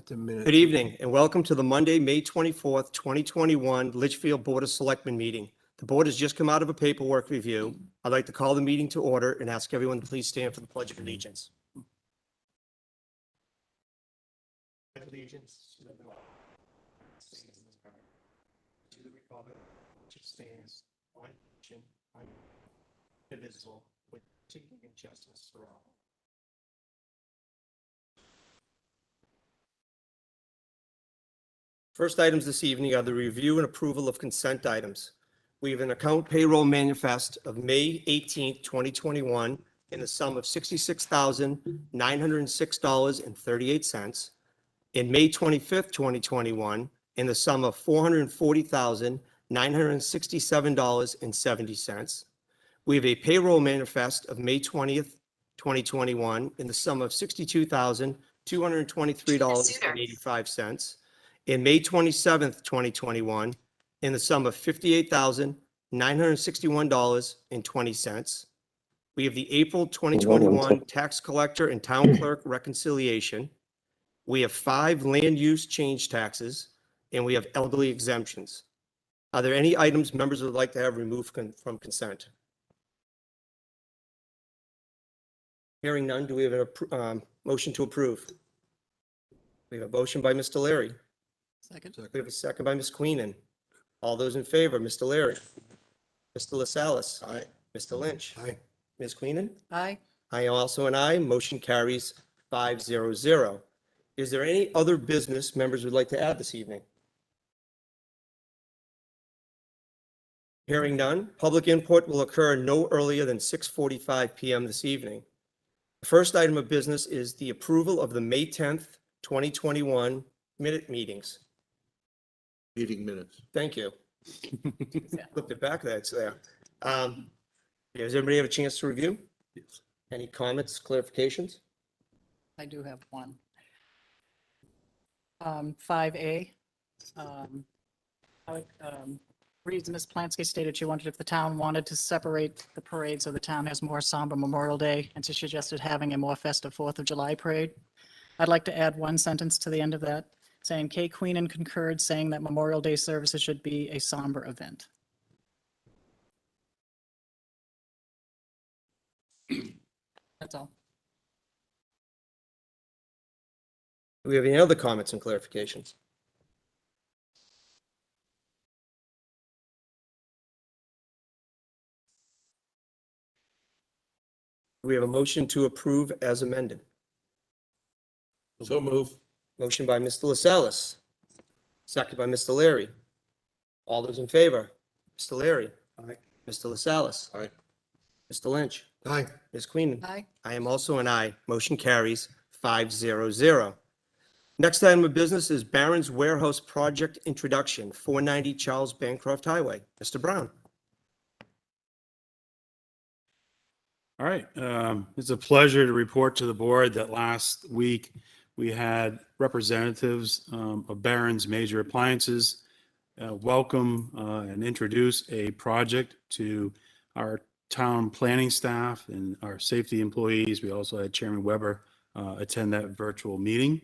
the minute. Good evening and welcome to the Monday, May 24th, 2021 Litchfield Board of Selectmen meeting. The board has just come out of a paperwork review. I'd like to call the meeting to order and ask everyone to please stand for the Pledge of Allegiance. Allegiance to the flag to the republic which stands one nation indivisible with dignity and justice for all. First items this evening are the review and approval of consent items. We have an account payroll manifest of May 18th, 2021 in the sum of $66,906.38, and May 25th, 2021 in the sum of $440,967.70. We have a payroll manifest of May 20th, 2021 in the sum of $62,223.85. In May 27th, 2021, in the sum of $58,961.20. We have the April 2021 tax collector and town clerk reconciliation. We have 5 land use change taxes, and we have elderly exemptions. Are there any items members would like to have removed from consent? Hearing none, do we have a motion to approve? We have a motion by Mr. Larry. Second. We have a second by Ms. Queenan. All those in favor, Mr. Larry. Mr. LaSalle's. Aye. Mr. Lynch. Aye. Ms. Queenan. Aye. I am also an aye. Motion carries 5-0-0. Is there any other business members would like to add this evening? Hearing none, public input will occur no earlier than 6:45 p.m. this evening. The first item of business is the approval of the May 10th, 2021 minute meetings. Meeting minutes. Thank you. Looked it back, that's there. Does everybody have a chance to review? Yes. Any comments, clarifications? I do have one. 5A. Reads Ms. Plansky stated she wondered if the town wanted to separate the parade so the town has more somber Memorial Day, and she suggested having a more festive 4th of July parade. I'd like to add one sentence to the end of that, saying Kay Queenan concurred, saying that Memorial Day services should be a somber event. That's all. Do we have any other comments and clarifications? We have a motion to approve as amended. So move. Motion by Mr. LaSalle's, second by Mr. Larry. All those in favor? Mr. Larry. Aye. Mr. LaSalle's. Aye. Mr. Lynch. Aye. Ms. Queenan. Aye. I am also an aye. Motion carries 5-0-0. Next item of business is Barron's Warehouse Project Introduction, 490 Charles Bancroft Highway. Mr. Brown. All right. It's a pleasure to report to the board that last week we had representatives of Barron's Major Appliances welcome and introduce a project to our town planning staff and our safety employees. We also had Chairman Weber attend that virtual meeting.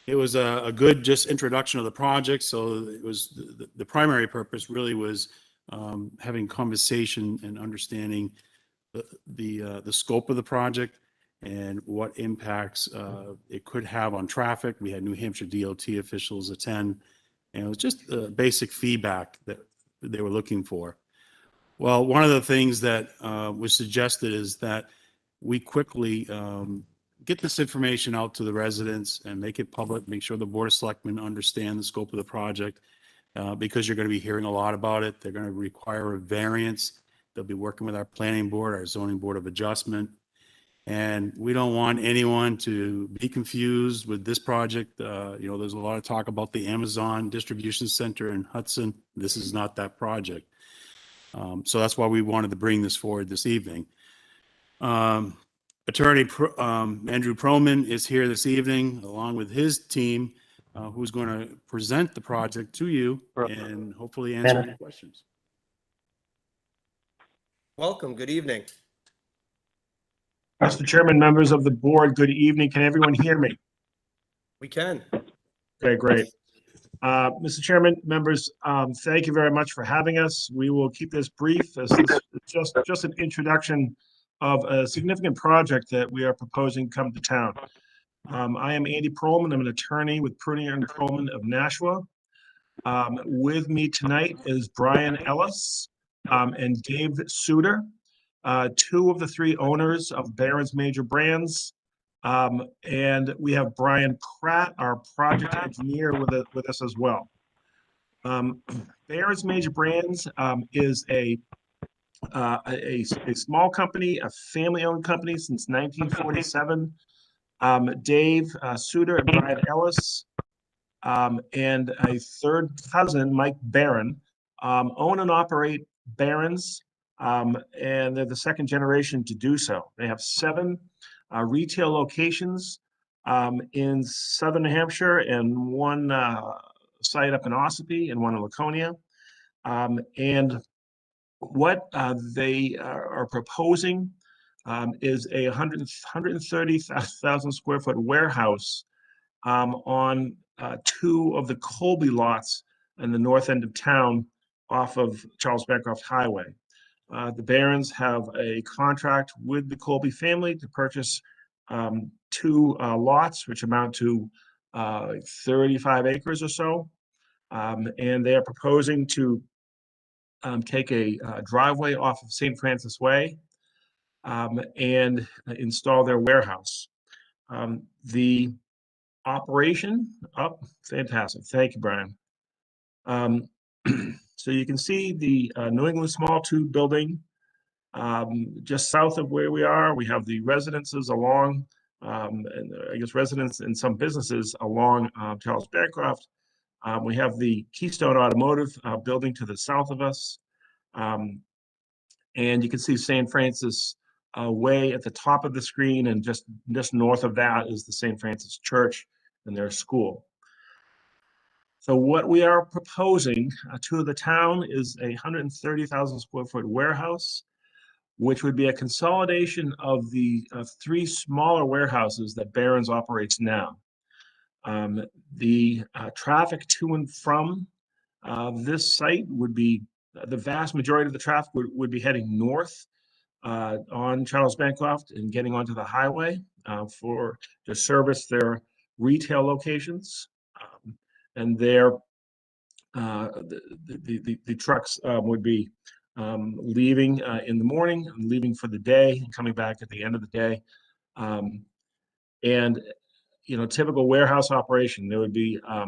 It was a good just introduction of the project. So it was the primary purpose really was having conversation and understanding the scope of the project and what impacts it could have on traffic. We had New Hampshire DOT officials attend, and it was just basic feedback that they were looking for. Well, one of the things that was suggested is that we quickly get this information out to the residents and make it public, make sure the Board of Selectmen understand the scope of the project, because you're going to be hearing a lot about it. They're going to require a variance. They'll be working with our planning board, our zoning board of adjustment. And we don't want anyone to be confused with this project. There's a lot of talk about the Amazon distribution center in Hudson. This is not that project. So that's why we wanted to bring this forward this evening. Attorney Andrew Proman is here this evening, along with his team, who's going to present the project to you and hopefully answer your questions. Welcome. Good evening. Mr. Chairman, members of the board, good evening. Can everyone hear me? We can. Okay, great. Mr. Chairman, members, thank you very much for having us. We will keep this brief as this is just an introduction of a significant project that we are proposing come to town. I am Andy Perlman. I'm an attorney with Prunier and Perlman of Nashua. With me tonight is Brian Ellis and Dave Suter, two of the three owners of Barron's Major Brands. And we have Brian Pratt, our project engineer, with us as well. Barron's Major Brands is a small company, a family-owned company since 1947. Dave Suter and Brian Ellis and a third cousin, Mike Barron, own and operate Barron's, and they're the second generation to do so. They have 7 retail locations in southern New Hampshire and 1 site up in Ossipee and 1 in Laconia. And what they are proposing is a 130,000 square foot warehouse on 2 of the Colby lots in the north end of town off of Charles Bancroft Highway. The Barrons have a contract with the Colby family to purchase 2 lots, which amount to 35 acres or so. And they are proposing to take a driveway off of St. Francis Way and install their warehouse. The operation, fantastic. Thank you, Brian. So you can see the New England Small Tube building just south of where we are. We have the residences along, and I guess residents and some businesses along Charles Bancroft. We have the Keystone Automotive building to the south of us. And you can see St. Francis Way at the top of the screen, and just north of that is the St. Francis Church and their school. So what we are proposing to the town is a 130,000 square foot warehouse, which would be a consolidation of the 3 smaller warehouses that Barron's operates now. The traffic to and from this site would be, the vast majority of the traffic would be heading north on Charles Bancroft and getting onto the highway to service their retail locations. And their the trucks would be leaving in the morning, leaving for the day, and coming back at the end of the day. And typical warehouse operation, there would be a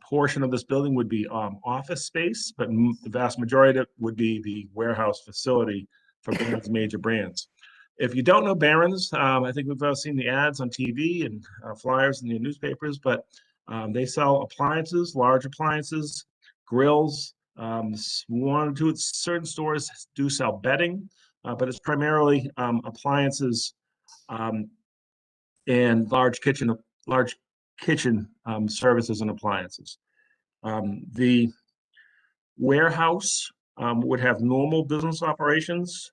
portion of this building would be office space, but the vast majority of it would be the warehouse facility for Barron's Major Brands. If you don't know Barron's, I think we've all seen the ads on TV and flyers in the newspapers, but they sell appliances, large appliances, grills. 1 or 2 certain stores do sell bedding, but it's primarily appliances and large kitchen services and appliances. The warehouse would have normal business operations.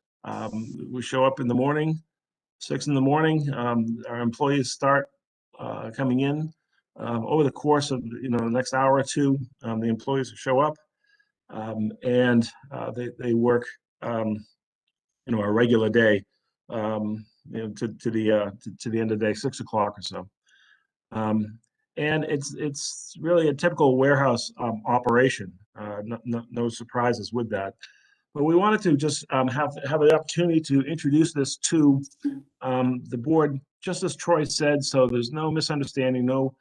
We show up in the morning, 6 in the morning. Our employees start coming in. Over the course of the next hour or 2, the employees show up, and they work a regular day to the end of the day, 6 o'clock or so. And it's really a typical warehouse operation. No surprises with that. But we wanted to just have the opportunity to introduce this to the board, just as Troy said, so there's no misunderstanding, no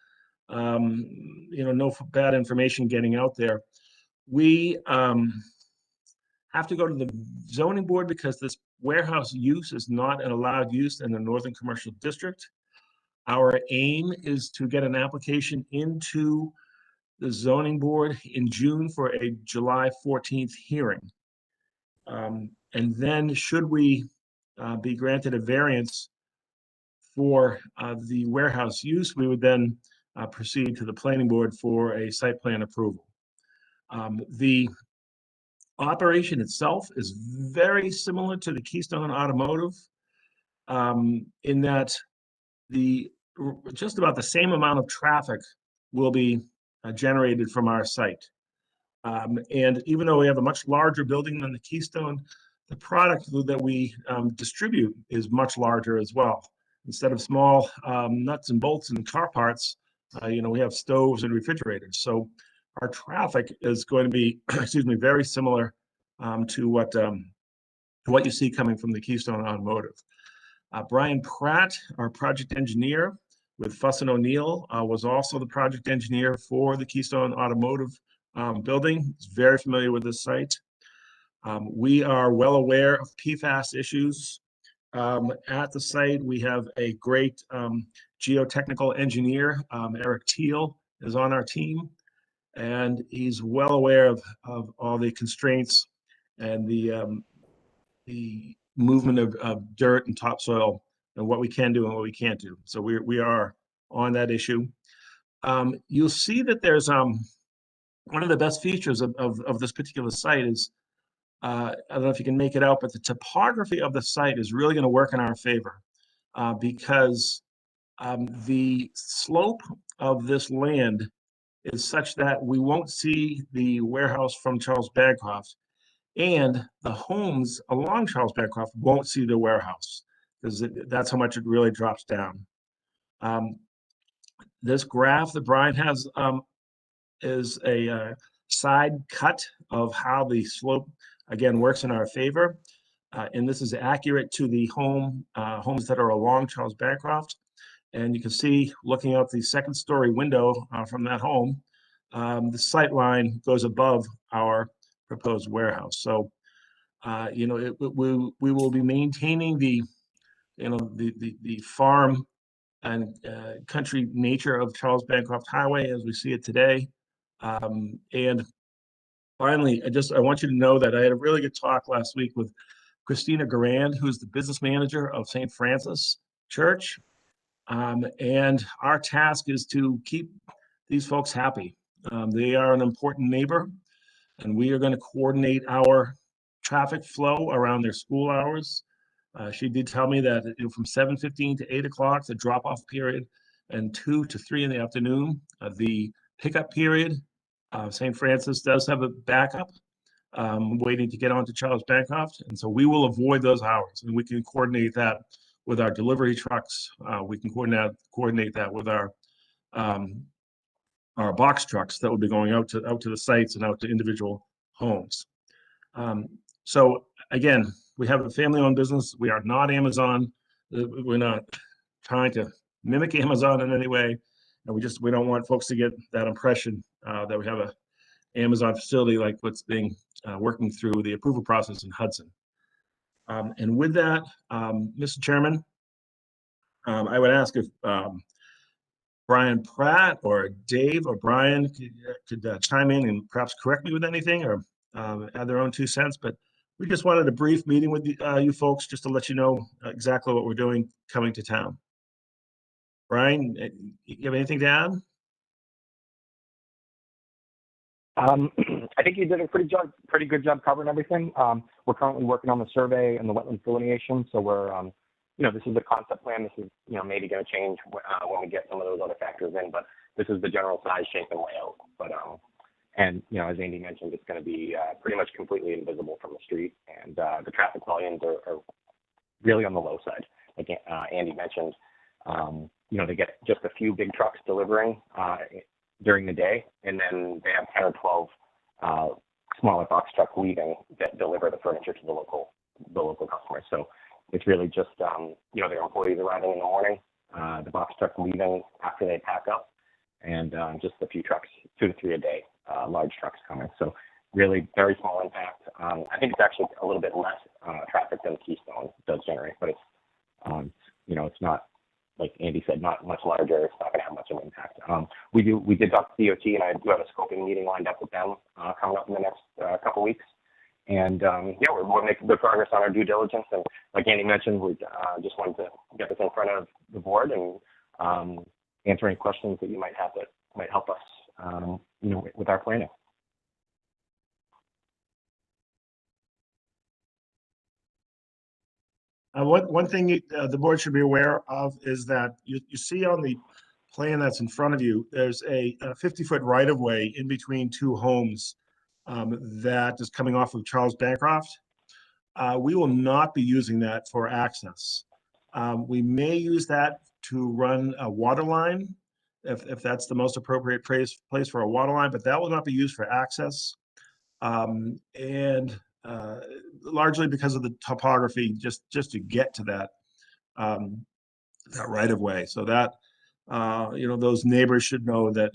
bad information getting out there. We have to go to the zoning board because this warehouse use is not an allowed use in the Northern Commercial District. Our aim is to get an application into the zoning board in June for a July 14th hearing. And then should we be granted a variance for the warehouse use, we would then proceed to the planning board for a site plan approval. The operation itself is very similar to the Keystone Automotive in that just about the same amount of traffic will be generated from our site. And even though we have a much larger building than the Keystone, the product that we distribute is much larger as well. Instead of small nuts and bolts and car parts, we have stoves and refrigerators. So our traffic is going to be, excuse me, very similar to what you see coming from the Keystone Automotive. Brian Pratt, our project engineer with Fuss and O'Neill, was also the project engineer for the Keystone Automotive building. He's very familiar with this site. We are well aware of PFAS issues at the site. We have a great geotechnical engineer, Eric Teal, is on our team, and he's well aware of all the constraints and the movement of dirt and topsoil and what we can do and what we can't do. So we are on that issue. You'll see that there's one of the best features of this particular site is, I don't know if you can make it out, but the topography of the site is really going to work in our favor because the slope of this land is such that we won't see the warehouse from Charles Bancroft, and the homes along Charles Bancroft won't see the warehouse because that's how much it really drops down. This graph that Brian has is a side cut of how the slope, again, works in our favor. And this is accurate to the homes that are along Charles Bancroft. And you can see, looking out the second story window from that home, the sight line goes above our proposed warehouse. So, we will be maintaining the farm and country nature of Charles Bancroft Highway as we see it today. And finally, I want you to know that I had a really good talk last week with Christina Garand, who's the business manager of St. Francis Church. And our task is to keep these folks happy. They are an important neighbor, and we are going to coordinate our traffic flow around their school hours. She did tell me that from 7:15 to 8 o'clock, the drop-off period, and 2 to 3 in the afternoon, the pickup period. St. Francis does have a backup waiting to get onto Charles Bancroft, and so we will avoid those hours, and we can coordinate that with our delivery trucks. We can coordinate that with our box trucks that will be going out to the sites and out to individual homes. So again, we have a family-owned business. We are not Amazon. We're not trying to mimic Amazon in any way. And we don't want folks to get that impression that we have a Amazon facility like what's being working through the approval process in Hudson. And with that, Mr. Chairman, I would ask if Brian Pratt or Dave or Brian could chime in and perhaps correct me with anything or add their own 2 cents. But we just wanted a brief meeting with you folks just to let you know exactly what we're doing coming to town. Brian, you have anything to add? I think you did a pretty good job covering everything. We're currently working on the survey and the wetland delineation. So we're, this is the concept plan. This is, maybe going to change when we get some of those other factors in, but this is the general size, shape, and layout. But, as Andy mentioned, it's going to be pretty much completely invisible from the street, and the traffic volumes are really on the low side. Like Andy mentioned, they get just a few big trucks delivering during the day, and then they have 10 or 12 smaller box trucks leaving that deliver the furniture to the local customers. So it's really just their employees arriving in the morning, the box truck leaving after they pack up, and just a few trucks, 2 to 3 a day, large trucks coming. So really very small impact. I think it's actually a little bit less traffic than Keystone does generate, but it's not, like Andy said, not much larger. It's not going to have much of an impact. We did talk to DOT, and I do have a scoping meeting lined up with them coming up in the next couple weeks. And we're making good progress on our due diligence. And like Andy mentioned, we just wanted to get this in front of the board and answer any questions that you might have that might help us, with our planning. One thing the board should be aware of is that you see on the plan that's in front of you, there's a 50-foot right-of-way in between two homes that is coming off of Charles Bancroft. We will not be using that for access. We may use that to run a water line if that's the most appropriate place for a water line, but that will not be used for access. And largely because of the topography, just to get to that that right of way. So that those neighbors should know that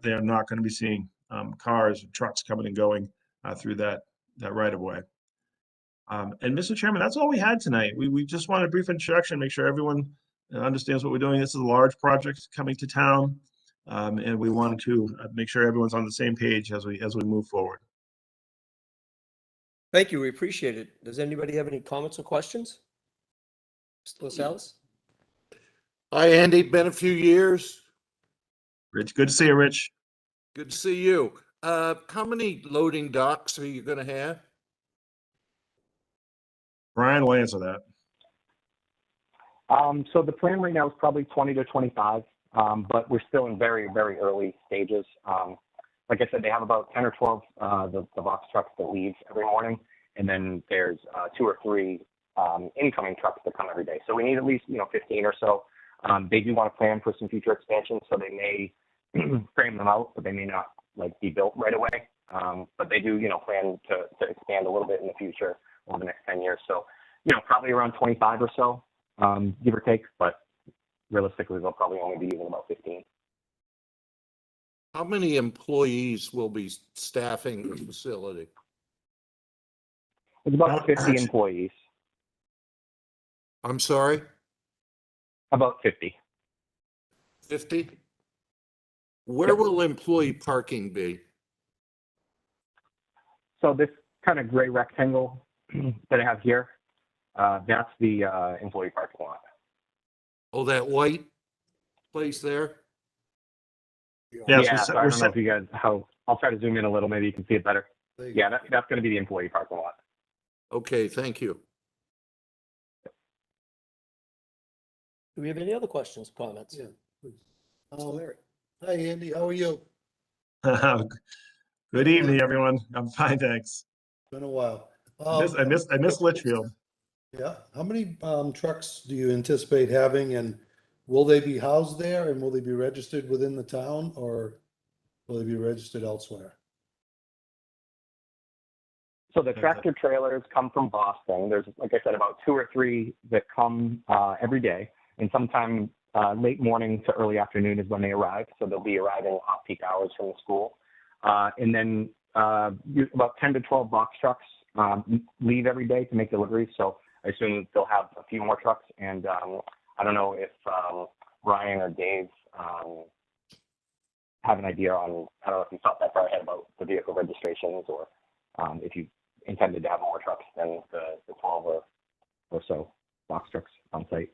they are not going to be seeing cars and trucks coming and going through that right of way. And Mr. Chairman, that's all we had tonight. We just wanted a brief introduction, make sure everyone understands what we're doing. This is a large project coming to town, and we wanted to make sure everyone's on the same page as we move forward. Thank you. We appreciate it. Does anybody have any comments or questions? Mr. LaSalle? Hi, Andy. Been a few years. Rich, good to see you, Rich. Good to see you. How many loading docks are you going to have? Brian will answer that. So the plan right now is probably 20 to 25, but we're still in very, very early stages. Like I said, they have about 10 or 12 the box trucks that leave every morning, and then there's 2 or 3 incoming trucks that come every day. So we need at least 15 or so. They do want to plan for some future expansion, so they may frame them out, but they may not be built right away. But they do plan to expand a little bit in the future over the next 10 years. So probably around 25 or so, give or take. But realistically, they'll probably only be using about 15. How many employees will be staffing the facility? It's about 50 employees. I'm sorry? About 50. 50? Where will employee parking be? So this kind of gray rectangle that I have here, that's the employee parking lot. Oh, that white place there? Yes, Yeah, so I don't know if you guys, I'll try to zoom in a little, maybe you can see it better. Yeah, that's going to be the employee parking lot. Okay, thank you. Do we have any other questions, comments? Yeah, please. Hi, Andy. How are you? Good evening, everyone. I'm fine, thanks. Been a while. I miss Litchfield. Yeah. How many trucks do you anticipate having, and will they be housed there, and will they be registered within the town, or will they be registered elsewhere? So the tractor trailers come from Boston. There's, like I said, about 2 or 3 that come every day, and sometime late morning to early afternoon is when they arrive. So they'll be arriving off-peak hours from the school. And then about 10 to 12 box trucks leave every day to make deliveries. So I assume they'll have a few more trucks. And I don't know if Ryan or Dave have an idea on, I don't know if you thought that far ahead about the vehicle registrations, or if you intended to have more trucks than the 12 or so box trucks on site.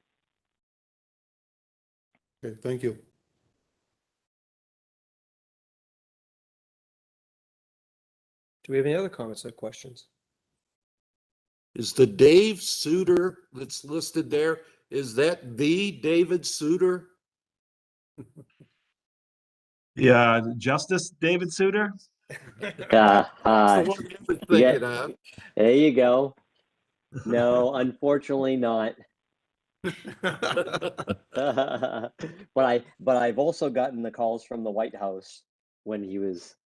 Okay, thank you. Do we have any other comments or questions? Is the Dave Suter that's listed there, is that the David Suter? Yeah, Justice David Suter. That's the one I was thinking of. There you go. No, unfortunately not. But I've also gotten the calls from the White House when he was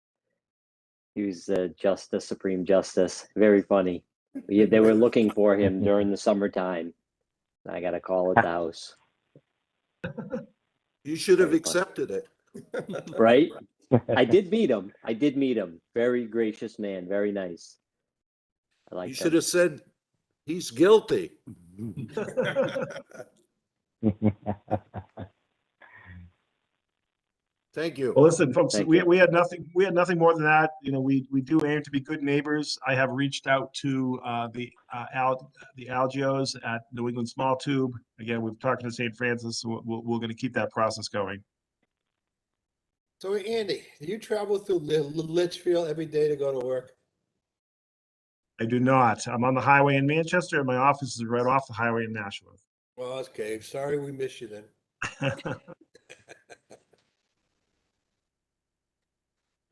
Justice, Supreme Justice. Very funny. They were looking for him during the summertime. I got a call at the house. You should have accepted it. Right? I did meet him. Very gracious man. Very nice. I like You that. should have said, he's guilty. Thank you. Well, listen, folks, Thank we you. had nothing more than that. We do aim to be good neighbors. I have reached out to the Algios at New England Small Tube. Again, we've talked to St. Francis, so we're going to keep that process going. So Andy, do you travel through Litchfield every day to go to work? I do not. I'm on the highway in Manchester, and my office is right off the highway in Nashua. Well, okay. Sorry we missed you then.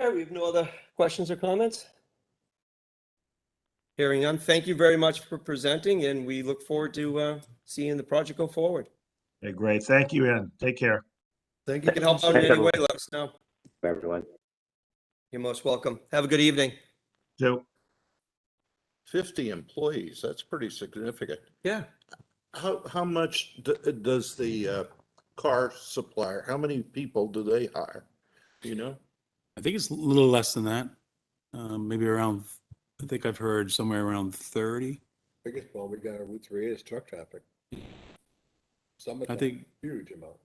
All right, we have no other questions or comments? Hearing none, thank you very much for presenting, and we look forward to seeing the project go forward. Okay, great. Thank you, Ann. Take care. Thank If you. you can help out in Thanks, any way, let us know. For everyone. You're most welcome. Have a good evening. Joe. 50 employees, that's pretty significant. Yeah. How much does the car supplier, how many people do they hire? Do you know? I think it's a little less than that. Maybe around, I think I've heard somewhere around 30. Biggest one we got on Route 3 is truck traffic. I think, Huge amount.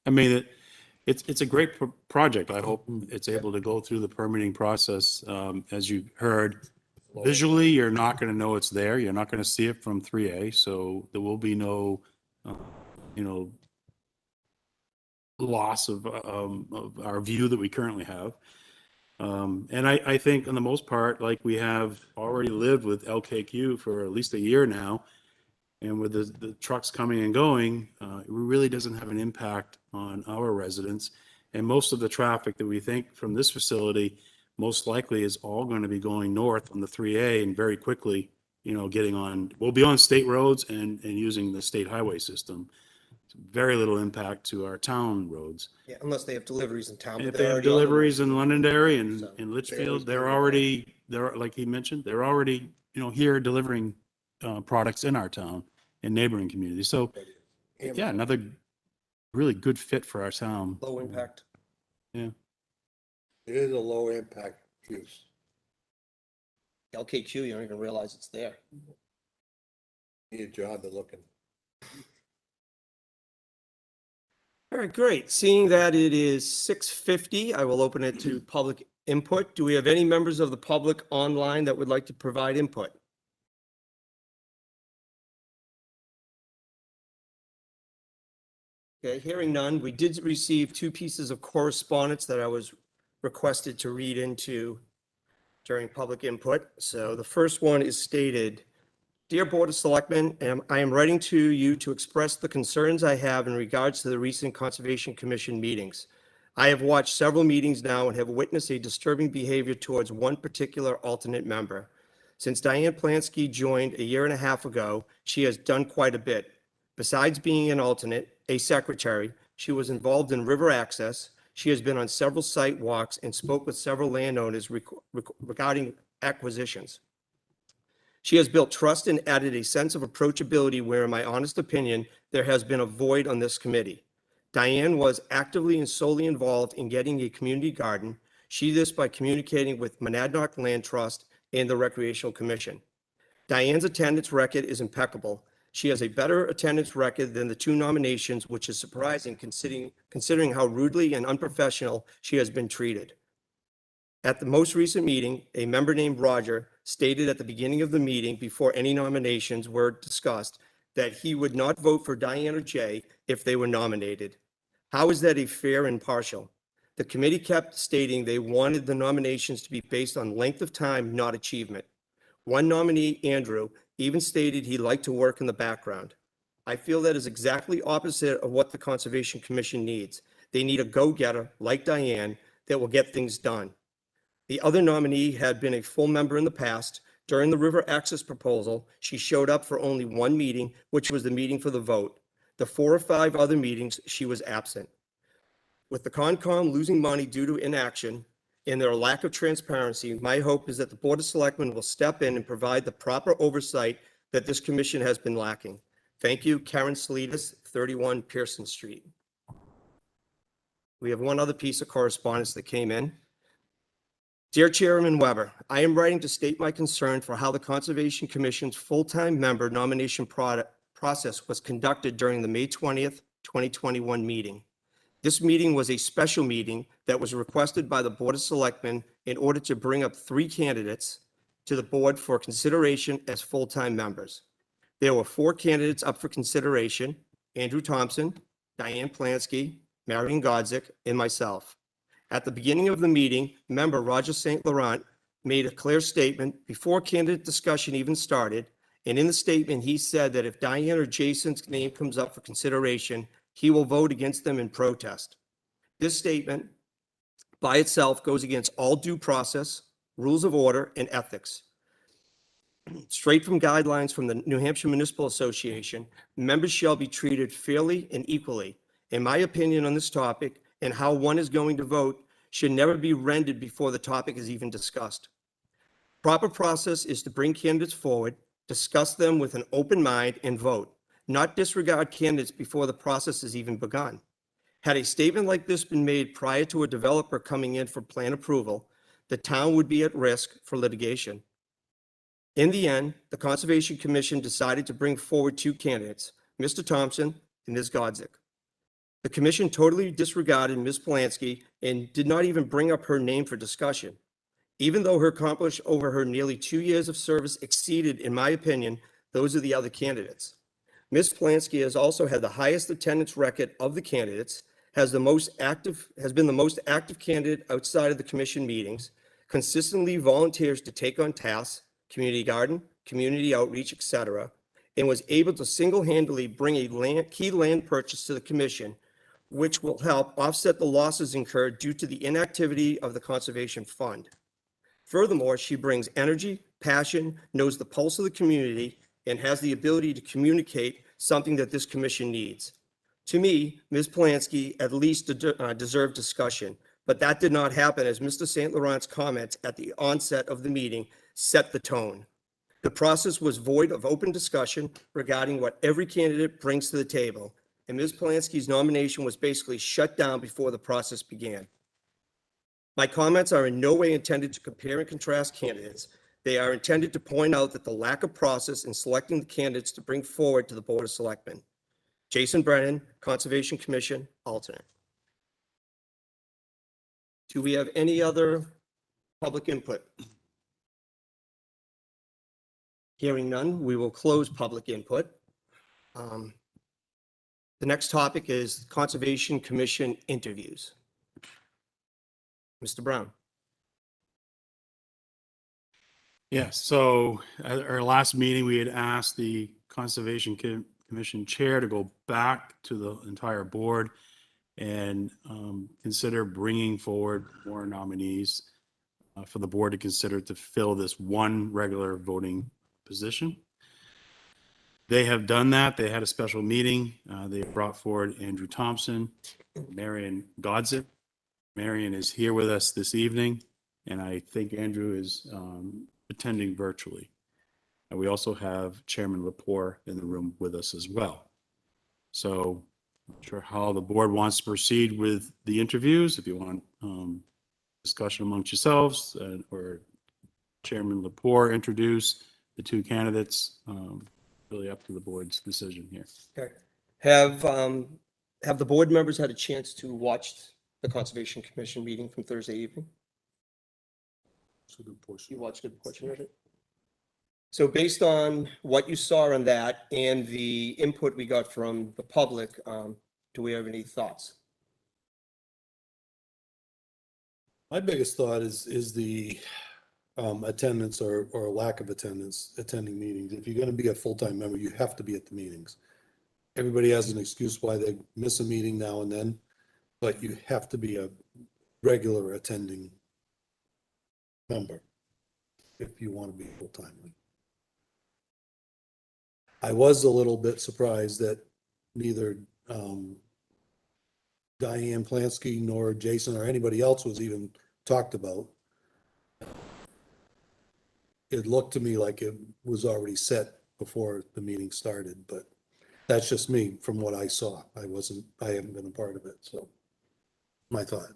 I mean, it's a great project. I hope it's able to go through the permitting process. As you heard, visually, you're not going to know it's there. You're not going to see it from 3A. So there will be no, loss of our view that we currently have. And I think on the most part, like we have already lived with LKQ for at least a year now, and with the trucks coming and going, it really doesn't have an impact on our residents. And most of the traffic that we think from this facility most likely is all going to be going north on the 3A and very quickly, we'll be on state roads and using the state highway system. Very little impact to our town roads. Yeah, unless they have deliveries in town. And but if they're they have already on the road. deliveries in Londonderry and So, in Litchfield, they're, like he mentioned, they're already, here delivering products in our town and neighboring communities. So, yeah, another really good fit for our town. Low impact. It is a low impact use. LKQ, you don't even realize it's there. Need a job, they're looking. All right, great. Seeing that it is 6:50, I will open it to public input. Do we have any members of the public online that would like to provide input? Okay, hearing none, we did receive two pieces of correspondence that I was requested to read into during public input. So the first one is stated, "Dear Board of Selectmen, I am writing to you to express the concerns I have in regards to the recent Conservation Commission meetings. I have watched several meetings now and have witnessed a disturbing behavior towards one particular alternate member. Since Diane Plansky joined a year and a half ago, she has done quite a bit. Besides being an alternate, a secretary, she was involved in river access. She has been on several site walks and spoke with several landowners regarding acquisitions. She has built trust and added a sense of approachability where, in my honest opinion, there has been a void on this committee. Diane was actively and solely involved in getting a community garden. She did this by communicating with Monadnock Land Trust and the Recreational Commission. Diane's attendance record is impeccable. She has a better attendance record than the two nominations, which is surprising considering how rudely and unprofessional she has been treated. At the most recent meeting, a member named Roger stated at the beginning of the meeting, before any nominations were discussed, that he would not vote for Diane or Jay if they were nominated. How is that a fair and impartial? The committee kept stating they wanted the nominations to be based on length of time, not achievement. One nominee, Andrew, even stated he'd like to work in the background. I feel that is exactly opposite of what the Conservation Commission needs. They need a go-getter like Diane that will get things done. The other nominee had been a full member in the past. During the river access proposal, she showed up for only one meeting, which was the meeting for the vote. The 4 or 5 other meetings, she was absent. With the Concom losing money due to inaction and their lack of transparency, my hope is that the Board of Selectmen will step in and provide the proper oversight that this commission has been lacking. Thank you, Karen Salidas, 31 Pearson Street." We have one other piece of correspondence that came in. "Dear Chairman Weber, I am writing to state my concern for how the Conservation Commission's full-time member nomination process was conducted during the May 20th, 2021 meeting. This meeting was a special meeting that was requested by the Board of Selectmen in order to bring up 3 candidates to the board for consideration as full-time members. There were 4 candidates up for consideration: Andrew Thompson, Diane Plansky, Marion Godzik, and myself. At the beginning of the meeting, member Roger St. Laurent made a clear statement before candidate discussion even started, and in the statement, he said that if Diane or Jason's name comes up for consideration, he will vote against them in protest. This statement by itself goes against all due process, rules of order, and ethics. Straight from guidelines from the New Hampshire Municipal Association, members shall be treated fairly and equally. In my opinion on this topic and how one is going to vote should never be rendered before the topic is even discussed. Proper process is to bring candidates forward, discuss them with an open mind, and vote, not disregard candidates before the process has even begun. Had a statement like this been made prior to a developer coming in for plan approval, the town would be at risk for litigation. In the end, the Conservation Commission decided to bring forward two candidates, Mr. Thompson and Ms. Godzik. The commission totally disregarded Ms. Polanski and did not even bring up her name for discussion, even though her accomplishments over her nearly 2 years of service exceeded, in my opinion, those of the other candidates. Ms. Polanski has also had the highest attendance record of the candidates, has been the most active candidate outside of the commission meetings, consistently volunteers to take on tasks, community garden, community outreach, etc., and was able to single-handedly bring a key land purchase to the commission, which will help offset the losses incurred due to the inactivity of the Conservation Fund. Furthermore, she brings energy, passion, knows the pulse of the community, and has the ability to communicate something that this commission needs. To me, Ms. Polanski at least deserved discussion, but that did not happen as Mr. St. Laurent's comments at the onset of the meeting set the tone. The process was void of open discussion regarding what every candidate brings to the table, and Ms. Polanski's nomination was basically shut down before the process began. My comments are in no way intended to compare and contrast candidates. They are intended to point out that the lack of process in selecting the candidates to bring forward to the Board of Selectmen. Jason Brennan, Conservation Commission, alternate. Do we have any other public input? Hearing none, we will close public input. The next topic is Conservation Commission interviews. Mr. Brown. Yes, so at our last meeting, we had asked the Conservation Commission Chair to go back to the entire board and consider bringing forward more nominees for the board to consider to fill this one regular voting position. They have done that. They had a special meeting. They brought forward Andrew Thompson, Marion Godzik. Marion is here with us this evening, and I think Andrew is attending virtually. And we also have Chairman Lepore in the room with us as well. So I'm not sure how the board wants to proceed with the interviews. If you want discussion amongst yourselves or Chairman Lepore introduce the two candidates, really up to the board's decision here. Okay. Have the board members had a chance to watch the Conservation Commission meeting from Thursday evening? You watched a good portion of it? So based on what you saw on that and the input we got from the public, do we have any thoughts? My biggest thought is the attendance or lack of attendance, attending meetings. If you're gonna be a full-time member, you have to be at the meetings. Everybody has an excuse why they miss a meeting now and then, but you have to be a regular attending member if you want to be full-time. I was a little bit surprised that neither Diane Plansky nor Jason or anybody else was even talked about. It looked to me like it was already set before the meeting started, but that's just me from what I saw. I haven't been a part of it, so my thought.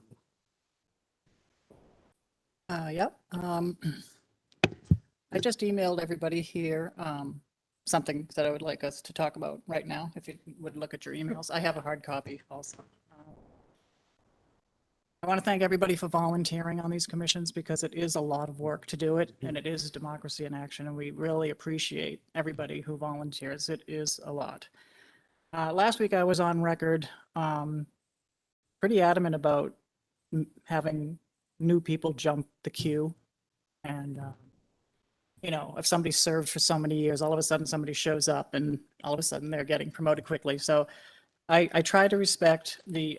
Yep. I just emailed everybody here something that I would like us to talk about right now, if you would look at your emails. I have a hard copy also. I want to thank everybody for volunteering on these commissions because it is a lot of work to do it, and it is democracy in action, and we really appreciate everybody who volunteers. It is a lot. Last week I was on record pretty adamant about having new people jump the queue. And, you know, if somebody served for so many years, all of a sudden somebody shows up and all of a sudden they're getting promoted quickly. So I try to respect the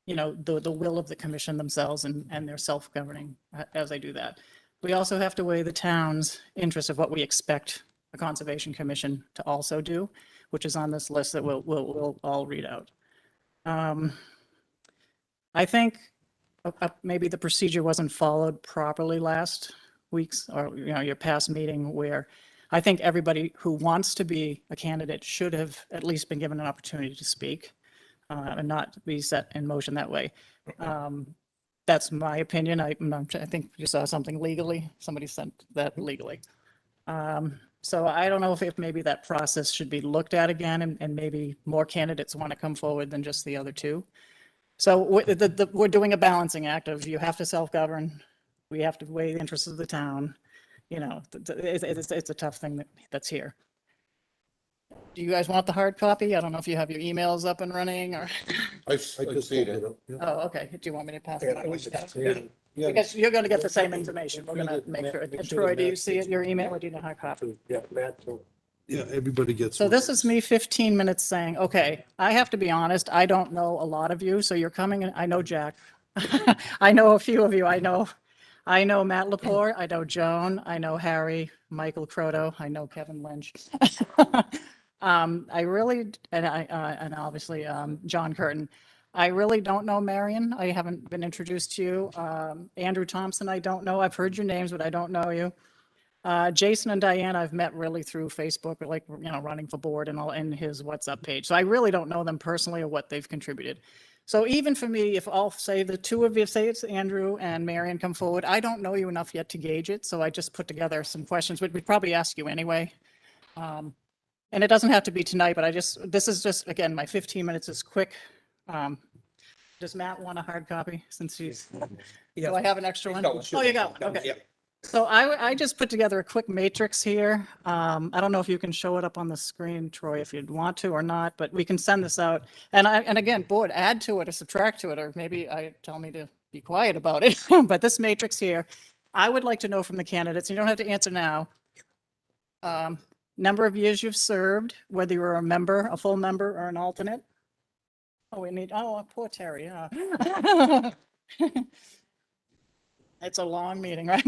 the will of the commission themselves and their self-governing as they do that. We also have to weigh the town's interest of what we expect a conservation commission to also do, which is on this list that we'll all read out. I think maybe the procedure wasn't followed properly last week's or your past meeting, where I think everybody who wants to be a candidate should have at least been given an opportunity to speak and not be set in motion that way. That's my opinion. I think you saw something legally. Somebody sent that legally. So I don't know if maybe that process should be looked at again and maybe more candidates want to come forward than just the other two. So we're doing a balancing act of you have to self-govern. We have to weigh the interests of the town. It's a tough thing that's here. Do you guys want the hard copy? I don't know if you have your emails up and running or. I just pulled it up. Yeah. Oh, okay. Do you want me to pass it? Yeah. Yeah. Because you're going to get the same information. We're going to make sure. Make And sure Troy, that do you Matt see it, gets your it. email, or do you know hard copy? Yeah, Matt, too. Yeah, everybody gets. So one. this is me 15 minutes saying, okay, I have to be honest, I don't know a lot of you, so you're coming in, I know Jack. I know a few of you, I know Matt Lepore, I know Joan, I know Harry, Michael Croto, I know Kevin Lynch. I really, and obviously, John Curtin. I really don't know Marion. I haven't been introduced to you. Andrew Thompson, I don't know. I've heard your names, but I don't know you. Jason and Diane, I've met really through Facebook, like, running for board and all in his WhatsApp page. So I really don't know them personally or what they've contributed. So even for me, if I'll say the two of you, say it's Andrew and Marion come forward, I don't know you enough yet to gauge it. So I just put together some questions, which we'd probably ask you anyway. And it doesn't have to be tonight, but this is just, again, my 15 minutes is quick. Does Matt want a hard copy since he's, do I have an extra one? Oh, you got one, okay. So I just put together a quick matrix here. I don't know if you can show it up on the screen, Troy, if you'd want to or not, but we can send this out. And again, board, add to it or subtract to it, or maybe tell me to be quiet about it. But this matrix here, I would like to know from the candidates, you don't have to answer now. Number of years you've served, whether you're a member, a full member, or an alternate. Oh, poor Terry, yeah. It's a long meeting, right?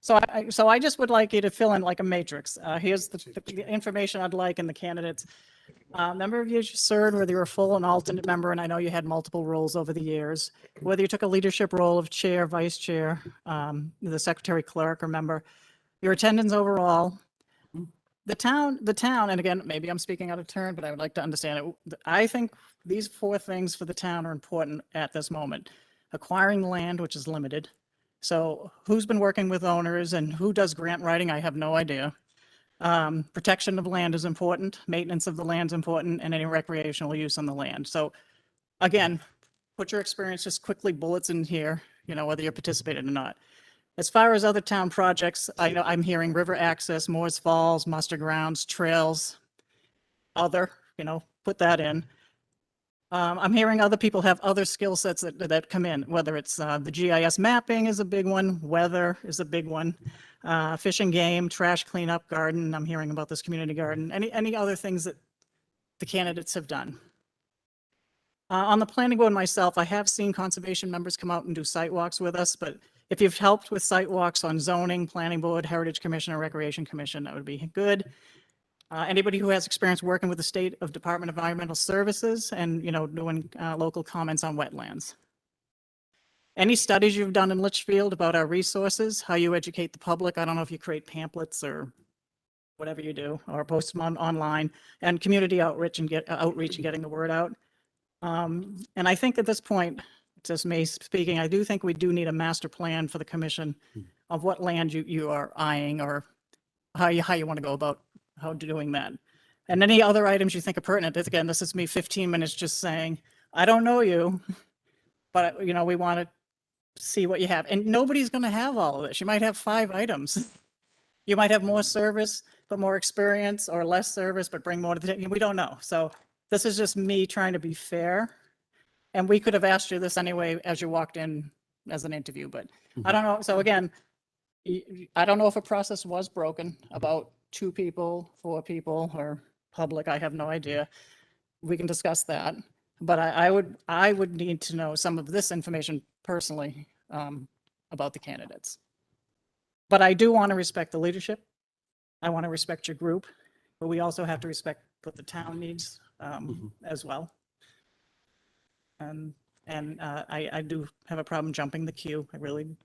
So I just would like you to fill in like a matrix. Here's the information I'd like in the candidates. Number of years you served, whether you're a full and alternate member, and I know you had multiple roles over the years, whether you took a leadership role of chair, vice chair, the secretary, clerk, or member, your attendance overall, the town, and again, maybe I'm speaking out of turn, but I would like to understand it. I think these 4 things for the town are important at this moment. Acquiring land, which is limited. So who's been working with owners and who does grant writing? I have no idea. Protection of land is important. Maintenance of the land is important, and any recreational use on the land. So again, put your experience, just quickly bullets in here, whether you participated or not. As far as other town projects, I know I'm hearing river access, Moores Falls, muster grounds, trails, other, put that in. I'm hearing other people have other skill sets that come in, whether it's the GIS mapping is a big one, weather is a big one, fish and game, trash cleanup, garden. I'm hearing about this community garden. Any other things that the candidates have done? On the planning board myself, I have seen conservation members come out and do site walks with us, but if you've helped with site walks on zoning, planning board, heritage commission, or recreation commission, that would be good. Anybody who has experience working with the State of Department of Environmental Services and, doing local comments on wetlands. Any studies you've done in Litchfield about our resources, how you educate the public? I don't know if you create pamphlets or whatever you do, or post them online, and community outreach and getting the word out. And I think at this point, just me speaking, I do think we do need a master plan for the commission of what land you are eyeing or how you want to go about how doing that. And any other items you think are pertinent. Again, this is me 15 minutes just saying, I don't know you, but we want to see what you have. And nobody's going to have all of this. You might have 5 items. You might have more service, but more experience, or less service, but bring more to the, we don't know. So this is just me trying to be fair. And we could have asked you this anyway as you walked in as an interview, but I don't know. So again, I don't know if a process was broken about 2 people, 4 people, or public. I have no idea. We can discuss that. But I would need to know some of this information personally about the candidates. But I do want to respect the leadership. I want to respect your group, but we also have to respect what the town needs as well. I do have a problem jumping the queue. I really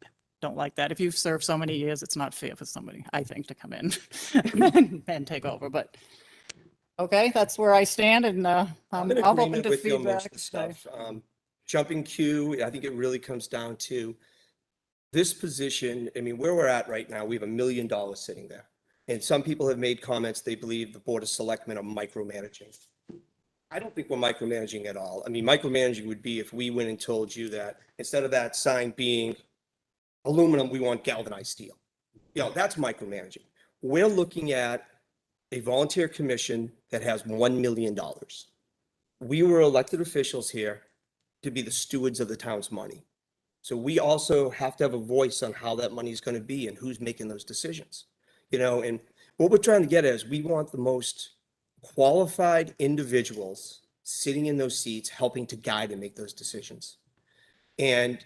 don't like that. If you've served so many years, it's not fair for somebody, I think, to come in and take over, but, okay, that's where I stand, and I'm in I'm open agreement to with you on most feedback. of the stuff. Jumping queue, I think it really comes down to this position. I mean, where we're at right now, we have $1 million sitting there. And some people have made comments, they believe the Board of Selectmen are micromanaging. I don't think we're micromanaging at all. I mean, micromanaging would be if we went and told you that instead of that sign being aluminum, we want galvanized steel. You know, that's micromanaging. We're looking at a volunteer commission that has $1 million. We were elected officials here to be the stewards of the town's money. So we also have to have a voice on how that money is going to be and who's making those decisions. You know, and what we're trying to get at is we want the most qualified individuals sitting in those seats, helping to guide and make those decisions. And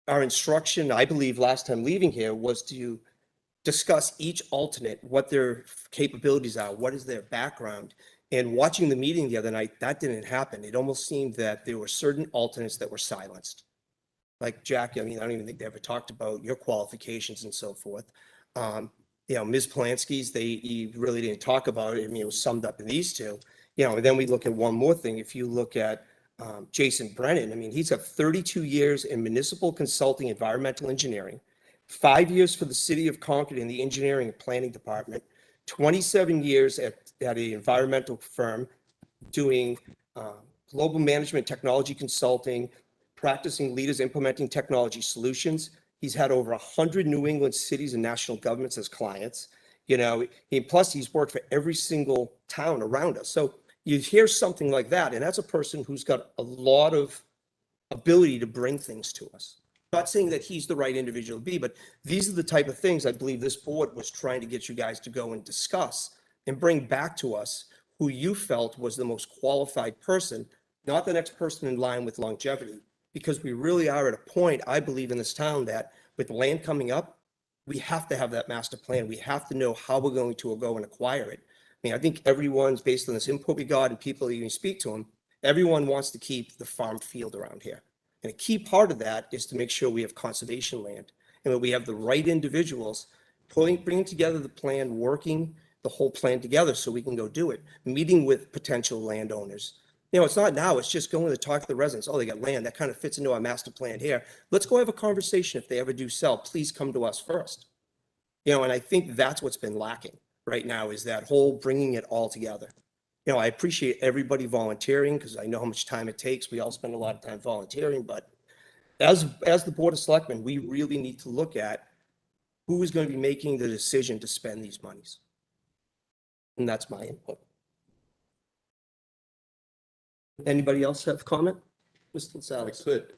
our instruction, I believe, last time leaving here was to discuss each alternate, what their capabilities are, what is their background. And watching the meeting the other night, that didn't happen. It almost seemed that there were certain alternates that were silenced. Like Jackie, I mean, I don't even think they ever talked about your qualifications and so forth. You know, Ms. Polanski's, you really didn't talk about it. I mean, it was summed up in these two. You know, and then we look at one more thing. If you look at Jason Brennan, I mean, he's got 32 years in municipal consulting, environmental engineering, 5 years for the city of Concord in the engineering and planning department, 27 years at an environmental firm doing global management technology consulting, practicing leaders implementing technology solutions. He's had over 100 New England cities and national governments as clients. You know, plus he's worked for every single town around us. So you hear something like that, and that's a person who's got a lot of ability to bring things to us. Not saying that he's the right individual to be, but these are the type of things I believe this board was trying to get you guys to go and discuss and bring back to us who you felt was the most qualified person, not the next person in line with longevity. Because we really are at a point, I believe, in this town that with land coming up, we have to have that master plan. We have to know how we're going to go and acquire it. I mean, I think everyone's, based on this input we got and people even speak to them, everyone wants to keep the farm field around here. And a key part of that is to make sure we have conservation land and that we have the right individuals bringing together the plan, working the whole plan together so we can go do it, meeting with potential landowners. You know, it's not now, it's just going to talk to the residents. Oh, they got land. That kind of fits into our master plan here. Let's go have a conversation. If they ever do sell, please come to us first. You know, and I think that's what's been lacking right now is that whole bringing it all together. You know, I appreciate everybody volunteering because I know how much time it takes. We all spend a lot of time volunteering, but as the Board of Selectmen, we really need to look at who is going to be making the decision to spend these monies. And that's my input. Anybody else have comment? Mr. I Gonzalez? could.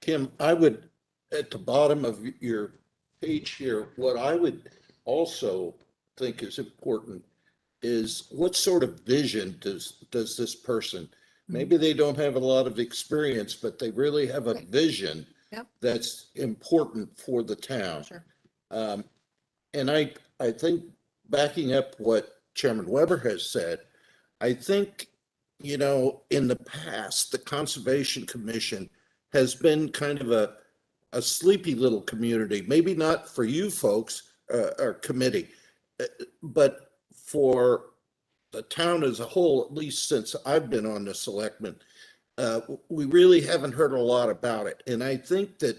Kim, I would, at the bottom of your page here, what I would also think is important is what sort of vision does this person, maybe they don't have a lot of experience, but they really have a vision Yep. that's important for the town. Sure. And I think backing up what Chairman Weber has said, I think, you know, in the past, the Conservation Commission has been kind of a sleepy little community, maybe not for you folks or committee, but for the town as a whole, at least since I've been on the selectmen, we really haven't heard a lot about it. And I think that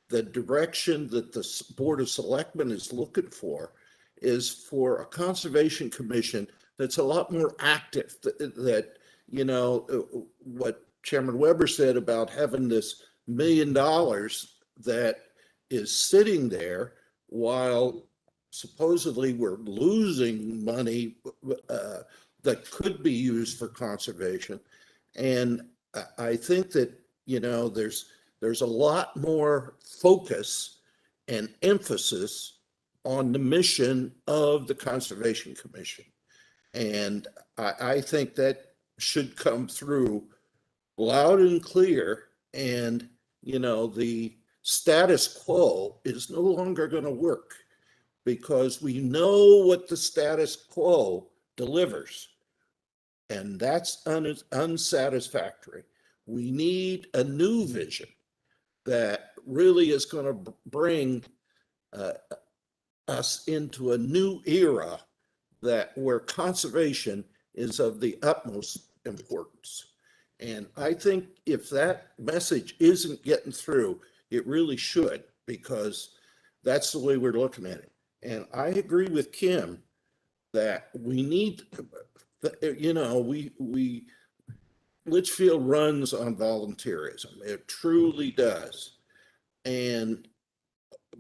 the direction that the Board of Selectmen is looking for is for a Conservation Commission that's a lot more active, that, you know, what Chairman Weber said about having this $1 million that is sitting there while supposedly we're losing money that could be used for conservation. And I think that, you know, there's a lot more focus and emphasis on the mission of the Conservation Commission. And I think that should come through loud and clear. And, the status quo is no longer going to work because we know what the status quo delivers. And that's unsatisfactory. We need a new vision that really is going to bring us into a new era where conservation is of the utmost importance. And I think if that message isn't getting through, it really should, because that's the way we're looking at it. And I agree with Kim that we need, Litchfield runs on volunteerism. It truly does. And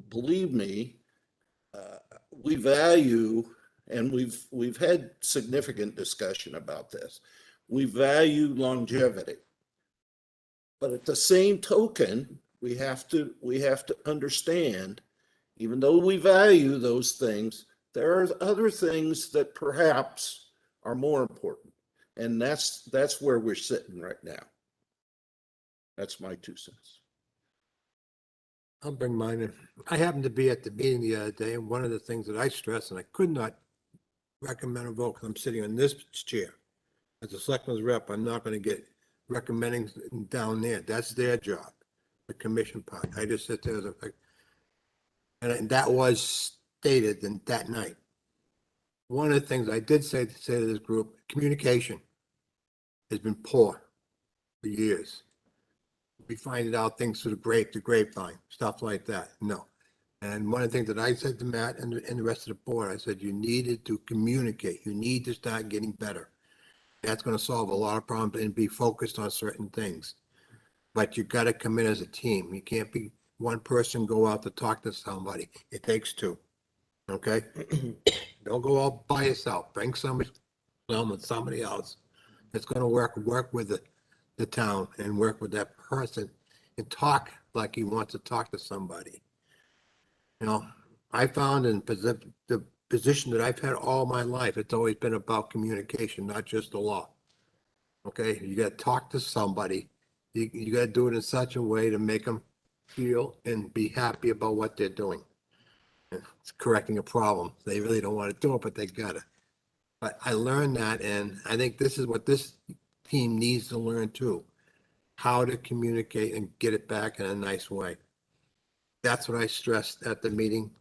believe me, we value, and we've had significant discussion about this. We value longevity, but at the same token, we have to understand, even though we value those things, there are other things that perhaps are more important, and that's where we're sitting right now. That's my 2 cents. I'll bring mine in. I happened to be at the meeting the other day, and one of the things that I stressed, and I could not recommend a vote because I'm sitting in this chair. As a selectman's rep, I'm not going to get recommending down there. That's their job, the commission part. I just sit there as a, and that was stated in that night. One of the things I did say to this group, communication has been poor for years. We find out things through the grapevine, stuff like that. No. And one of the things that I said to Matt and the rest of the board, I said, you needed to communicate. You need to start getting better. That's going to solve a lot of problems and be focused on certain things. But you got to come in as a team. You can't be one person go out to talk to somebody. It takes 2. Okay? Don't go all by yourself. Bring somebody else that's going to work with the town and work with that person and talk like he wants to talk to somebody. I found in the position that I've had all my life, it's always been about communication, not just the law. Okay, you got to talk to somebody. You got to do it in such a way to make them feel and be happy about what they're doing. It's correcting a problem. They really don't want to do it, but they got to. But I learned that, and I think this is what this team needs to learn too. How to communicate and get it back in a nice way. That's what I stressed at the meeting,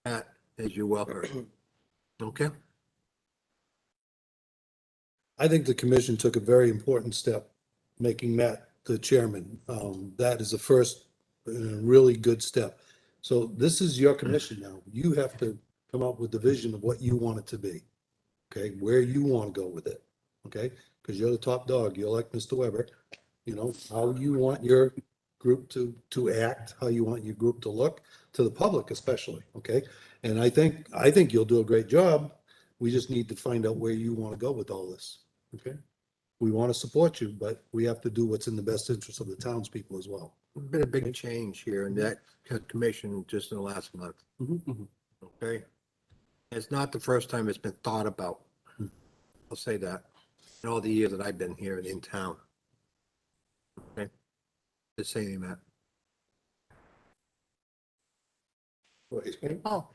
as you well heard. Okay? I think the commission took a very important step, making Matt the chairman. That is the first really good step. So this is your commission now. You have to come up with the vision of what you want it to be. Okay, where you want to go with it. Okay, because you're the top dog. You're like Mr. Weber. How you want your group to act, how you want your group to look to the public especially. Okay, and I think you'll do a great job. We just need to find out where you want to go with all this. Okay, we want to support you, but we have to do what's in the best interest of the townspeople as well. Been a big change here in that commission just in the last month. Okay, it's not the first time it's been thought about. I'll say that in all the years that I've been here in town. Okay, just saying that. Oh,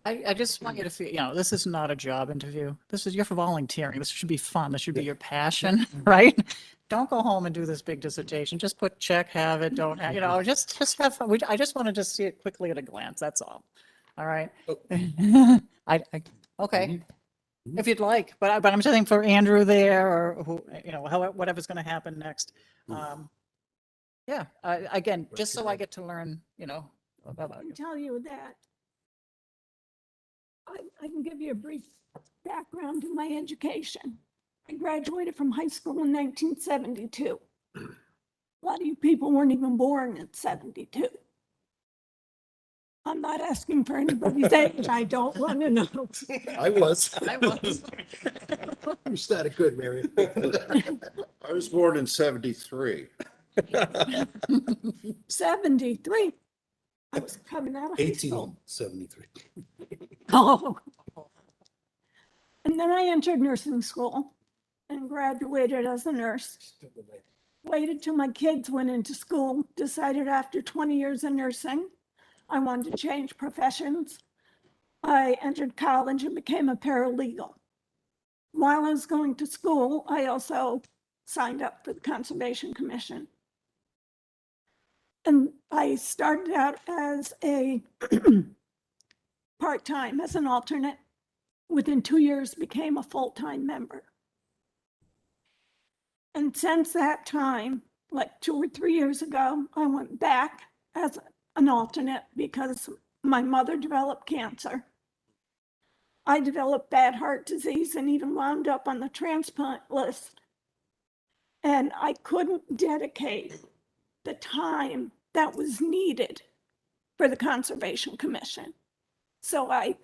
I just want you to feel, this is not a job interview. You're for volunteering. This should be fun. This should be your passion, right? Don't go home and do this big dissertation. Just put check, have it, don't have, just have fun. I just want to just see it quickly at a glance. That's all. All right. Okay. If you'd like, but I'm just saying for Andrew there or who, whatever's going to happen next. Yeah, again, just so I get to learn, about I you. can tell you that I can give you a brief background to my education. I graduated from high school in 1972. A lot of you people weren't even born in 72. I'm not asking for anybody's age. I don't want to know. I was. You started good, Mary. I was born in 73. 73. I was coming out of high school. 1873. Oh. And then I entered nursing school. and graduated as a nurse. Waited till my kids went into school, decided after 20 years of nursing, I wanted to change professions. I entered college and became a paralegal. While I was going to school, I also signed up for the Conservation Commission. And I started out as a part-time, as an alternate. Within 2 years, became a full-time member. And since that time, like 2 or 3 years ago, I went back as an alternate because my mother developed cancer. I developed bad heart disease and even wound up on the transplant list. And I couldn't dedicate the time that was needed for the Conservation Commission. So I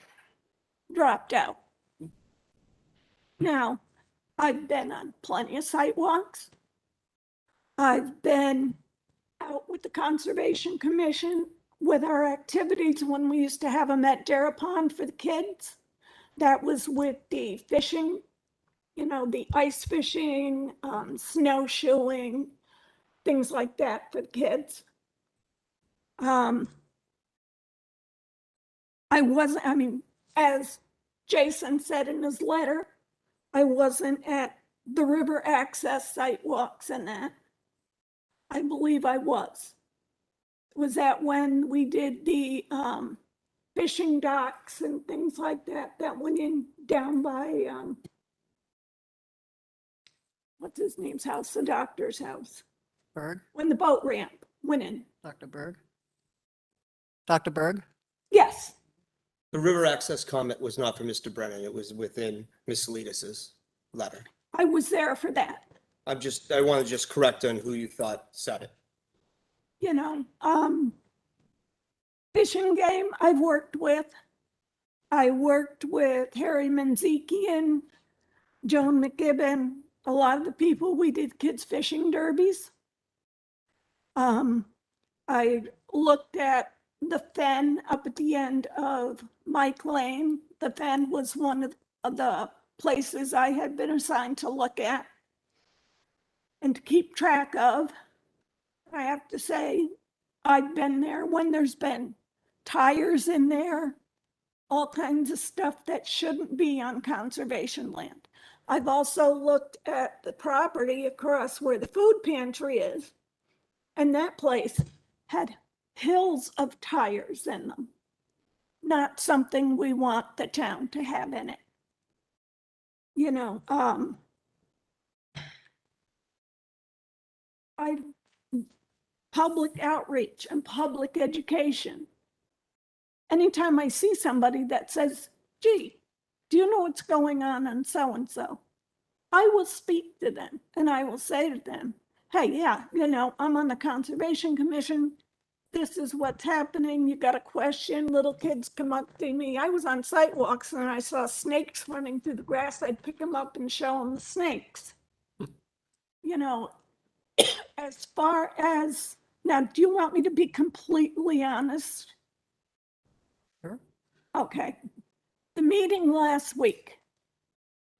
dropped out. Now, I've been on plenty of site walks. I've been out with the Conservation Commission with our activities when we used to have them at Dara Pond for the kids. That was with the fishing, you know, the ice fishing, snowshoeing, things like that for the kids. I mean, as Jason said in his letter, I wasn't at the river access site walks and that. I believe I was. Was that when we did the fishing docks and things like that, that went in down by, what's his name's house, the doctor's house, Berg, when the boat ramp went in? Dr. Berg? Dr. Berg? Yes, The river access comment was not for Mr. Brennan. It was within Ms. Salitas's letter. I was there for that. I want to just correct on who you thought said it. You know, fishing game I've worked with. I worked with Harry Manzikian, Joan McGibbon, a lot of the people we did kids fishing derbies. I looked at the fen up at the end of Mike Lane. The fen was one of the places I had been assigned to look at and to keep track of. I have to say, I've been there when there's been tires in there, all kinds of stuff that shouldn't be on conservation land. I've also looked at the property across where the food pantry is, and that place had hills of tires in them. Not something we want the town to have in it. You know, public outreach and public education. Anytime I see somebody that says, gee, do you know what's going on in so-and-so? I will speak to them and I will say to them, hey, yeah, you know, I'm on the Conservation Commission. This is what's happening. You got a question, little kids come up to me. I was on site walks and I saw snakes running through the grass. I'd pick them up and show them the snakes. You know, as far as, now, do you want me to be completely honest? Sure. Okay. The meeting last week,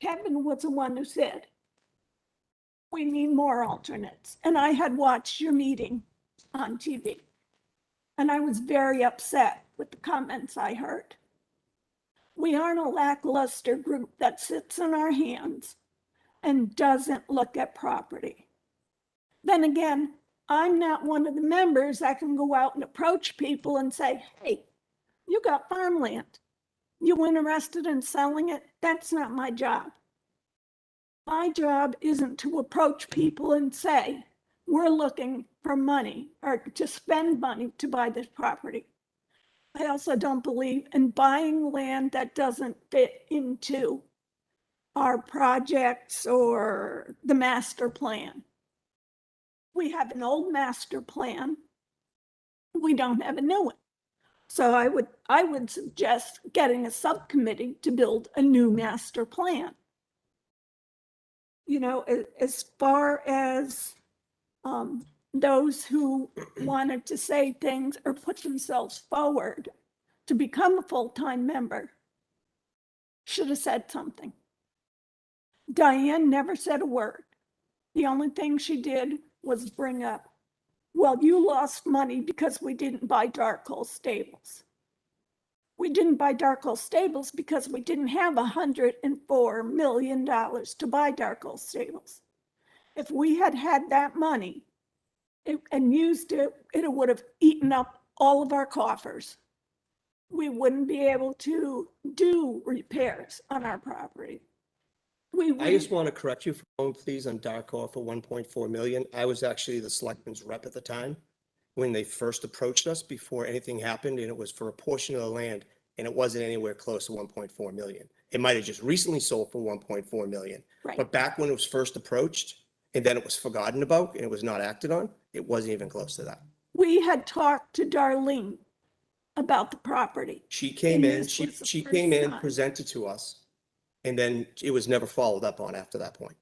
Kevin was the one who said, we need more alternates. And I had watched your meeting on TV. And I was very upset with the comments I heard. We aren't a lackluster group that sits on our hands and doesn't look at property. Then again, I'm not one of the members that can go out and approach people and say, hey, you got farmland. You interested in selling it? That's not my job. My job isn't to approach people and say, we're looking for money or to spend money to buy this property. I also don't believe in buying land that doesn't fit into our projects or the master plan. We have an old master plan. We don't have a new one. So I would suggest getting a subcommittee to build a new master plan. You know, as far as those who wanted to say things or put themselves forward to become a full-time member should have said something. Diane never said a word. The only thing she did was bring up, well, you lost money because we didn't buy Darkle stables. We didn't buy Darkle stables because we didn't have $104 million to buy Darkle stables. If we had had that money and used it, it would have eaten up all of our coffers. We wouldn't be able to do repairs on our property. I just want to correct you for a moment, please, on Darko for 1.4 million. I was actually the selectman's rep at the time when they first approached us before anything happened, and it was for a portion of the land, and it wasn't anywhere close to 1.4 million. It might have just recently sold for 1.4 million. Right. But back when it was first approached, and then it was forgotten about, and it was not acted on, it wasn't even close to that. We had talked to Darlene about the property. She came And in, this she was the came first in, time. presented to us, and then it was never followed up on after that point.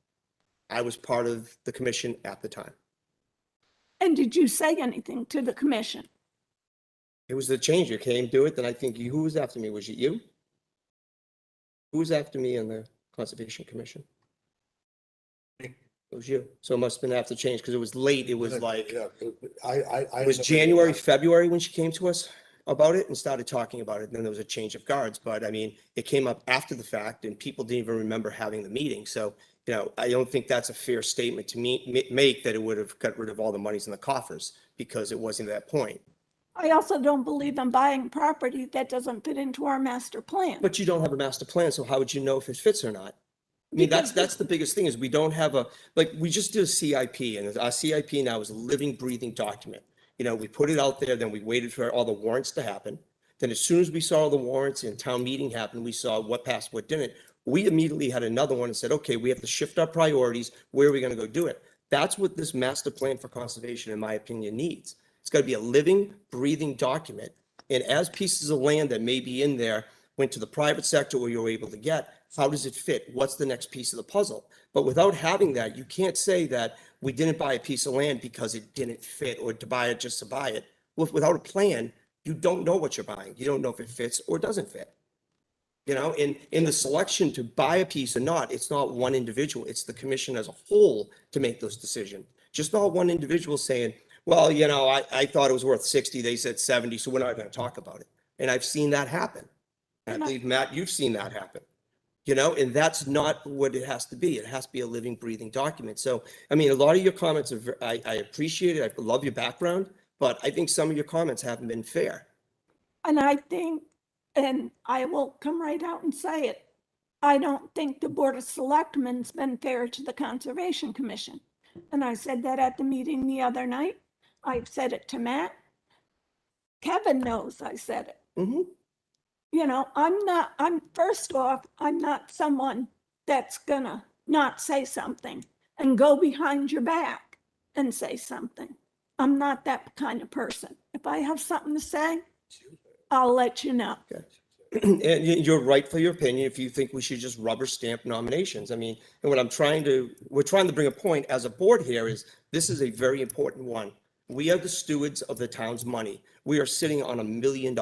I was part of the commission at the time. And did you say anything to the commission? It was the change. You came to it, then I think who was after me? Was it you? Who was after me on the Conservation Commission? It was you. So it must have been after change because it was late. It was like, Yeah, it was January, February when she came to us about it and started talking about it. And then there was a change of guards. But I mean, it came up after the fact and people didn't even remember having the meeting. So, you know, I don't think that's a fair statement to make that it would have got rid of all the monies in the coffers because it wasn't at that point. I also don't believe in buying property that doesn't fit into our master plan. But you don't have a master plan, so how would you know if it fits or not? I mean, that's the biggest thing is we don't have like, we just did a CIP and our CIP now is a living, breathing document. You know, we put it out there, then we waited for all the warrants to happen. Then as soon as we saw the warrants and town meeting happened, we saw what passed, what didn't. We immediately had another one and said, okay, we have to shift our priorities. Where are we going to go do it? That's what this master plan for conservation, in my opinion, needs. It's got to be a living, breathing document. And as pieces of land that may be in there went to the private sector or you were able to get, how does it fit? What's the next piece of the puzzle? But without having that, you can't say that we didn't buy a piece of land because it didn't fit or to buy it just to buy it. Without a plan, you don't know what you're buying. You don't know if it fits or doesn't fit. You know, in the selection to buy a piece or not, it's not one individual. It's the commission as a whole to make those decisions. Just not one individual saying, well, you know, I thought it was worth 60. They said 70, so we're not going to talk about it. And I've seen that happen. And I believe, Matt, you've seen that happen. You know, and that's not what it has to be. It has to be a living, breathing document. So, I mean, a lot of your comments are, I appreciate it. I love your background, but I think some of your comments haven't been fair. And I think, and I will come right out and say it, I don't think the Board of Selectmen's been fair to the Conservation Commission. And I said that at the meeting the other night. I've said it to Matt. Kevin knows I said it. Mm-hmm. You know, I'm first off, I'm not someone that's gonna not say something and go behind your back and say something. I'm not that kind of person. If I have something to say, I'll let you know. Okay. And you're right for your opinion if you think we should just rubber stamp nominations. I mean, and what we're trying to bring a point as a board here is this is a very important one. We are the stewards of the town's money. We are sitting on $1 million.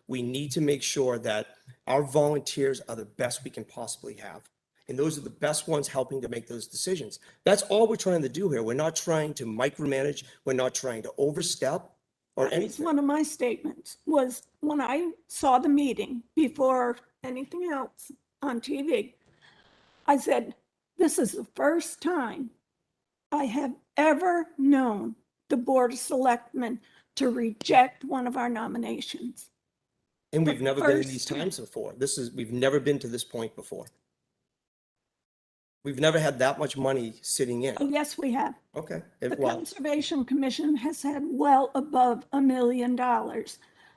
We need to make sure that our volunteers are the best we can possibly have. And those are the best ones helping to make those decisions. That's all we're trying to do here. We're not trying to micromanage. We're not trying to overstep or It's anything. one of my statements was when I saw the meeting before anything else on TV, I said, this is the first time I have ever known the Board of Selectmen to reject one of our nominations. And we've never been in first these time. times before. We've never been to this point before. We've never had that much money sitting in. Oh, yes, we have. Okay. The Well, Conservation Commission has had well above $1 million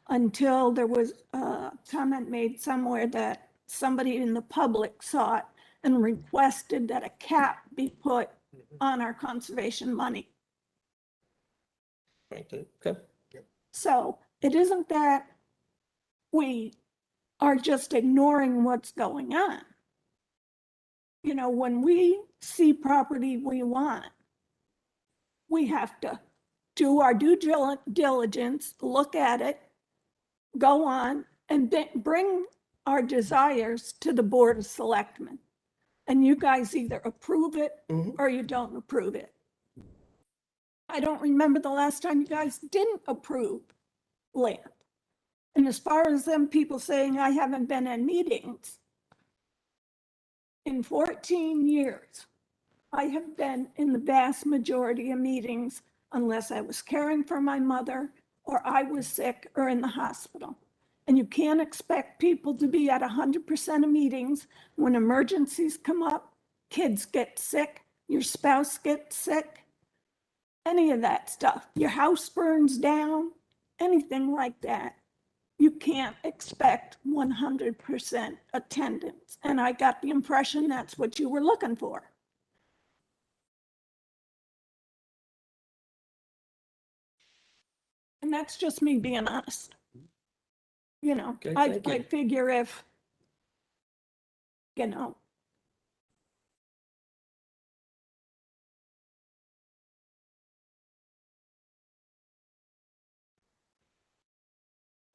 until there was a comment made somewhere that somebody in the public saw it and requested that a cap be put on our conservation money. okay. So it isn't that we are just ignoring what's going on. You know, when we see property we want, we have to do our due diligence, look at it, go on, and bring our desires to the Board of Selectmen. and you guys either approve it Mhm. or you don't approve it. I don't remember the last time you guys didn't approve land. And as far as them people saying I haven't been in meetings, in 14 years, I have been in the vast majority of meetings unless I was caring for my mother or I was sick or in the hospital. And you can't expect people to be at 100% of meetings when emergencies come up, kids get sick, your spouse gets sick, any of that stuff. Your house burns down, anything like that. You can't expect 100% attendance. And I got the impression that's what you were looking for. And that's just me being honest. You know, Okay, I thank you. figure if, you know,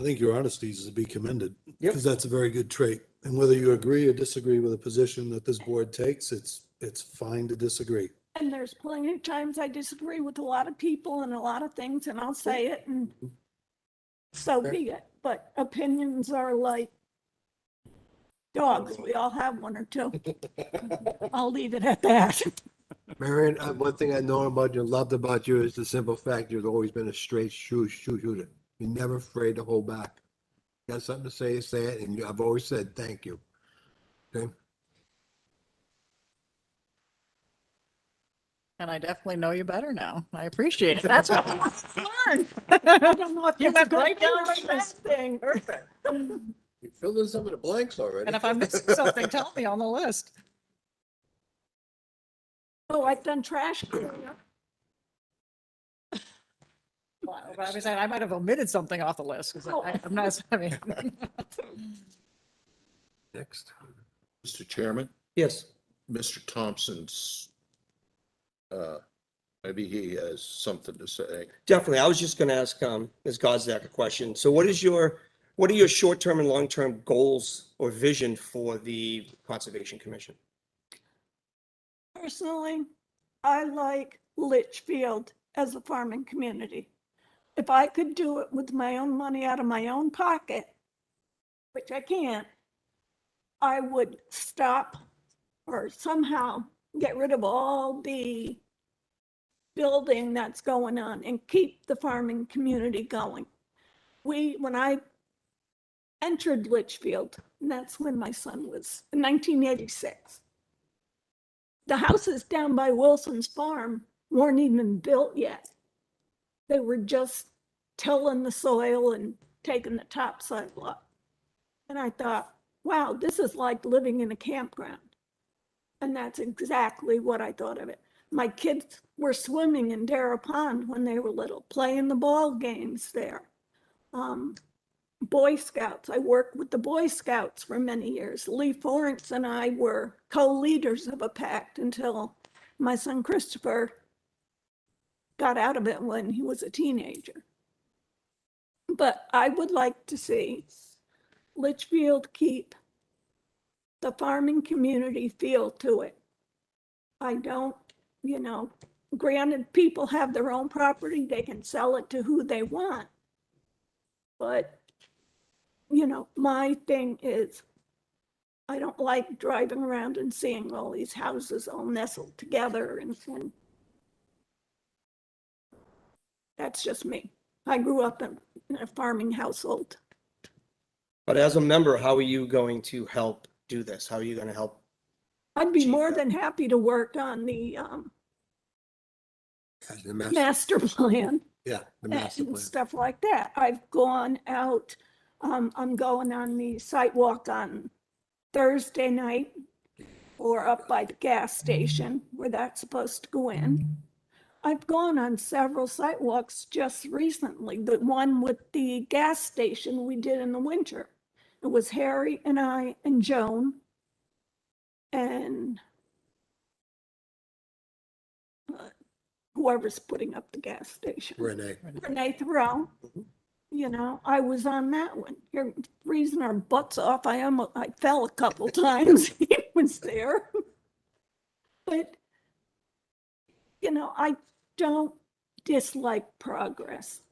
I think your honesty is to be commended, Yep. because that's a very good trait. And whether you agree or disagree with a position that this board takes, it's fine to disagree. and there's plenty of times I disagree with a lot of people and a lot of things, and I'll say it, and so be it. But opinions are like dogs. We all have one or two. I'll leave it at that. Marion, one thing I know about you, loved about you is the simple fact you've always been a straight shooter. You're never afraid to hold back. You got something to say it, and I've always said thank you. Okay? And I definitely know you better now. I appreciate it. That's what I want to learn. I don't know if You that's a went right good thing down or a the bad list. thing. You filled in some of the blanks already. And if I'm missing something, tell me on the list. Oh, I've done trash cleanup. Well, I was saying, I might have omitted something off the list, because I'm not, I mean. Next. Mr. Chairman, Yes. Mr. Thompson's, maybe he has something to say. Definitely. I was just going to ask Ms. Godzak a question. So what are your short-term and long-term goals or vision for the Conservation Commission? Personally, I like Litchfield as a farming community. If I could do it with my own money out of my own pocket, which I can't, I would stop or somehow get rid of all the building that's going on and keep the farming community going. When I entered Litchfield, and that's when my son was, in 1986, the houses down by Wilson's farm weren't even built yet. They were just tilling the soil and taking the topsoil up. And I thought, wow, this is like living in a campground. And that's exactly what I thought of it. My kids were swimming in Darrah Pond when they were little, playing the ball games there. Boy Scouts, I worked with the Boy Scouts for many years. Lee Florence and I were co-leaders of a pact until my son Christopher got out of it when he was a teenager. But I would like to see Litchfield keep the farming community feel to it. I don't, granted, people have their own property, they can sell it to who they want. But, my thing is, I don't like driving around and seeing all these houses all nestled together and that's just me. I grew up in a farming household. But as a member, how are you going to help do this? How are you going to help? I'd be Achieve more that. than happy to work on the The master, master plan yeah, the master and plan. stuff like that. I've gone out, I'm going on the site walk on Thursday night or up by the gas station where that's supposed to go in. I've gone on several site walks just recently. The one with the gas station we did in the winter. It was Harry and I and Joan and whoever's putting up the gas station. Renee Thoreau. I was on that one. You're freezing our butts off. I fell a couple times. He was there. I don't dislike progress.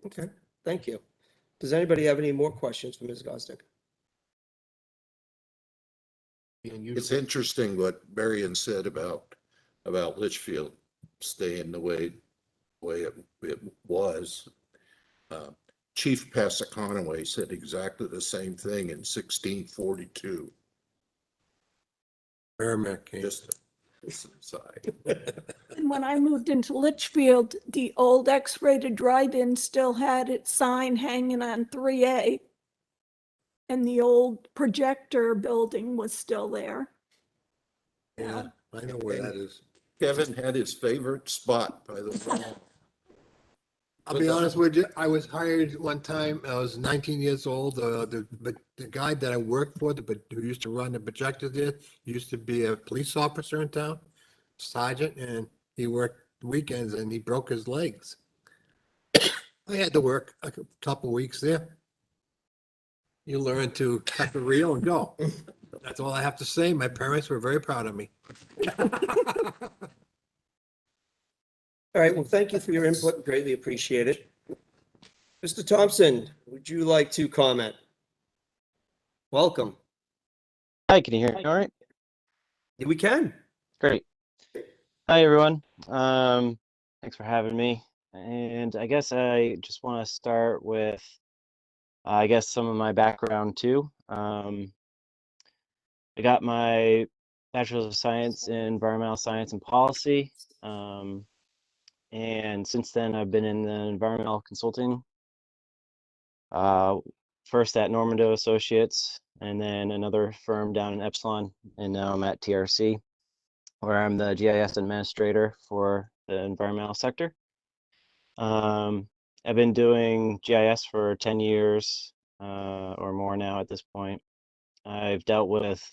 Okay, thank you. Does anybody have any more questions for Ms. Gostick? It's interesting what Marion said about Litchfield staying the way it was. Chief Passaconaway said exactly the same thing in 1642. Merrimack came. Just an aside. And when I moved into Litchfield, the old X-rated drive-in still had its sign hanging on 3A. And the old projector building was still there. Yeah, I know where that is. Kevin had his favorite spot by the way. I'll be honest with you, I was hired one time, I was 19 years old, but the guy that I worked for, who used to run the projector there, used to be a police officer in town, sergeant, and he worked weekends and he broke his legs. I had to work a couple of weeks there. You learn to cut the reel and go. That's all I have to say. My parents were very proud of me. All right, well, thank you for your input. Greatly appreciate it. Mr. Thompson, would you like to comment? Welcome. Hi, can you hear me all right? Yeah, we can. Great. Hi, everyone. Thanks for having me. And I guess I just want to start with, some of my background too. I got my Bachelor's of Science in Environmental Science and Policy. And since then, I've been in the environmental consulting, first at Normando Associates, and then another firm down in Epsilon, and now I'm at TRC, where I'm the GIS administrator for the environmental sector. I've been doing GIS for 10 years or more now at this point. I've dealt with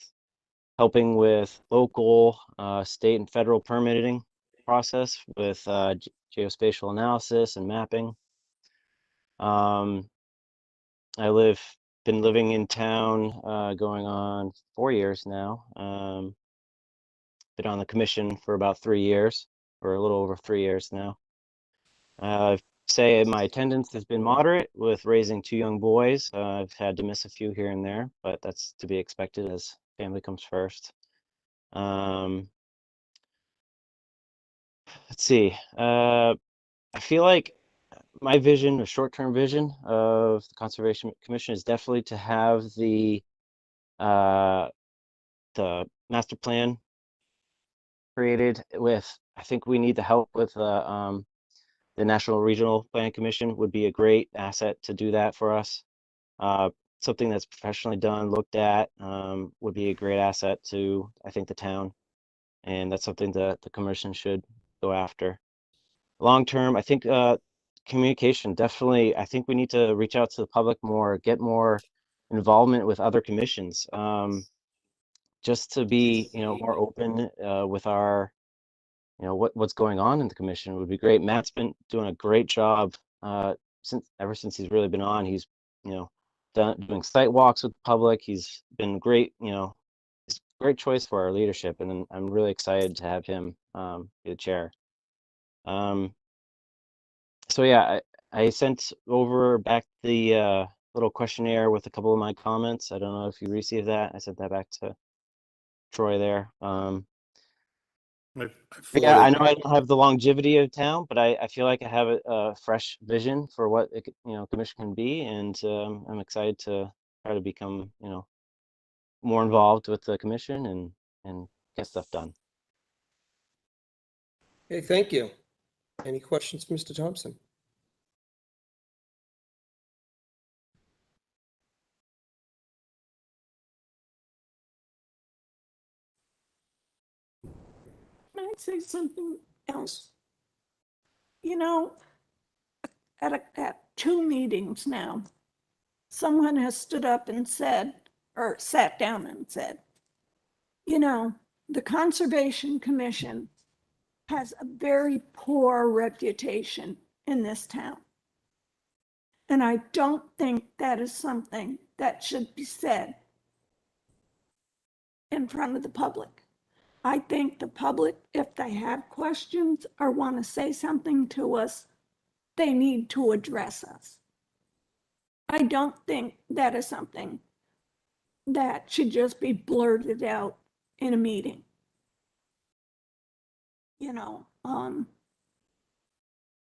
helping with local, state, and federal permitting process with geospatial analysis and mapping. Been living in town going on 4 years now. Been on the commission for about 3 years, or a little over 3 years now. I'd say my attendance has been moderate with raising 2 young boys. I've had to miss a few here and there, but that's to be expected as family comes first. Let's see. I feel like my vision, a short-term vision of the Conservation Commission is definitely to have the master plan created with, I think we need the help with the National Regional Planning Commission would be a great asset to do that for us. Something that's professionally done, looked at, would be a great asset to, I think, the town. And that's something that the commission should go after. Long term, I think communication, definitely, I think we need to reach out to the public more, get more involvement with other commissions, just to be, more open with our, what's going on in the commission would be great. Matt's been doing a great job ever since he's really been on. He's, doing site walks with the public. He's been great, he's a great choice for our leadership, and I'm really excited to have him be the chair. So yeah, I sent over back the little questionnaire with a couple of my comments. I don't know if you received that. I sent that back to Troy there. Yeah, I know I don't have the longevity of town, but I feel like I have a fresh vision for what it, commission can be, and I'm excited to try to become, more involved with the commission and get stuff done. Okay, thank you. Any questions for Mr. Thompson? Can I say something else? At 2 meetings now, someone has stood up and said, or sat down and said, the Conservation Commission has a very poor reputation in this town. And I don't think that is something that should be said in front of the public. I think the public, if they have questions or want to say something to us, they need to address us. I don't think that is something that should just be blurted out in a meeting. You know,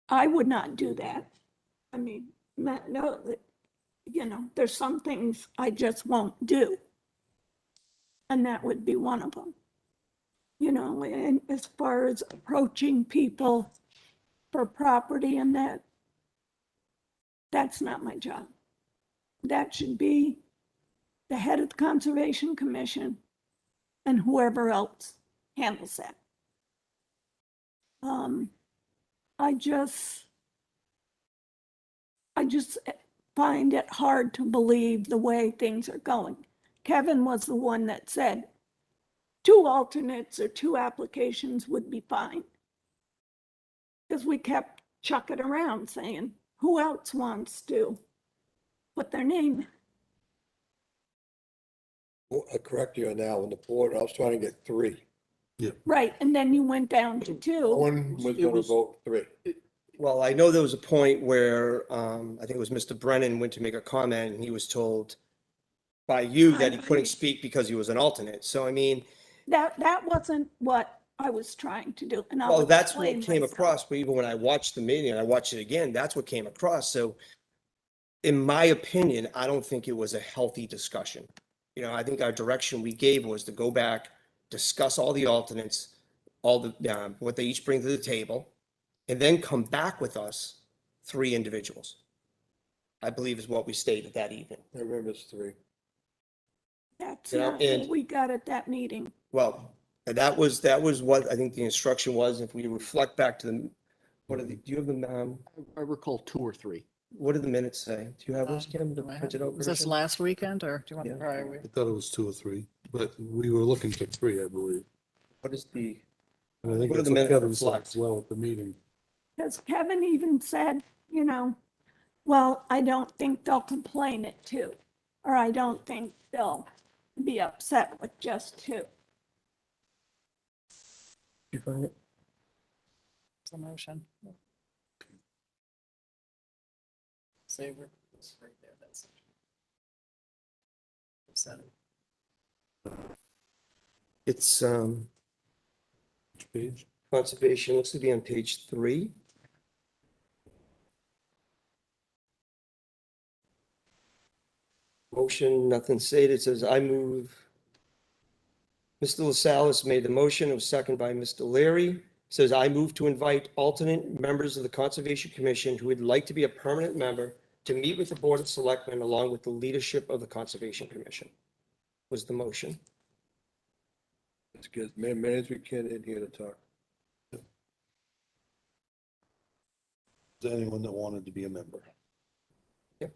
I would not do that. I mean, no, you know, there's some things I just won't do. And that would be one of them. You know, and as far as approaching people for property and that's not my job. That should be the head of the Conservation Commission and whoever else handles that. I just find it hard to believe the way things are going. Kevin was the one that said 2 alternates or 2 applications would be fine. Because we kept chucking around saying, who else wants to put their name in? Well, I correct you on that. On the board, I was trying to get 3. Right, and then you went down to 2. One was It gonna was- vote 3. Well, I know there was a point where, I think it was Mr. Brennan went to make a comment and he was told by you that he couldn't speak because he was an alternate. So I mean, That wasn't what I was trying to do. And I'll well, that's what explain came myself. across, but even when I watched the meeting and I watched it again, that's what came across. So in my opinion, I don't think it was a healthy discussion. You know, I think our direction we gave was to go back, discuss all the alternates, all the, what they each bring to the table, and then come back with us 3 individuals. I believe is what we stated that evening. I remember it's 3. That's You know, not and- what we got at that meeting. Well, and that was what I think the instruction was. If we reflect back to the, what are the, do you have the, I recall 2 or 3. what do the minutes say? Do you have those, Kim, the Do I have- printed out Was this version? last weekend or do you want the Yeah. prior week? I thought it was 2 or 3, but we were looking for 3, I believe. What is the, And I think What are that's the what minutes Kevin said reflect? as well at the meeting. Because Kevin even said, you know, well, I don't think they'll complain at 2, or I don't think they'll be upset with just 2. you find it? It's a motion. Save it. It's right there, that's it. Set it. It's, Which page? conservation, looks to be on page 3. Motion, nothing stated. It says, I move. Mr. LaSalle made the motion. It was seconded by Mr. Leary. Says, I move to invite alternate members of the Conservation Commission who would like to be a permanent member to meet with the Board of Selectmen along with the leadership of the Conservation Commission. Was the motion. Let's get management kid in here to talk. Is there anyone that wanted to be a member? Yep.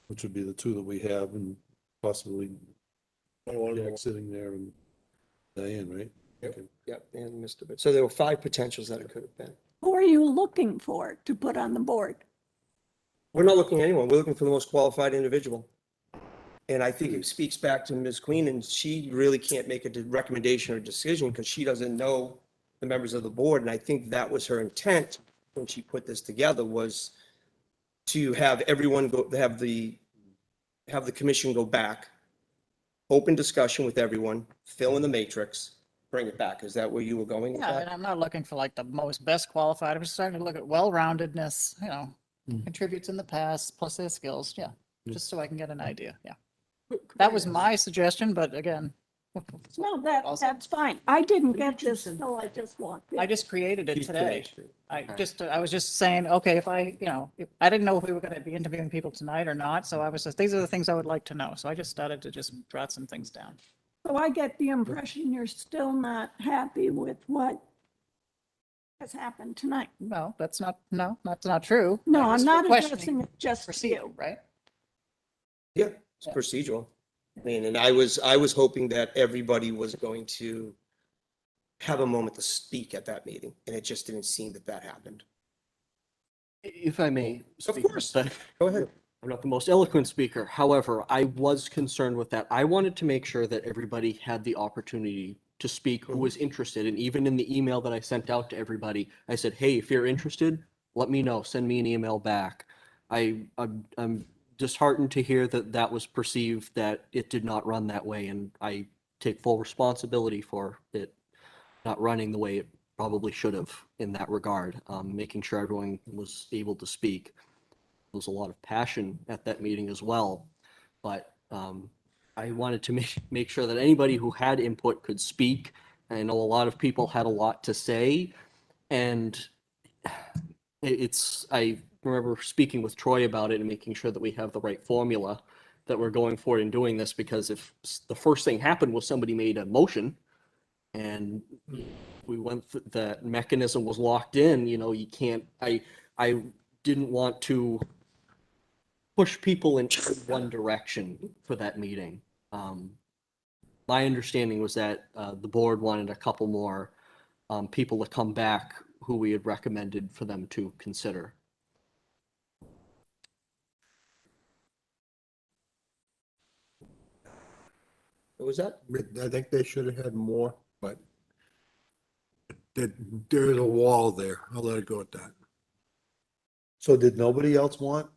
Which would be the 2 that we have and possibly Jack sitting there and Diane, right? Yep. Okay. Yep, and Mr. But so there were 5 potentials that it could have been. Who are you looking for to put on the board? We're not looking at anyone. We're looking for the most qualified individual. And I think it speaks back to Ms. Queen, and she really can't make a recommendation or decision because she doesn't know the members of the board. And I think that was her intent when she put this together, was to have everyone go, have the commission go back, open discussion with everyone, fill in the matrix, bring it back. Is that where you were going with Yeah, that? and I'm not looking for like the most best qualified. I'm just starting to look at well-roundedness, you know, contributes in the past, plus their skills, yeah. Just so I can get an idea, yeah. That was my suggestion, but again, No, Also- that's fine. I didn't get this until I just walked in. I just created it She's today. finished it. I was just saying, okay, if I, you know, I didn't know if we were gonna be interviewing people tonight or not, so I was just, these are the things I would like to know. So I just started to just jot some things down. So I get the impression you're still not happy with what has happened tonight. No, that's not true. No, I I'm just not questioning addressing it just to procedure, you. right? Yeah, it's Yeah. procedural. I mean, and I was hoping that everybody was going to have a moment to speak at that meeting, and it just didn't seem that that happened. If I may. Of speak course. about that. Go ahead. I'm not the most eloquent speaker. However, I was concerned with that. I wanted to make sure that everybody had the opportunity to speak who was interested. And even in the email that I sent out to everybody, I said, hey, if you're interested, let me know. Send me an email back. I'm disheartened to hear that that was perceived that it did not run that way. And I take full responsibility for it not running the way it probably should have in that regard, making sure everyone was able to speak. There was a lot of passion at that meeting as well, but I wanted to make sure that anybody who had input could speak. I know a lot of people had a lot to say, and I remember speaking with Troy about it and making sure that we have the right formula that we're going for in doing this, because if the first thing happened was somebody made a motion and we went, that mechanism was locked in, you can't, I didn't want to push people in one direction for that meeting. My understanding was that the board wanted a couple more people to come back who we had recommended for them to consider. What was that? I think they should have had more, but there's a wall there. I'll let it go at that. So did nobody else want to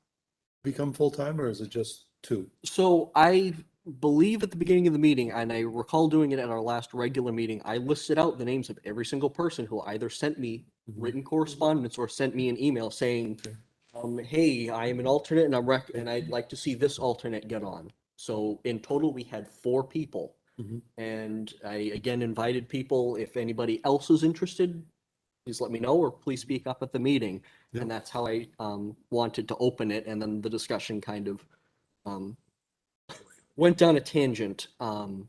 become full-time, or is it just two? So I believe at the beginning of the meeting, and I recall doing it at our last regular meeting, I listed out the names of every single person who either sent me written correspondence or sent me an email saying, hey, I am an alternate and I'd like to see this alternate get on. So in total, we had 4 people. Mhm. And I again invited people, if anybody else is interested, please let me know, or please speak up at the meeting. Yeah. And that's how I wanted to open it. And then the discussion kind of went down a tangent. But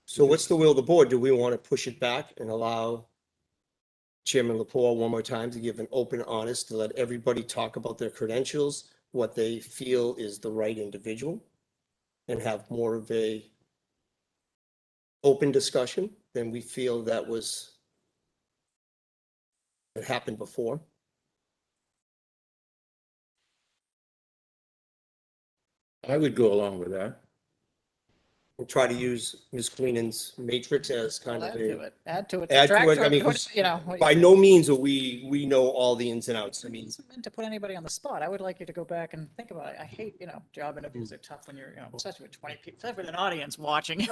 So what's the will of the board? Do we want to push it back and allow Chairman Lepore one more time to give an open, honest, to let everybody talk about their credentials, what they feel is the right individual, and have more of a open discussion than we feel that happened before? I would go along with that. And try to use Ms. Queenan's matrix as kind of Add to a, it, add to it. add to subtract it. I mean, by no means are we know all the ins and outs. I mean, It's meant to put anybody on the spot. I would like you to go back and think about it. I hate, job interviews are tough when you're, especially with 20 people, especially with an audience watching.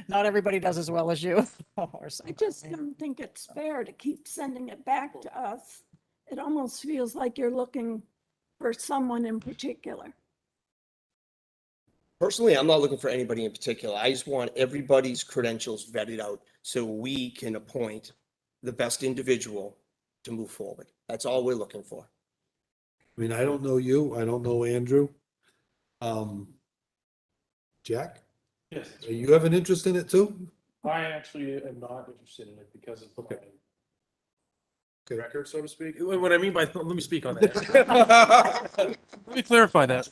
Not everybody does as well as you. Or I something. just don't think it's fair to keep sending it back to us. It almost feels like you're looking for someone in particular. personally, I'm not looking for anybody in particular. I just want everybody's credentials vetted out so we can appoint the best individual to move forward. That's all we're looking for. I mean, I don't know you, I don't know Andrew. Jack, Yes. you have an interest in it too? I actually am not interested in it because of Okay. my record, so to speak. What I mean by, let me speak on that. Let me clarify that.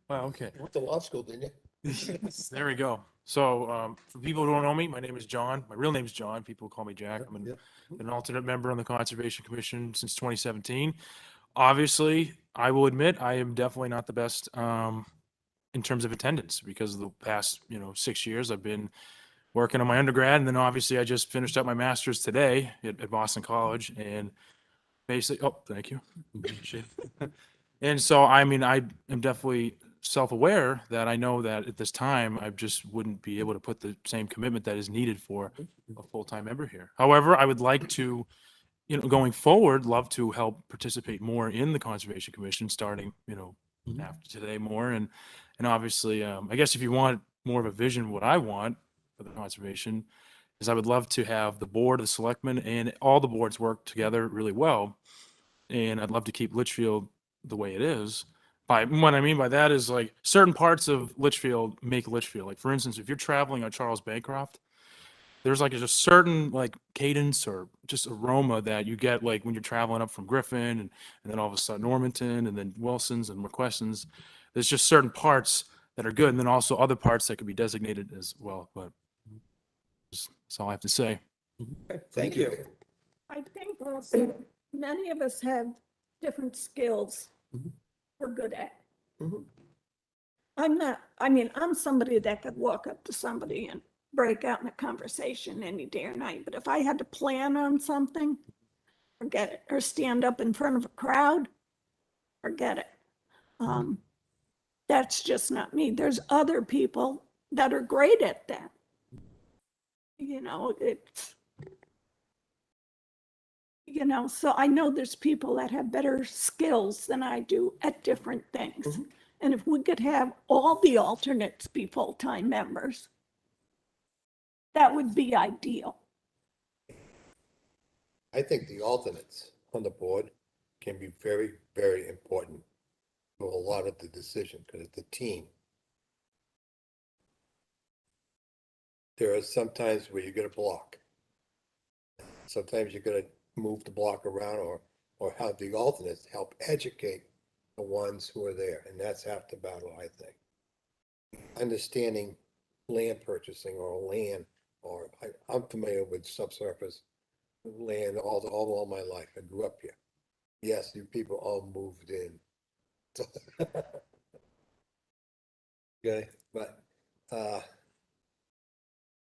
Wow, okay. You went to law school, didn't you? There we go. So, for people who don't know me, my name is John. My real name is John. People call me Jack. I'm Yeah. an alternate member on the Conservation Commission since 2017. Obviously, I will admit I am definitely not the best in terms of attendance because of the past, 6 years I've been working on my undergrad, and then obviously I just finished up my master's today at Boston College, and basically, oh, thank you. Appreciate it. And so, I mean, I am definitely self-aware that I know that at this time, I just wouldn't be able to put the same commitment that is needed for a full-time member here. However, I would like to, going forward, love to help participate more in the Conservation Commission, starting, after today more. And obviously, I guess if you want more of a vision, what I want for the conservation is I would love to have the board, the selectmen, and all the boards work together really well. And I'd love to keep Litchfield the way it is. By what I mean by that is like certain parts of Litchfield make Litchfield. Like for instance, if you're traveling on Charles Bancroft, there's like a certain like cadence or just aroma that you get like when you're traveling up from Griffin and then all of a sudden Normanton and then Wilson's and McQuestion's. There's just certain parts that are good, and then also other parts that could be designated as well. But that's all I have to say. Thank you. I think also many of us have different skills we're good at. Mhm. I'm somebody that could walk up to somebody and break out in a conversation any day or night, but if I had to plan on something, forget it, or stand up in front of a crowd, forget it. That's just not me. There's other people that are great at that. So I know there's people that have better skills than I do at different things. And if we could have all the alternates be full-time members, that would be ideal. I think the alternates on the board can be very, very important to a lot of the decision, because it's a team. There are some times where you're gonna block. Sometimes you're gonna move the block around or have the alternates help educate the ones who are there, and that's half the battle, I think. Understanding land purchasing or land, or I'm familiar with subsurface land all my life. I grew up here. Yes, you people all moved in. Okay, but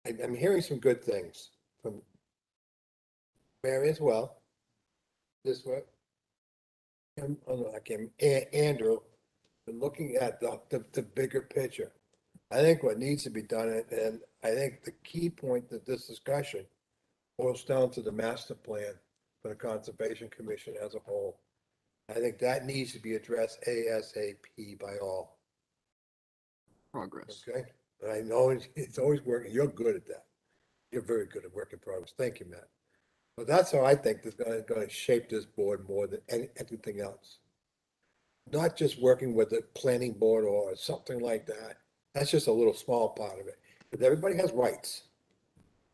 I'm hearing some good things from Mary as well. This way. And Andrew, looking at the bigger picture. I think what needs to be done, and I think the key point that this discussion boils down to the master plan for the Conservation Commission as a whole. I think that needs to be addressed ASAP by all. Progress. Okay, and I know it's always working. You're good at that. You're very good at work in progress. Thank you, Matt. But that's how I think is going to shape this board more than anything else. Not just working with the planning board or something like that. That's just a little small part of it. But everybody has rights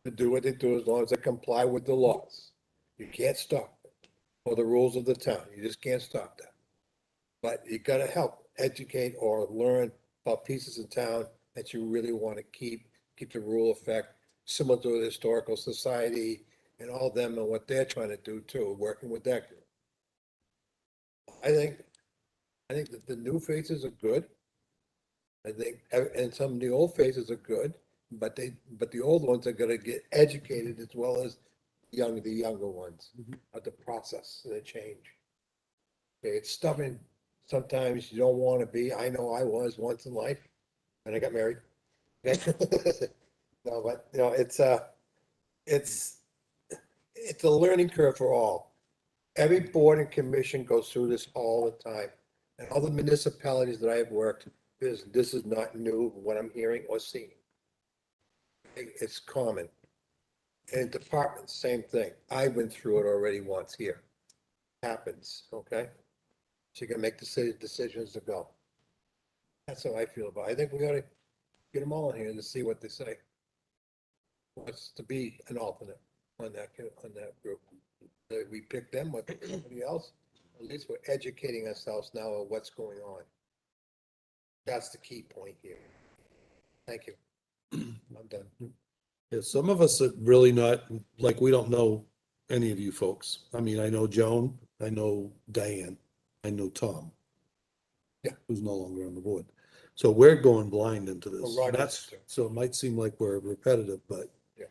to do what they do as long as they comply with the laws. You can't stop it or the rules of the town. You just can't stop that. But you got to help educate or learn about pieces of town that you really want to keep the rule effect, similar to the Historical Society and all them and what they're trying to do too, working with that group. I think that the new faces are good. I think, and some of the old faces are good, but the old ones are gonna get educated as well as the younger ones of the process and the change. Okay, it's stubborn. Sometimes you don't want to be. I know I was once in life, and I got married. No, but it's a learning curve for all. Every board and commission goes through this all the time. And all the municipalities that I've worked, this is not new, what I'm hearing or seeing. It's common. And departments, same thing. I went through it already once here. Happens, okay? So you can make decisions to go. That's how I feel about it. I think we ought to get them all in here to see what they say. What's to be an alternate on that group. We pick them with somebody else. At least we're educating ourselves now on what's going on. That's the key point here. Thank you. I'm done. Yeah, some of us are really not, like, we don't know any of you folks. I mean, I know Joan, I know Diane, I know Tom. Yeah. Who's no longer on the board. So we're going blind into this. Well, Roger That's, is too. so it might seem like we're repetitive, but Yeah.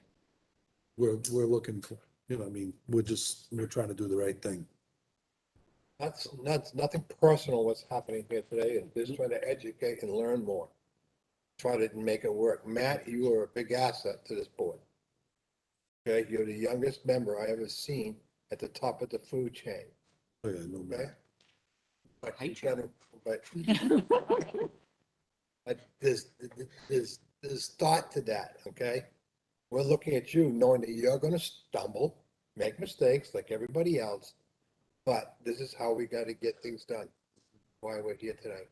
we're looking for, I mean, we're trying to do the right thing. That's nothing personal what's happening here today. It's just trying to educate and learn more. Try to make it work. Matt, you are a big asset to this board. Okay, you're the youngest member I ever seen at the top of the food chain. Oh, yeah, no, Okay? But Hi, you gotta, but there's thought to that, okay? We're looking at you knowing that you're gonna stumble, make mistakes like everybody else, but this is how we gotta get things done. Why we're here tonight.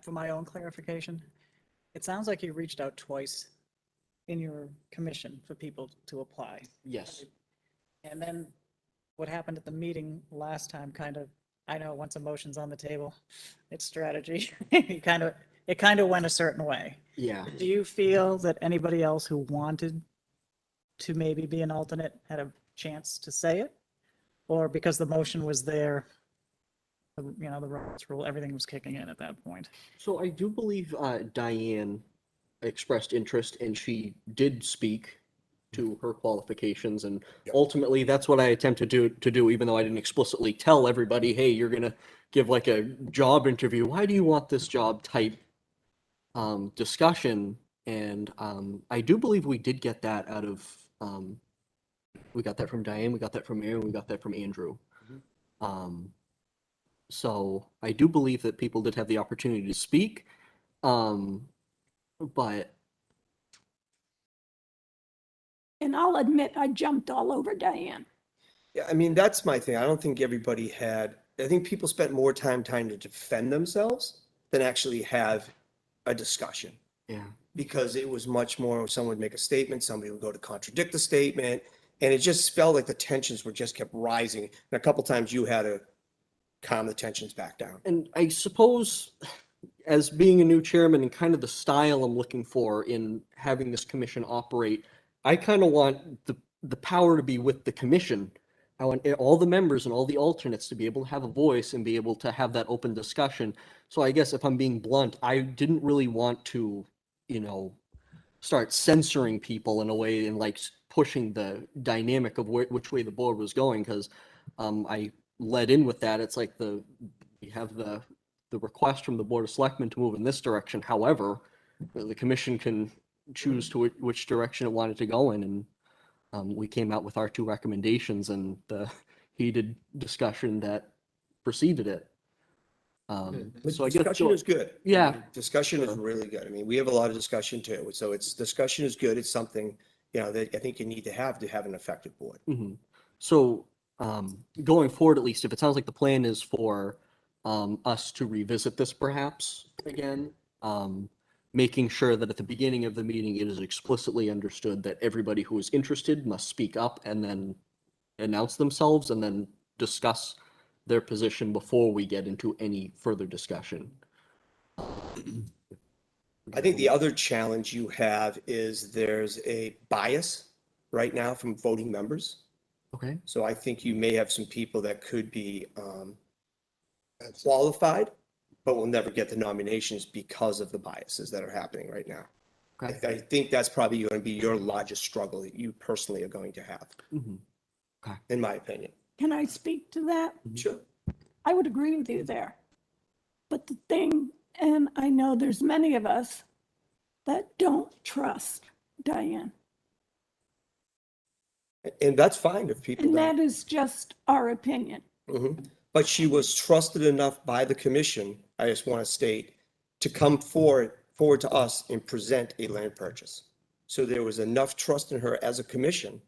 For my own clarification, it sounds like you reached out twice in your commission for people to apply. Yes. And then what happened at the meeting last time kind of, I know once a motion's on the table, it's strategy. You kind of it kind of went a certain way. Yeah. Do you feel that anybody else who wanted to maybe be an alternate had a chance to say it? Or because the motion was there, you know, the Roberts rule, everything was kicking in at that point? So I do believe Diane expressed interest and she did speak to her qualifications, and ultimately that's what I attempted to do, even though I didn't explicitly tell everybody, hey, you're gonna give like a job interview. Why do you want this job type discussion? And I do believe we did get that out of we got that from Diane, we got that from Aaron, we got that from Andrew. So I do believe that people did have the opportunity to speak, but And I'll admit, I jumped all over Diane. Yeah, I mean, that's my thing. I don't think everybody had, I think people spent more time trying to defend themselves than actually have a discussion. yeah. Because it was much more, someone would make a statement, somebody would go to contradict the statement, and it just felt like the tensions were just kept rising. And a couple times you had to calm the tensions back down. And I suppose as being a new chairman and kind of the style I'm looking for in having this commission operate, I kind of want the power to be with the commission. I want all the members and all the alternates to be able to have a voice and be able to have that open discussion. So I guess if I'm being blunt, I didn't really want to, you know, start censoring people in a way and like pushing the dynamic of which way the board was going, because I led in with that. It's like we have the request from the Board of Selectmen to move in this direction. However, the commission can choose to which direction it wanted to go in, and we came out with our two recommendations and the heated discussion that preceded it. The So I guess discussion is good. Yeah. Discussion is really good. I mean, we have a lot of discussion too. So discussion is good. It's something, you know, that I think you need to have an effective board. Mhm. So, going forward, at least, if it sounds like the plan is for us to revisit this perhaps again, making sure that at the beginning of the meeting, it is explicitly understood that everybody who is interested must speak up and then announce themselves and then discuss their position before we get into any further discussion. I think the other challenge you have is there's a bias right now from voting members. Okay. So I think you may have some people that could be qualified, but will never get the nominations because of the biases that are happening right now. Okay. I think that's probably going to be your largest struggle that you personally are going to have, Mhm. Okay. in my opinion. Can I speak to that? Sure. I would agree with you there. But the thing, and I know there's many of us that don't trust Diane. And that's fine if people And don't. that is just our opinion. Mhm. But she was trusted enough by the commission, I just want to state, to come forward to us and present a land purchase. So there was enough trust in her as a commission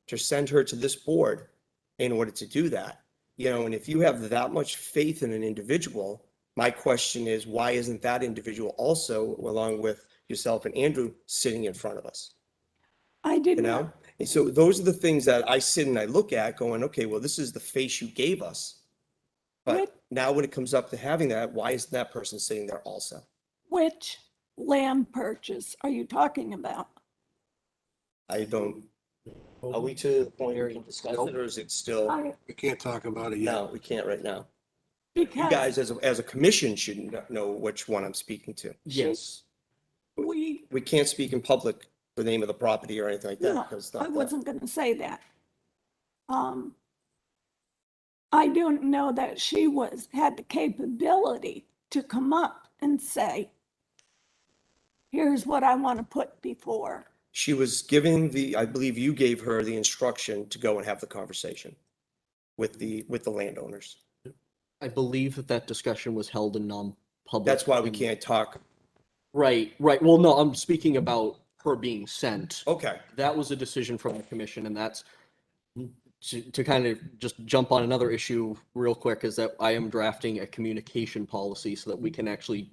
to send her to this board in order to do that. You know, and if you have that much faith in an individual, my question is, why isn't that individual also, along with yourself and Andrew, sitting in front of us? I did You not. know? And so those are the things that I sit and I look at going, okay, well, this is the face you gave us. But now when it comes up to having that, why isn't that person sitting there also? Which land purchase are you talking about? I don't, are we to the point where we can discuss it, or is it still? We can't talk about it yet. No, we can't right now. You Because guys, as a commission, should know which one I'm speaking to. Yes. we, We can't speak in public the name of the property or anything like that. no, because I wasn't going to say that. I don't know that she had the capability to come up and say, here's what I want to put before. She was giving I believe you gave her the instruction to go and have the conversation with the landowners. I believe that discussion was held in non-public. That's why we and- can't talk. Right. Well, no, I'm speaking about her being sent. Okay. That was a decision from the commission, and that's to kind of just jump on another issue real quick, is that I am drafting a communication policy so that we can actually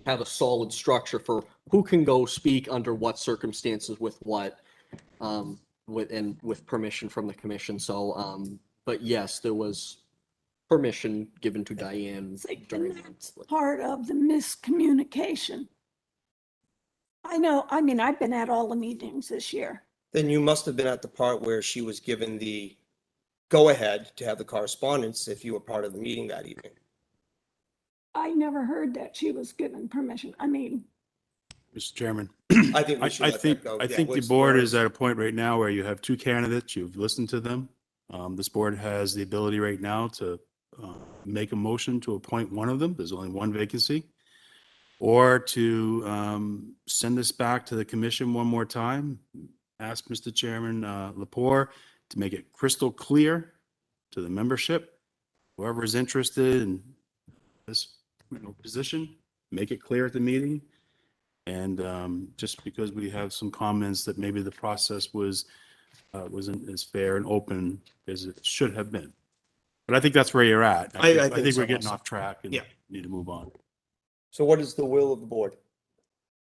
have a solid structure for who can go speak under what circumstances with what, with permission from the commission. So, but yes, there was permission given to Diane It's like, during. and that's part of the miscommunication. I know, I mean, I've been at all the meetings this year. Then you must have been at the part where she was given the go-ahead to have the correspondence if you were part of the meeting that evening. I never heard that she was given permission. I mean, Mr. Chairman. I think we should let that go. I Yeah, think the what's board yours? is at a point right now where you have two candidates, you've listened to them. This board has the ability right now to make a motion to appoint one of them. There's only one vacancy. Or to send this back to the commission one more time. Ask Mr. Chairman Lepore to make it crystal clear to the membership, whoever is interested in this position, make it clear at the meeting. And just because we have some comments that maybe the process wasn't as fair and open as it should have been. But I think that's where you're at. I think so we're getting also. off track and Yeah. need to move on. So what is the will of the board?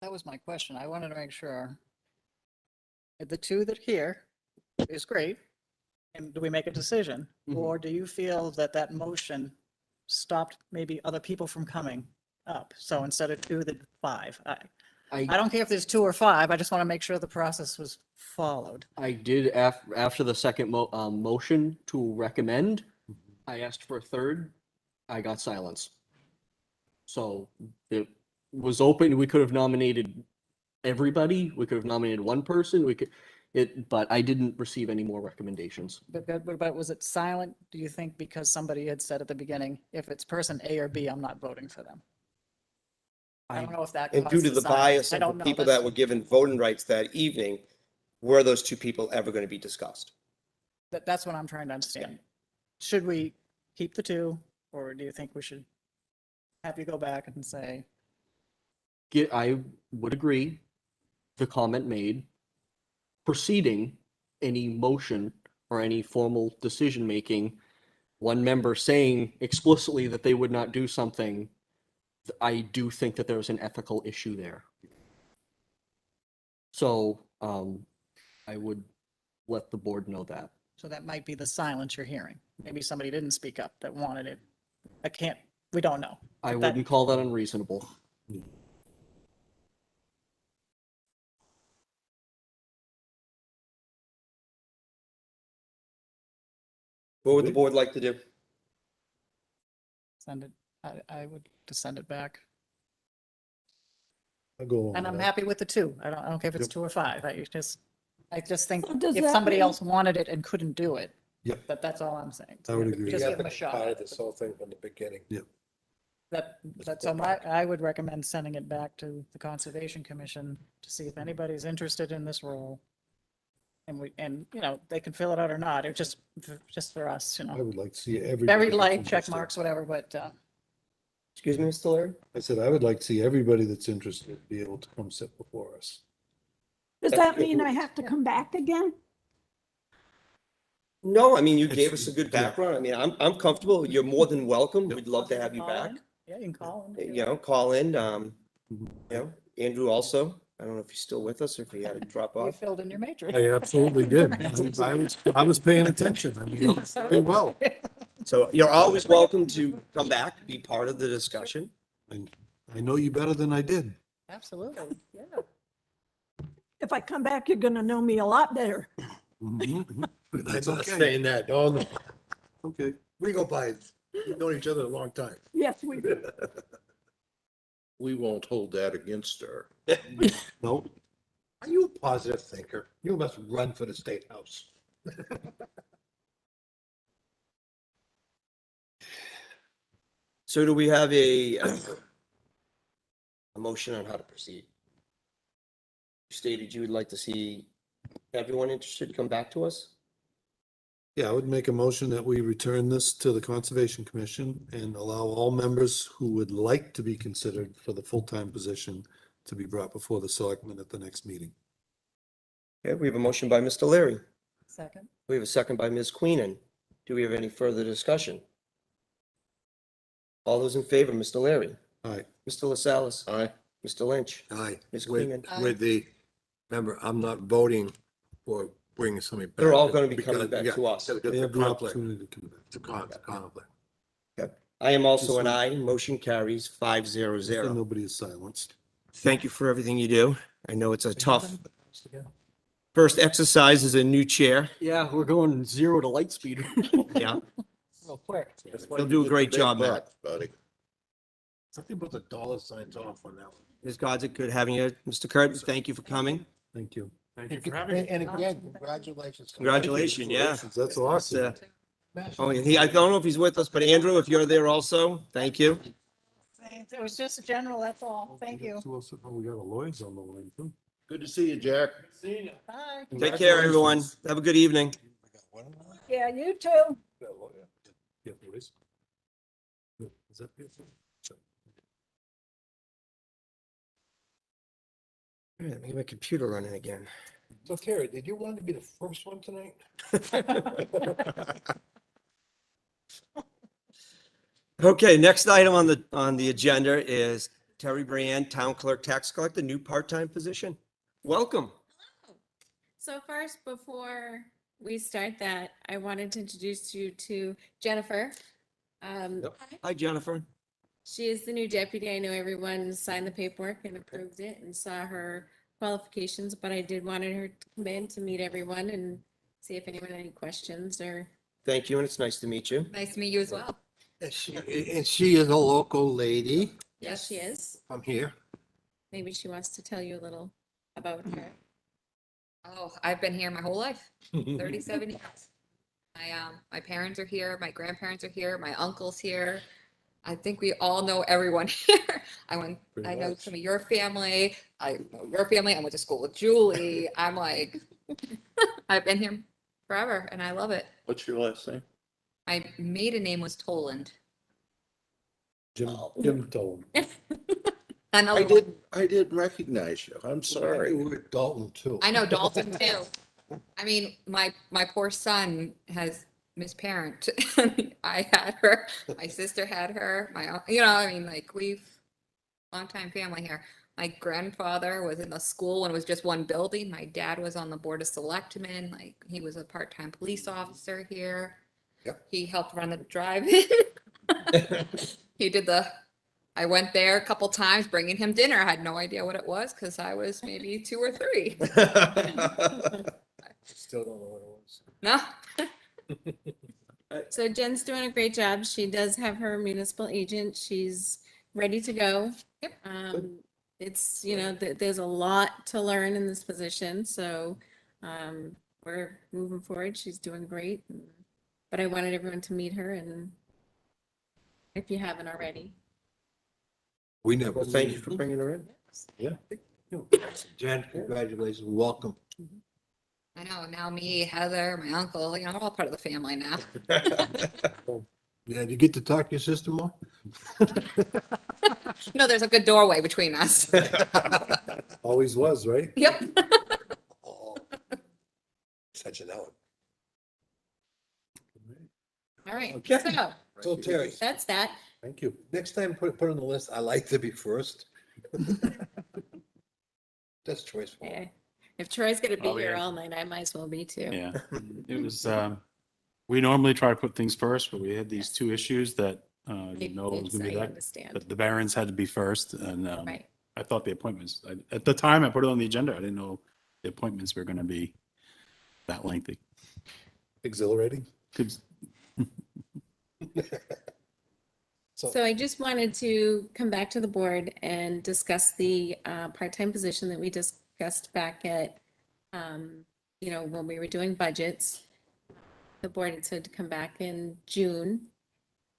That was my question. I wanted to make sure. The two that here is great. And do we make a decision? Mhm. Or do you feel that that motion stopped maybe other people from coming up? So instead of two, then five. I don't care if there's two or five. I just want to make sure the process was followed. I did after the second motion to recommend, I asked for a third, I got silence. So it was open, we could have nominated everybody, we could have nominated one person, but I didn't receive any more recommendations. But was it silent, do you think, because somebody had said at the beginning, if it's person A or B, I'm not voting for them? I don't know if that. And due caused to the bias silence. I of don't the know. people That's- that were given voting rights that evening, were those two people ever going to be discussed? That's what I'm trying to understand. Should we keep the two, or do you think we should have you go back and say, I would agree, the comment made, preceding any motion or any formal decision-making, one member saying explicitly that they would not do something, I do think that there's an ethical issue there. So, I would let the board know that. so that might be the silence you're hearing. Maybe somebody didn't speak up that wanted it. We don't know. I But that- wouldn't call that unreasonable. What would the board like to do? Send it, I would to send it back. I'll go along And with I'm that. happy with the two. I don't care if it's Yep. two or five. I just think So does if that somebody mean- else wanted it and couldn't do it, Yep. that's all I'm saying. I would agree. Just You give them a shot. Part of this whole thing from the beginning. That's so I would recommend sending it back to the Conservation Commission to see if anybody's interested in this role. And they can fill it out or not. It's just for us, I would like to see everybody. very that's light check interested. marks, whatever, but, Excuse me, Mr. Larry? I said, I would like to see everybody that's interested be able to come sit before us. does that mean I have to come back again? No, I mean, you It's- gave us a good yeah. background. I mean, I'm comfortable. You're more than welcome. Yep. We'd love to have you Call back. in. Yeah, you can call in. Call in, Mhm. Andrew also. I don't know if he's still with us or if he had to drop You off. filled in your matrix. I absolutely did. I was paying attention. I mean, very well. So you're always welcome to come back, be part of the discussion. And I know you better than I did. Absolutely, yeah. If I come back, you're gonna know me a lot better. Mhm. That's I'm not okay. saying that. Oh, no. Okay. We go by, we've known each other a long time. Yes, we do. We won't hold that against her. No, Are you a positive thinker? You must run for the state house. So do we have a motion on how to proceed? You stated you would like to see everyone interested come back to us? yeah, I would make a motion that we return this to the Conservation Commission and allow all members who would like to be considered for the full-time position to be brought before the selectmen at the next meeting. Okay, we have a motion by Mr. Leary. Second, We have a second by Ms. Queenan. Do we have any further discussion? All those in favor, Mr. Leary, All right, Mr. LaSalle's, Aye. Mr. Lynch, Aye. Ms. With, Queenan. with the, remember, I'm not voting for bringing somebody back. They're all gonna be because- coming back yeah, to us. because they the have the conflict, opportunity to come back. the conflict. I am also an Just aye. Motion carries 500. So nobody is silenced. Thank you for everything you do. I know it's a tough first exercise as a new chair. Yeah, we're going 0 to light speed. Yeah, Real quick. they'll do a great job, Matt. Buddy. Something about the dollar signs off on that one. Ms. Gods, good having you. Mr. Curtin, thank you for coming. Thank you. Thank you for having me. And again, congratulations. Congratulations, yeah. That's awesome. Oh, I don't know if he's with us, but Andrew, if you're there also, thank you. It was just general, that's all. Thank you. We got a lawyers on the line too. Good to see you, Jack. Bye. Take care, everyone. Have a good evening. Yeah, you too. Yeah, lawyers. Is that it? All right, let me get my computer running again. So Terry, did you want to be the first one tonight? Okay, next item on the agenda is Terry Brand, Town Clerk Tax Collector, new part-time position. Welcome. So first, before we start that, I wanted to introduce you to Jennifer. Hi, Jennifer. She is the new deputy. I know everyone signed the paperwork and approved it and saw her qualifications, but I did wanted her to come in to meet everyone and see if anyone had any questions or. Thank you, and it's nice to meet you. Nice to meet you as well. And she is a local lady Yes, she is. from here. Maybe she wants to tell you a little about her. Oh, I've been here my whole life, 37 years. My parents are here, my grandparents are here, my uncle's here. I think we all know everyone here. I know some of your family. I know your family. I went to school with Julie. I'm like, I've been here forever and I love it. What's your last name? My maiden name was Toland. Jim told him. Another I didn't recognize you. I'm sorry. You were Dalton too. I know Dalton too. I mean, my poor son has misparent. I had her, my sister had her, I mean, like longtime family here. My grandfather was in the school when it was just one building. My dad was on the board of selectmen. Like he was a part-time police officer here. Yep. He helped run the drive-in. I went there a couple times bringing him dinner. I had no idea what it was because I was maybe 2 or 3. Still don't know what it was. No. So Jen's doing a great job. She does have her municipal agent. She's ready to go. Yep. It's, there's a lot to learn in this position, so we're moving forward. She's doing great. But I wanted everyone to meet her, and if you haven't already. We never. Well, thank you for bringing her in. Jen, congratulations, welcome. I know, now me, Heather, my uncle, we're all part of the family now. Yeah, did you get to talk to your sister more? No, there's a good doorway between us. Always was, right? Yep. Oh, such an out. All right, Okay. So Terry, That's that. Thank you. next time put on the list, I like to be first. That's choice. Yeah. If Troy's gonna be Oh, here yeah. all night, I might as well be too. Yeah, it was, we normally try to put things first, but we had these two issues that, didn't know it was gonna be I that. understand. But the Barons had to be first, and, Right. I thought the appointments, at the time I put it on the agenda, I didn't know the appointments were gonna be that lengthy. Exhilarating. 'Cause So I just wanted to come back to the board and discuss the part-time position that we discussed back at, when we were doing budgets. The board had said to come back in June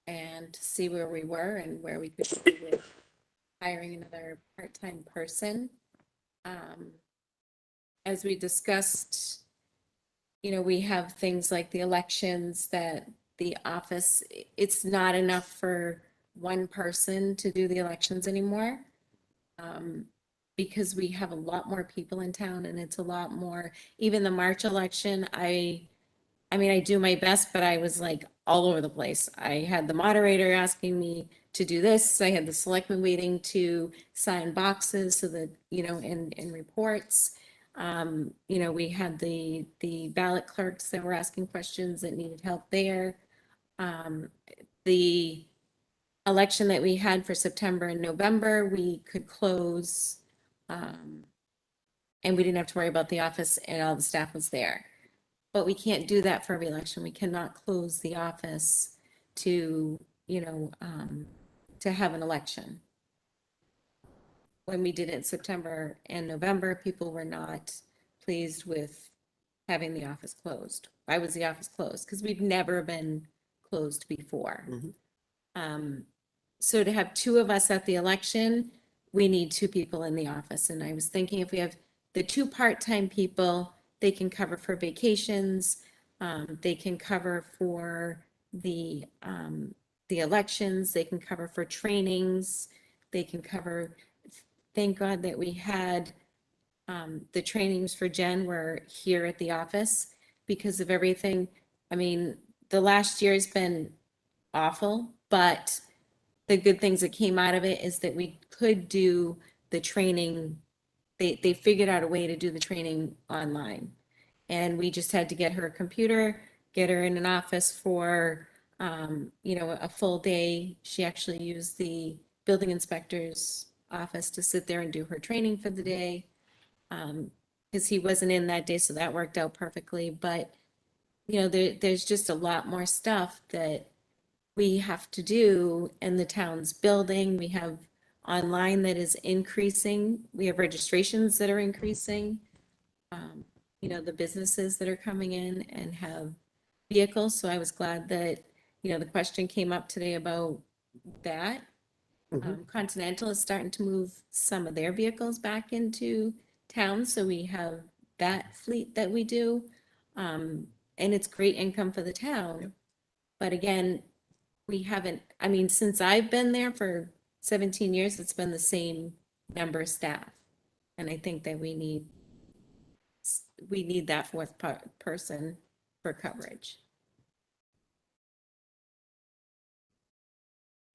and see where we were and where we could be with hiring another part-time person. As we discussed, we have things like the elections that the office, it's not enough for one person to do the elections anymore. Because we have a lot more people in town and it's a lot more, even the March election, I do my best, but I was like all over the place. I had the moderator asking me to do this. I had the selectmen waiting to sign boxes so that, in reports. We had the ballot clerks that were asking questions that needed help there. The election that we had for September and November, we could close. And we didn't have to worry about the office and all the staff was there. But we can't do that for every election. We cannot close the office to, to have an election. When we did it in September and November, people were not pleased with having the office closed. Why was the office closed? Because we've never been closed before. So to have two of us at the election, we need two people in the office. And I was thinking if we have the two part-time people, they can cover for vacations. They can cover for the elections. They can cover for trainings. They can cover, thank God that we had the trainings for Jen were here at the office because of everything. I mean, the last year has been awful, but the good things that came out of it is that we could do the training. They figured out a way to do the training online. And we just had to get her a computer, get her in an office for, a full day. She actually used the building inspector's office to sit there and do her training for the day. Because he wasn't in that day, so that worked out perfectly. But, there's just a lot more stuff that we have to do in the town's building. We have online that is increasing. We have registrations that are increasing. The businesses that are coming in and have vehicles. So I was glad that, the question came up today about that. Continental is starting to move some of their vehicles back into town. So we have that fleet that we do. And it's great income for the town. But again, we haven't, since I've been there for 17 years, it's been the same number of staff. And I think that we need that fourth person for coverage.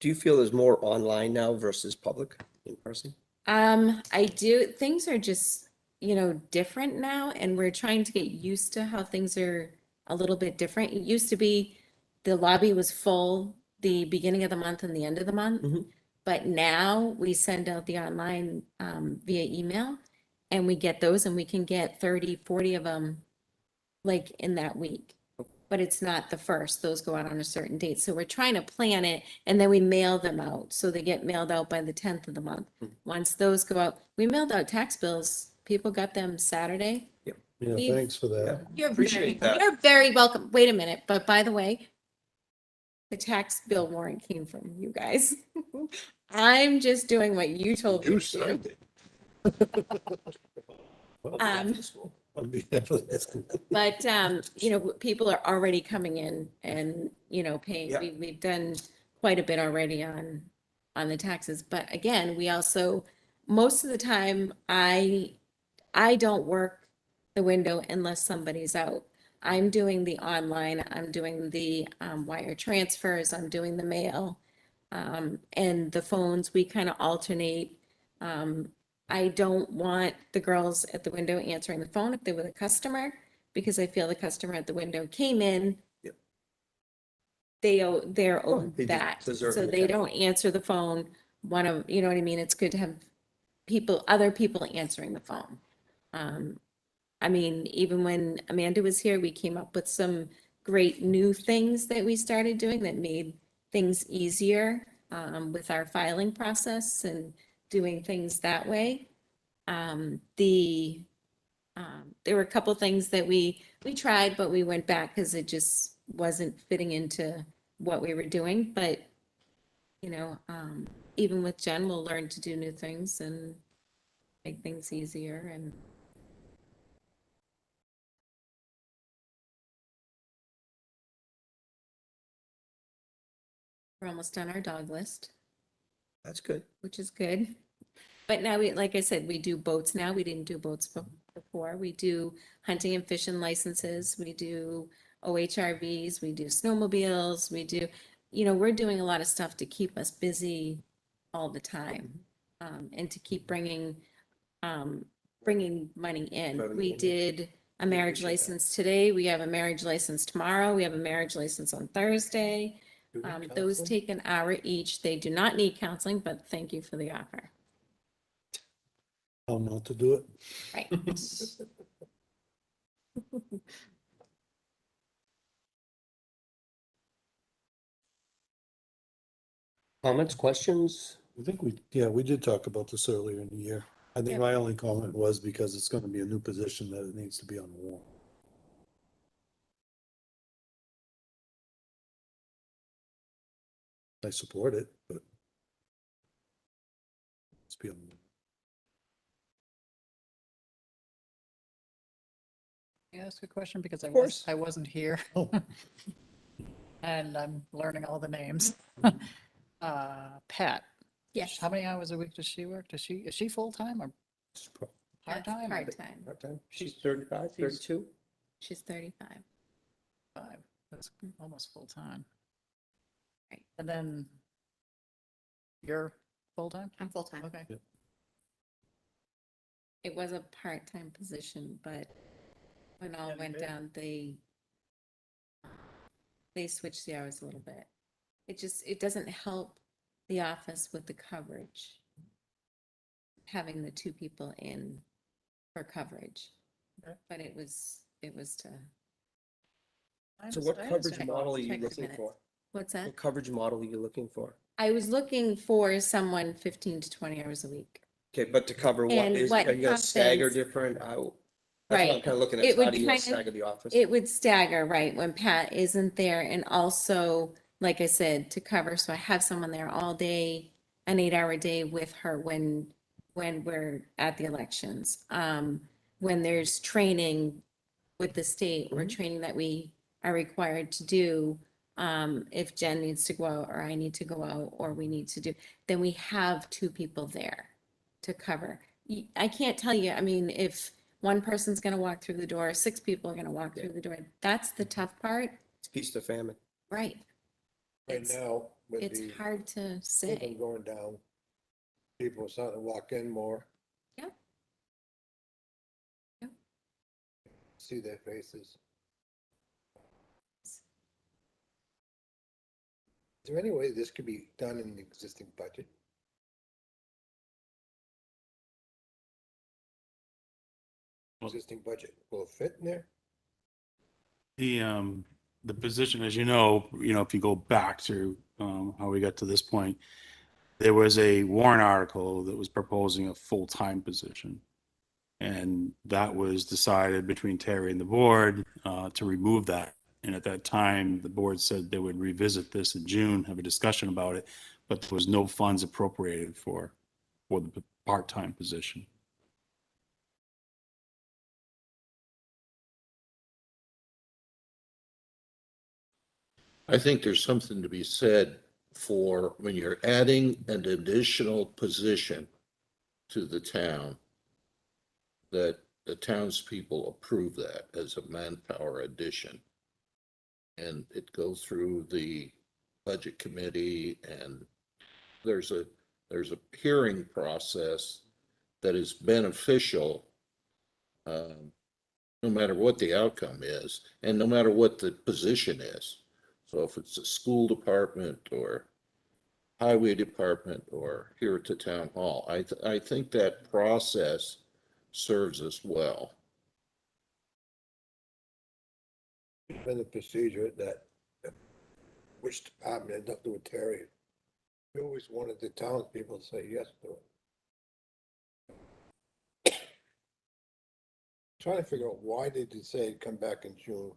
Do you feel there's more online now versus public in person? I do. Things are just, different now, and we're trying to get used to how things are a little bit different. It used to be the lobby was full the beginning of the month and the end of the month. But now we send out the online via email and we get those and we can get 30, 40 of them like in that week. But it's not the first. Those go out on a certain date. So we're trying to plan it and then we mail them out. So they get mailed out by the 10th of the month. Once those go out, we mailed out tax bills. People got them Saturday. Yeah, We- thanks for that. Appreciate that. You're very welcome. Wait a minute, but by the way, the tax bill warrant came from you guys. I'm just doing what you told me to do. But, people are already coming in and, paying. Yeah. We've done quite a bit already on the taxes. But again, we also, most of the time, I don't work the window unless somebody's out. I'm doing the online, I'm doing the wire transfers, I'm doing the mail. And the phones, we kind of alternate. I don't want the girls at the window answering the phone if they were the customer, because I feel the customer at the window came in. Yep. They're owed They that, deserve so it, they yeah. don't answer the phone. You know what I mean? It's good to have other people answering the phone. Even when Amanda was here, we came up with some great new things that we started doing that made things easier with our filing process and doing things that way. There were a couple things that we tried, but we went back because it just wasn't fitting into what we were doing. But, even with Jen, we'll learn to do new things and make things easier and. We're almost on our dog list, That's good. which is good. But now like I said, we do boats now. We didn't do boats before. We do hunting and fishing licenses. We do OHRVs. We do snowmobiles. We do, we're doing a lot of stuff to keep us busy all the time. And to keep bringing money in. Revenue We in. did a marriage appreciate that. license today. We have a marriage license tomorrow. We have a marriage license on Thursday. Those take an hour each. They do not need counseling, but thank you for the offer. How not to do it? Right. Comments, questions? I think we did talk about this earlier in the year. I think Yep. my only comment was because it's gonna be a new position that it needs to be on the warrant. I support it, but let's be on the. Can I ask a question? Because Of course. I wasn't here. Oh. And I'm learning all the names. Pat. Yes. How many hours a week does she work? Is she full-time or part-time? Part-time. Part-time. She's 35, 32. She's 35. Five. That's almost full-time. Right. And then you're full-time? I'm full-time. Okay. It was a part-time position, but when all Yeah, went good. down, they switched the hours a little bit. It doesn't help the office with the coverage. Having the two people in for coverage. Okay. But it was to. So what I coverage understand. model are you Check the looking minutes. for? What's that? What coverage model are you looking for? I was looking for someone 15 to 20 hours a week. Okay, but to cover what And is, what are you gonna stagger happens- different? That's what I'm Right. kind of looking It at. How would do you kind of- stagger the office? It would stagger, right, when Pat isn't there, and also, like I said, to cover, so I have someone there all day, an 8-hour day with her when we're at the elections. When there's training with the state, or training that we are required to do, if Jen needs to go out, or I need to go out, or we need to do, then we have two people there to cover. I can't tell you, I mean, if one person's gonna walk through the door, 6 people are gonna walk through the door. That's the tough part, It's feast or famine. right? Right It's- now, with It's the hard to income say. going down, people are starting to walk in more. Yep. Yep. See their faces. Is there any way this could be done in the existing budget? Existing budget, will it fit in there? The position, as you know, if you go back to, how we got to this point, there was a warrant article that was proposing a full-time position. And that was decided between Terry and the board, to remove that. And at that time, the board said they would revisit this in June, have a discussion about it, but there was no funds appropriated for the part-time position. I think there's something to be said for when you're adding an additional position to the town, that the townspeople approve that as a manpower addition. And it goes through the budget committee, and there's a hearing process that is beneficial, no matter what the outcome is, and no matter what the position is. So if it's a school department or highway department or here at the town hall, I think that process serves us well. Been a procedure that which department had nothing to do with Terry. We always wanted the townspeople to say yes to it. Trying to figure out why did you say come back in June?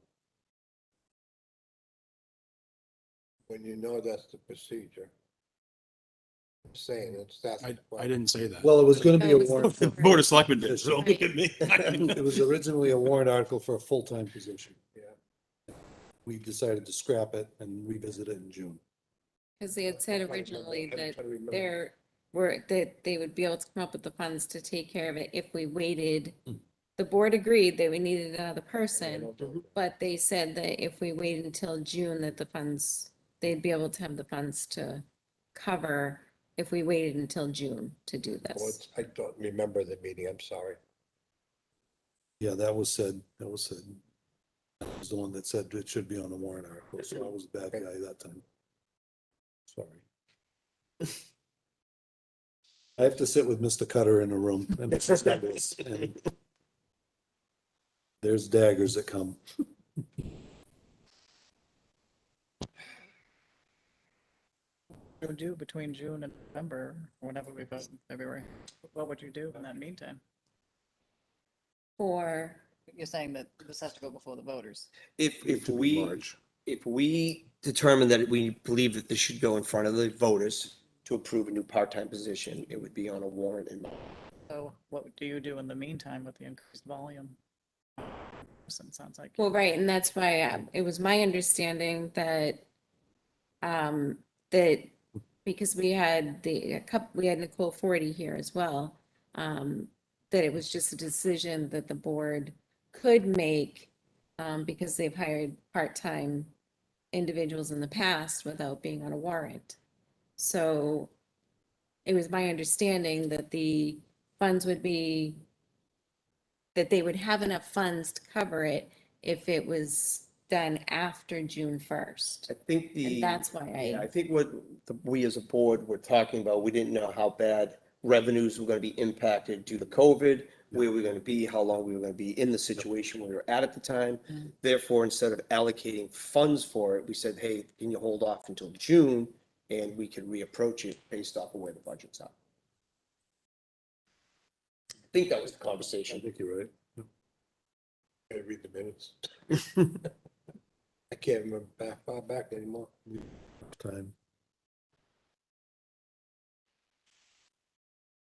When you know that's the procedure. I'm saying it's that's. I didn't say that. Well, it was gonna be a No, warrant. The Board of Selectmen did, so don't look at me. It was originally a warrant article for a full-time position. Yeah. We decided to scrap it and revisit it in June. Because they had said originally I'm that trying to remember. that they would be able to come up with the funds to take care of it if we waited. The board agreed that we needed another person, but they said that if we waited until June, that the funds, they'd be able to have the funds to cover if we waited until June to do this. I don't remember the meeting, I'm sorry. Yeah, that was said. That was the one that said it should be on the warrant article, so I was the bad guy that time. Sorry. I have to sit with Mr. Cutter in a room. And there's daggers that come. What would you do between June and November, whenever we vote in February? What would you do in that meantime? For, You're saying that this has to go before the voters. If To be we, March. if we determine that we believe that this should go in front of the voters to approve a new part-time position, it would be on a warrant in March. So what do you do in the meantime with the increased volume? Sounds like. well, right, and that's why it was my understanding that, that because we had we had Nicole Forty here as well, that it was just a decision that the board could make, because they've hired part-time individuals in the past without being on a warrant. So it was my understanding that the funds would be, that they would have enough funds to cover it if it was done after June 1st. I think And that's why yeah, I think what we as a board were talking about, we didn't know how bad revenues were going to be impacted due to COVID, where we were going to be, how long we were going to be in the situation we were at the time. Mm. Therefore, instead of allocating funds for it, we said, hey, can you hold off until June? And we could reapproach it based off of where the budget's are. I think that was the I conversation. think you're right. I read the minutes. I can't remember far back anymore. Time.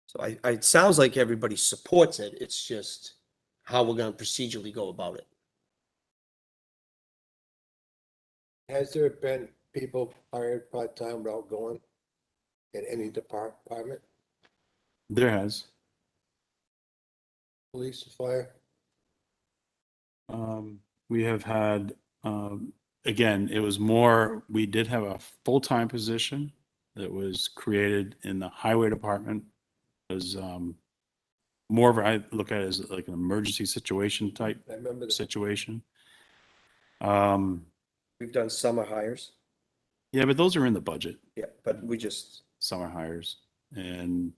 So it sounds like everybody supports it. It's just how we're going to procedurally go about it. Has there been people hired part-time without going in any department, There has. police, fire? We have had, again, it was more, we did have a full-time position that was created in the highway department. It was more of, I look at it as like an emergency situation type I remember that. situation. We've done summer hires. Yeah, but those are in the budget, Yeah, but we just, summer hires. And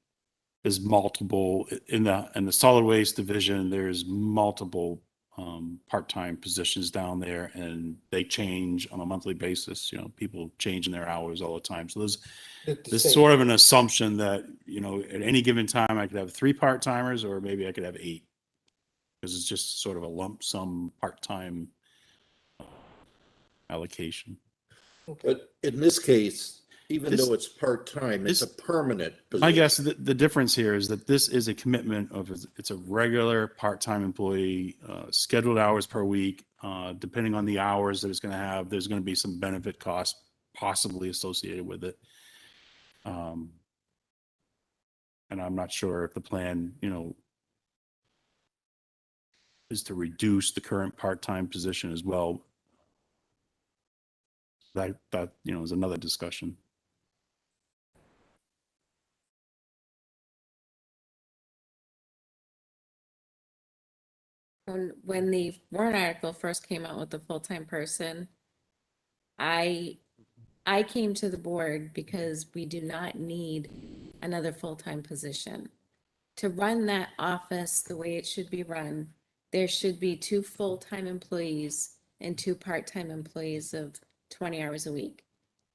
there's multiple, in the solid waste division, there's multiple part-time positions down there, and they change on a monthly basis. You know, people changing their hours all the time. So there's sort of an assumption that, you know, at any given time, I could have 3 part-timers, or maybe I could have 8. Because it's just sort of a lump sum part-time allocation. But in this case, even This- though it's part-time, it's a permanent My position. guess, the difference here is that this is a commitment of, it's a regular part-time employee, scheduled hours per week. Depending on the hours that it's going to have, there's going to be some benefit costs possibly associated with it. And I'm not sure if the plan, you know, is to reduce the current part-time position as well. That, you know, is another discussion. when the warrant article first came out with the full-time person, I came to the board because we do not need another full-time position. To run that office the way it should be run, there should be 2 full-time employees and 2 part-time employees of 20 hours a week.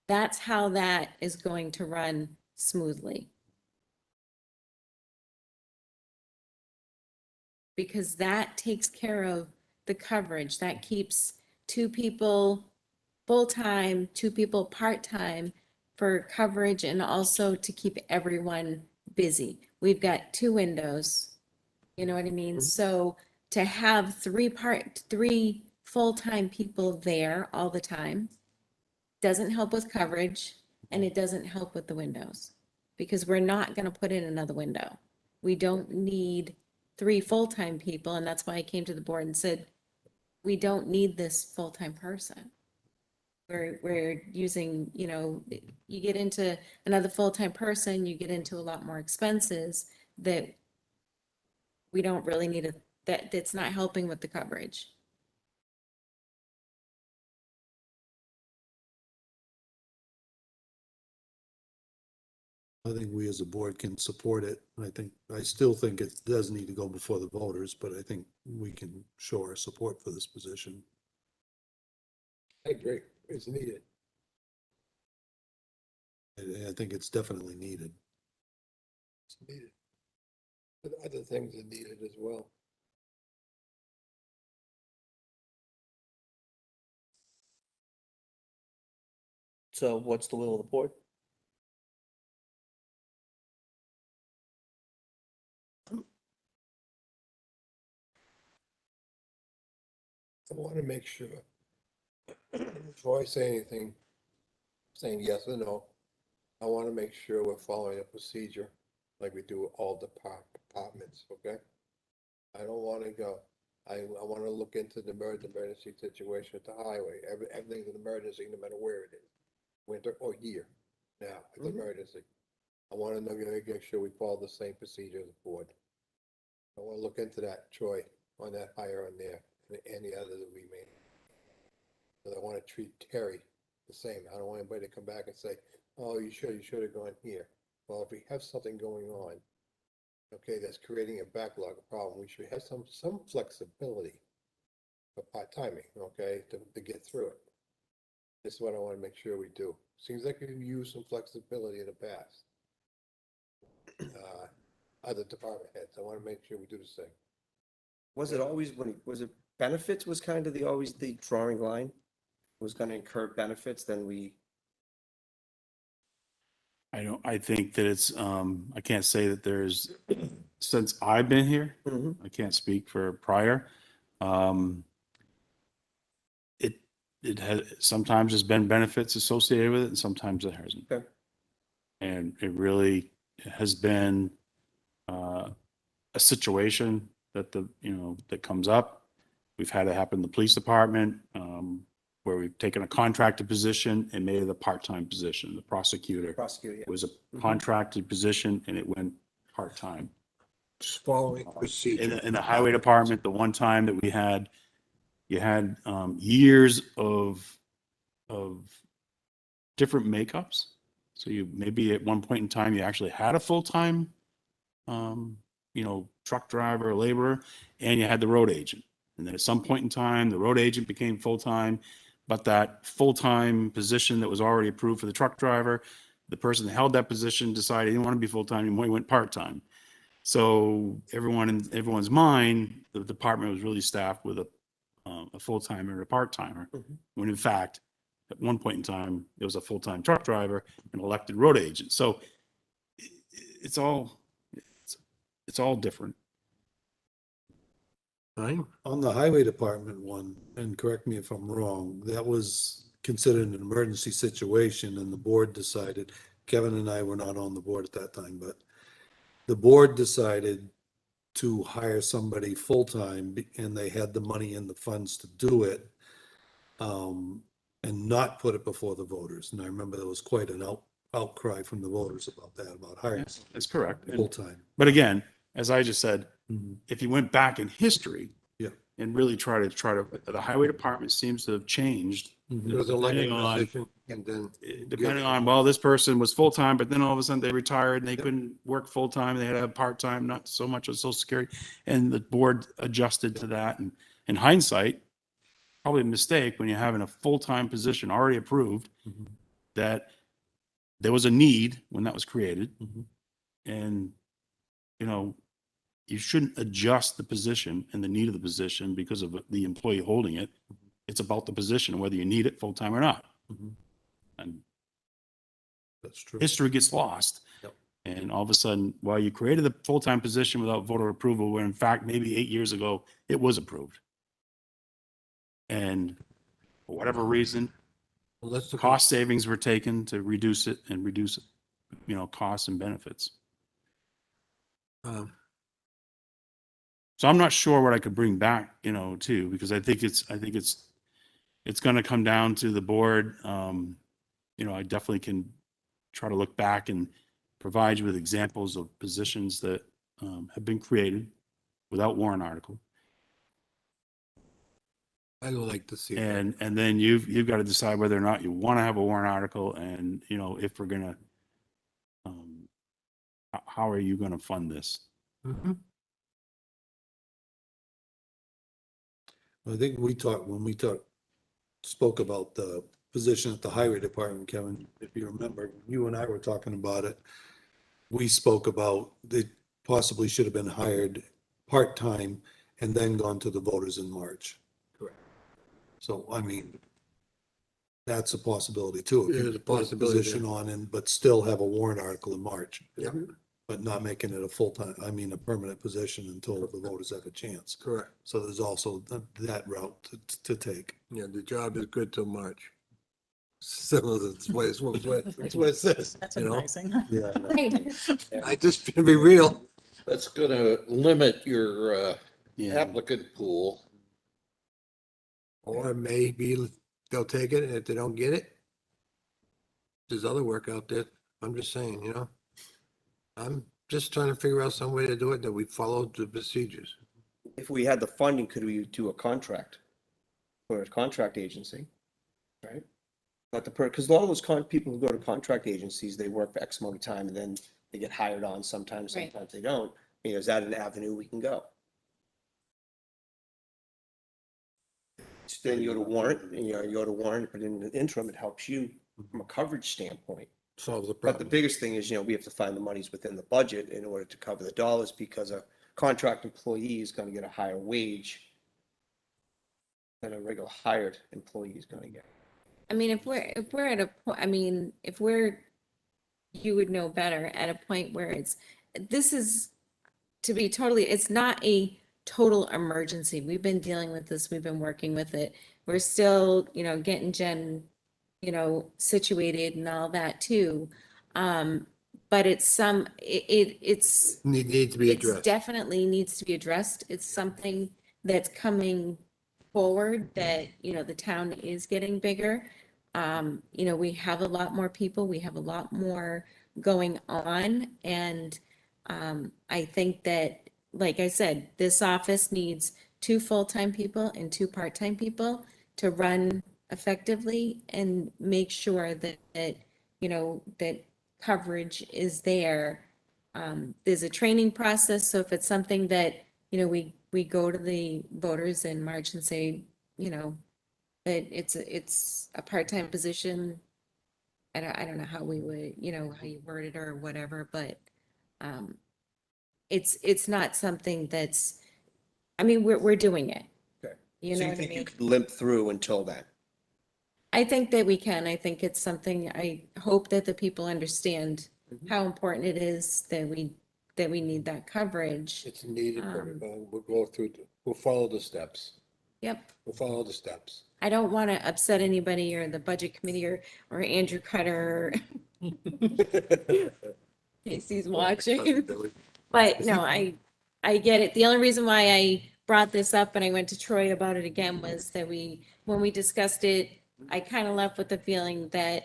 That's how that is going to run smoothly. Because that takes care of the coverage. That keeps 2 people full-time, 2 people part-time for coverage, and also to keep everyone busy. We've got 2 windows, you know what I mean? So to have 3 full-time people there all the time doesn't help with coverage, and it doesn't help with the windows, because we're not gonna put in another window. We don't need 3 full-time people, and that's why I came to the board and said, we don't need this full-time person. We're using, you know, you get into another full-time person, you get into a lot more expenses that we don't really need that's not helping with the coverage. I think we as a board can support it. And I still think it does need to go before the voters, but I think we can show our support for this position. I agree. It's needed. I think it's definitely needed. It's needed. But other things are needed as well. So what's the will of the board? I want to make sure, before I say anything, saying yes or no, I want to make sure we're following a procedure like we do with all departments, okay? I don't want to go, I want to look into the emergency situation at the highway. Everything's an emergency, no matter where it is, winter or year. Now, it's an emergency. I want to know, make sure we follow the same procedure as a board. I want to look into that, Troy, on that hire on there, and any other that we may. Because I want to treat Terry the same. I don't want anybody to come back and say, oh, you should have gone here. Well, if we have something going on, okay, that's creating a backlog, a problem, we should have some flexibility for part-timing, okay, to get through it. This is what I want to make sure we do. Seems like we've used some flexibility in the past. Other department heads, I want to make sure we do the same. Was it always was it benefits was kind of always the drawing line? Was going to incur benefits, then we. I think that it's, I can't say that there's, since I've been here, I can't speak for prior. It has, sometimes there's been benefits associated with it and sometimes there hasn't. Okay. And it really has been, a situation that that comes up. We've had it happen in the police department, where we've taken a contracted position and made it a part-time position. The prosecutor Prosecutor, yeah. was a contracted position and it went part-time. Just following procedure. In the highway department, the one time that you had years of different makeups. So you maybe at one point in time, you actually had a full-time, truck driver, laborer, and you had the road agent. And then at some point in time, the road agent became full-time, but that full-time position that was already approved for the truck driver, the person that held that position decided he didn't want to be full-time anymore, he went part-time. So in everyone's mind, the department was really staffed with a full-timer and a part-timer, when in fact, at one point in time, there was a full-time truck driver and elected road agent. So it's all different. On the highway department one, and correct me if I'm wrong, that was considered an emergency situation and the board decided, Kevin and I were not on the board at that time, but the board decided to hire somebody full-time and they had the money and the funds to do it. And not put it before the voters. And I remember there was quite an outcry from the voters about that, about hiring. Yes, that's correct. Full-time. But again, as I just said, if you went back in history, yeah, and really try to, the highway department seems to have changed. There was a elected position and then. Depending on, well, this person was full-time, but then all of a sudden they retired and they couldn't work full-time. They had to have part-time, not so much of Social Security. And the board adjusted to that. And in hindsight, probably a mistake when you're having a full-time position already approved, that there was a need when that was created. And, you shouldn't adjust the position and the need of the position because of the employee holding it. It's about the position, whether you need it full-time or not. And that's true. History gets lost. Yep. And all of a sudden, while you created a full-time position without voter approval, when in fact, maybe 8 years ago, it was approved. And for whatever reason, cost savings were taken to reduce it and reduce, costs and benefits. So I'm not sure what I could bring back, too, because I think it's going to come down to the board. I definitely can try to look back and provide you with examples of positions that have been created without warrant article. I would like to see that. And then you've got to decide whether or not you want to have a warrant article, and if we're going to how are you going to fund this? I think when we spoke about the position at the highway department, Kevin, if you remember, you and I were talking about it. We spoke about they possibly should have been hired part-time and then gone to the voters in March. Correct. So, I mean, that's a possibility too. If you There's a put possibility Position on and, but still have a warrant article in March. Yeah. But not making it a full-time, I mean, a permanent position until the voters have a chance. Correct. So there's also that route to take. Yeah, the job is good till March. So that's what it says, That's you know? advising. Yeah. Right. I just, to be real, That's gonna limit your Yeah. applicant pool. or maybe they'll take it, and if they don't get it, there's other work out there. I'm just saying, you know? I'm just trying to figure out some way to do it, that we follow the procedures. If we had the funding, could we do a contract for a contract agency? Right? Not because a lot of those people who go to contract agencies, they work for X amount of time and then they get hired on sometimes, Right. sometimes they don't. You know, is that an avenue we can go? Then you go to warrant, and you go to warrant, but in the interim, it helps you from a coverage standpoint. Solves the But the problem. biggest thing is, we have to find the monies within the budget in order to cover the dollars, because a contract employee is gonna get a higher wage than a regular hired employee is gonna get. I mean, if we're at a point, I mean, you would know better, at a point where this is, to be totally, it's not a total emergency. We've been dealing with this, we've been working with it. We're still, getting Jen, situated and all that too. But it's Need to be it's addressed. definitely needs to be addressed. It's something that's coming forward, that, the town is getting bigger. We have a lot more people, we have a lot more going on, and I think that, like I said, this office needs 2 full-time people and 2 part-time people to run effectively and make sure that coverage is there. There's a training process, so if it's something that, we go to the voters in March and say, that it's a part-time position. I don't know how we would, how you word it or whatever, but it's not something that's, I mean, we're doing it. Okay. You So know you what I think you mean? could limp through until then? I think that we can. I think it's something, I hope that the people understand how important it is that we need that coverage. It's needed, Um, we'll go through, we'll follow the steps. Yep. We'll follow the steps. I don't want to upset anybody, or the budget committee, or Andrew Cutter. Casey's watching. But no, I get it. The only reason why I brought this up and I went to Troy about it again was that when we discussed it, I kind of left with the feeling that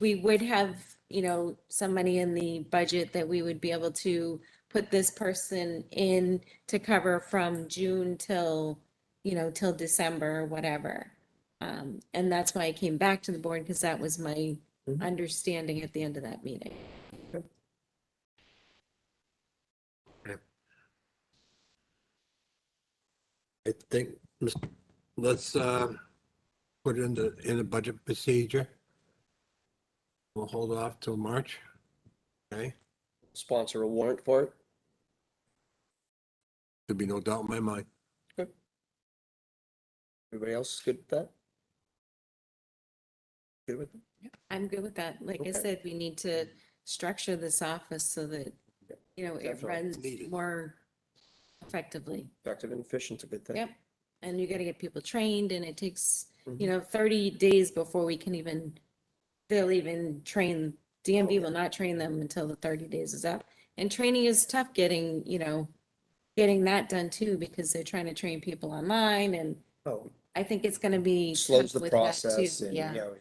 we would have, some money in the budget that we would be able to put this person in to cover from June till December or whatever. And that's why I came back to the board, because that was my understanding at the end of that meeting. I think, let's, put it in the budget procedure. We'll hold off till March. Okay, Sponsor a warrant for it? there'll be no doubt in my mind. Everybody else good with that? Good with it? I'm good with that. Like I Okay. said, we need to structure this office so that, it Definitely. runs Needed. more effectively. Effective and efficient's a good thing. Yep. And you gotta get people trained, and it takes, Mhm. 30 days before they'll even train. DMV will not train them until the 30 days is up. And training is tough getting that done too, because they're trying to train people online, and Oh, I think it's gonna be slows tough the with that process too. and, Yeah,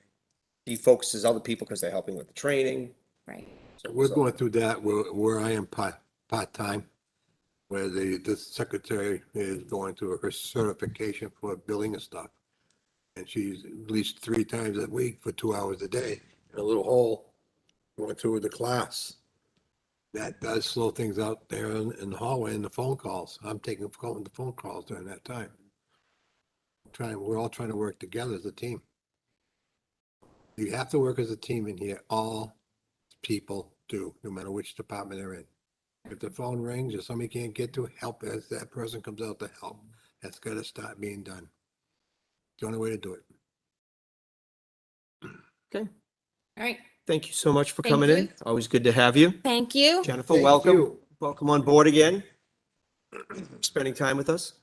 he focuses other people because they're helping with the training. right. We're So- going through that where I am part-time, where the secretary is going through her certification for billing and stuff. And she's at least 3 times a week for 2 hours a day, in a little hole, going through the class. that does slow things out there in the hallway and the phone calls. I'm taking the phone calls during that time. We're all trying to work together as a team. You have to work as a team in here. All people do, no matter which department they're in. If the phone rings or somebody can't get to help, as that person comes out to help, that's got to start being done. It's the only way to do it. Okay. All right. Thank you so much for Thank coming you. in. Always good to have you. Thank you. Jennifer, Thank welcome. you. Welcome on board again. Spending time with us.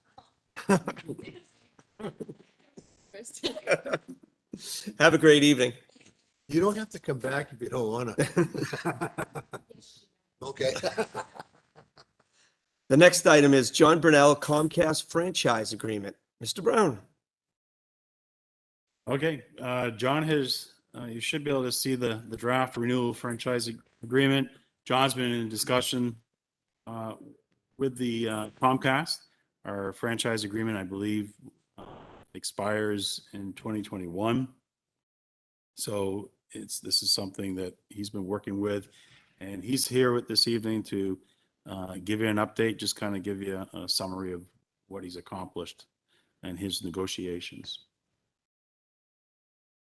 Have a great evening. You don't have to come back if you don't want to. Okay. The next item is John Brunel Comcast franchise agreement. Mr. Brown. Okay, John has, you should be able to see the draft renewal franchise agreement. John's been in discussion with the Comcast. Our franchise agreement, I believe, expires in 2021. So this is something that he's been working with, and he's here with this evening to give you an update, just kind of give you a summary of what he's accomplished and his negotiations.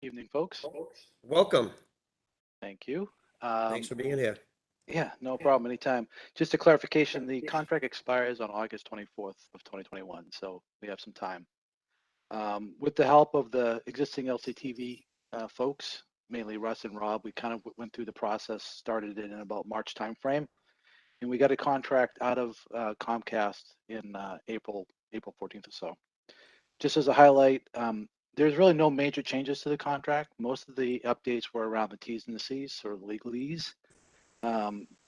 Evening, folks. Welcome. Thank you. Thanks for being here. Yeah, no problem, anytime. Just a clarification, the contract expires on August 24th of 2021, so we have some time. With the help of the existing LCTV folks, mainly Russ and Rob, we kind of went through the process, started it in about March timeframe, and we got a contract out of Comcast in April 14th or so. Just as a highlight, there's really no major changes to the contract. Most of the updates were around the T's and the C's, or legalese,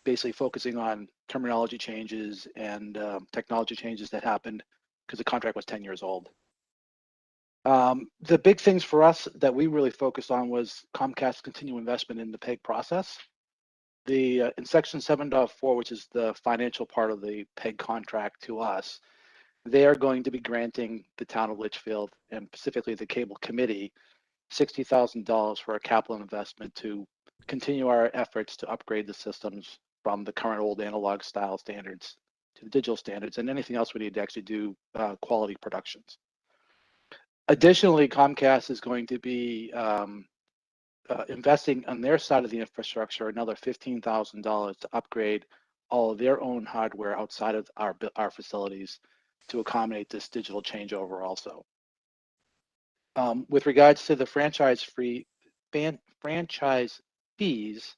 basically focusing on terminology changes and technology changes that happened because the contract was 10 years old. The big things for us that we really focused on was Comcast's continued investment in the PEG process. In section 7.4, which is the financial part of the PEG contract to us, they are going to be granting the town of Litchfield and specifically the cable committee $60,000 for a capital investment to continue our efforts to upgrade the systems from the current old analog style standards to the digital standards and anything else we need to actually do quality productions. Additionally, Comcast is going to be investing on their side of the infrastructure another $15,000 to upgrade all of their own hardware outside of our facilities to accommodate this digital changeover also. With regards to the franchise fees,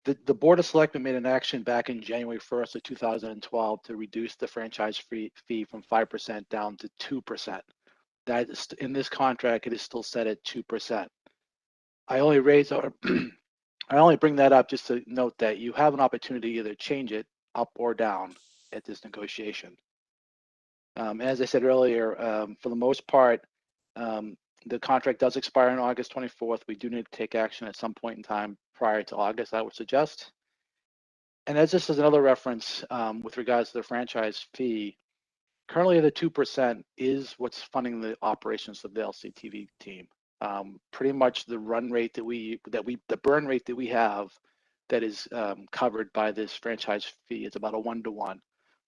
the Board of Selectmen made an action back in January 1st of 2012 to reduce the franchise fee from 5% down to 2%. That is, in this contract, it is still set at 2%. I only bring that up just to note that you have an opportunity to either change it up or down at this negotiation. As I said earlier, for the most part, the contract does expire on August 24th. We do need to take action at some point in time prior to August, I would suggest. And as this is another reference with regards to the franchise fee, currently the 2% is what's funding the operations of the LCTV team. Pretty much the run rate the burn rate that we have that is covered by this franchise fee is about a 1-to-1.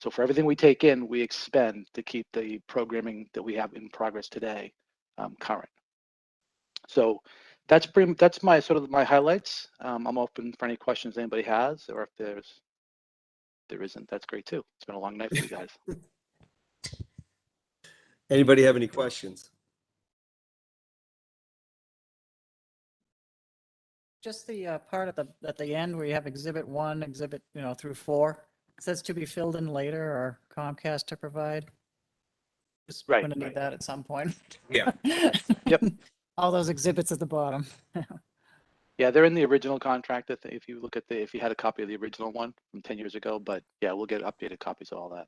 So for everything we take in, we expend to keep the programming that we have in progress today current. So that's my sort of my highlights. I'm open for any questions anybody has, or if there isn't, that's great too. It's been a long night for you guys. Anybody have any questions? Just the part at the end where you have exhibit 1, exhibit, through 4, it says to be filled in later or Comcast to provide. Just Right, going to need that at some point. Yeah. Yep. All those exhibits at the bottom. Yeah, they're in the original contract. If you look at if you had a copy of the original one from 10 years ago, but yeah, we'll get updated copies of all that.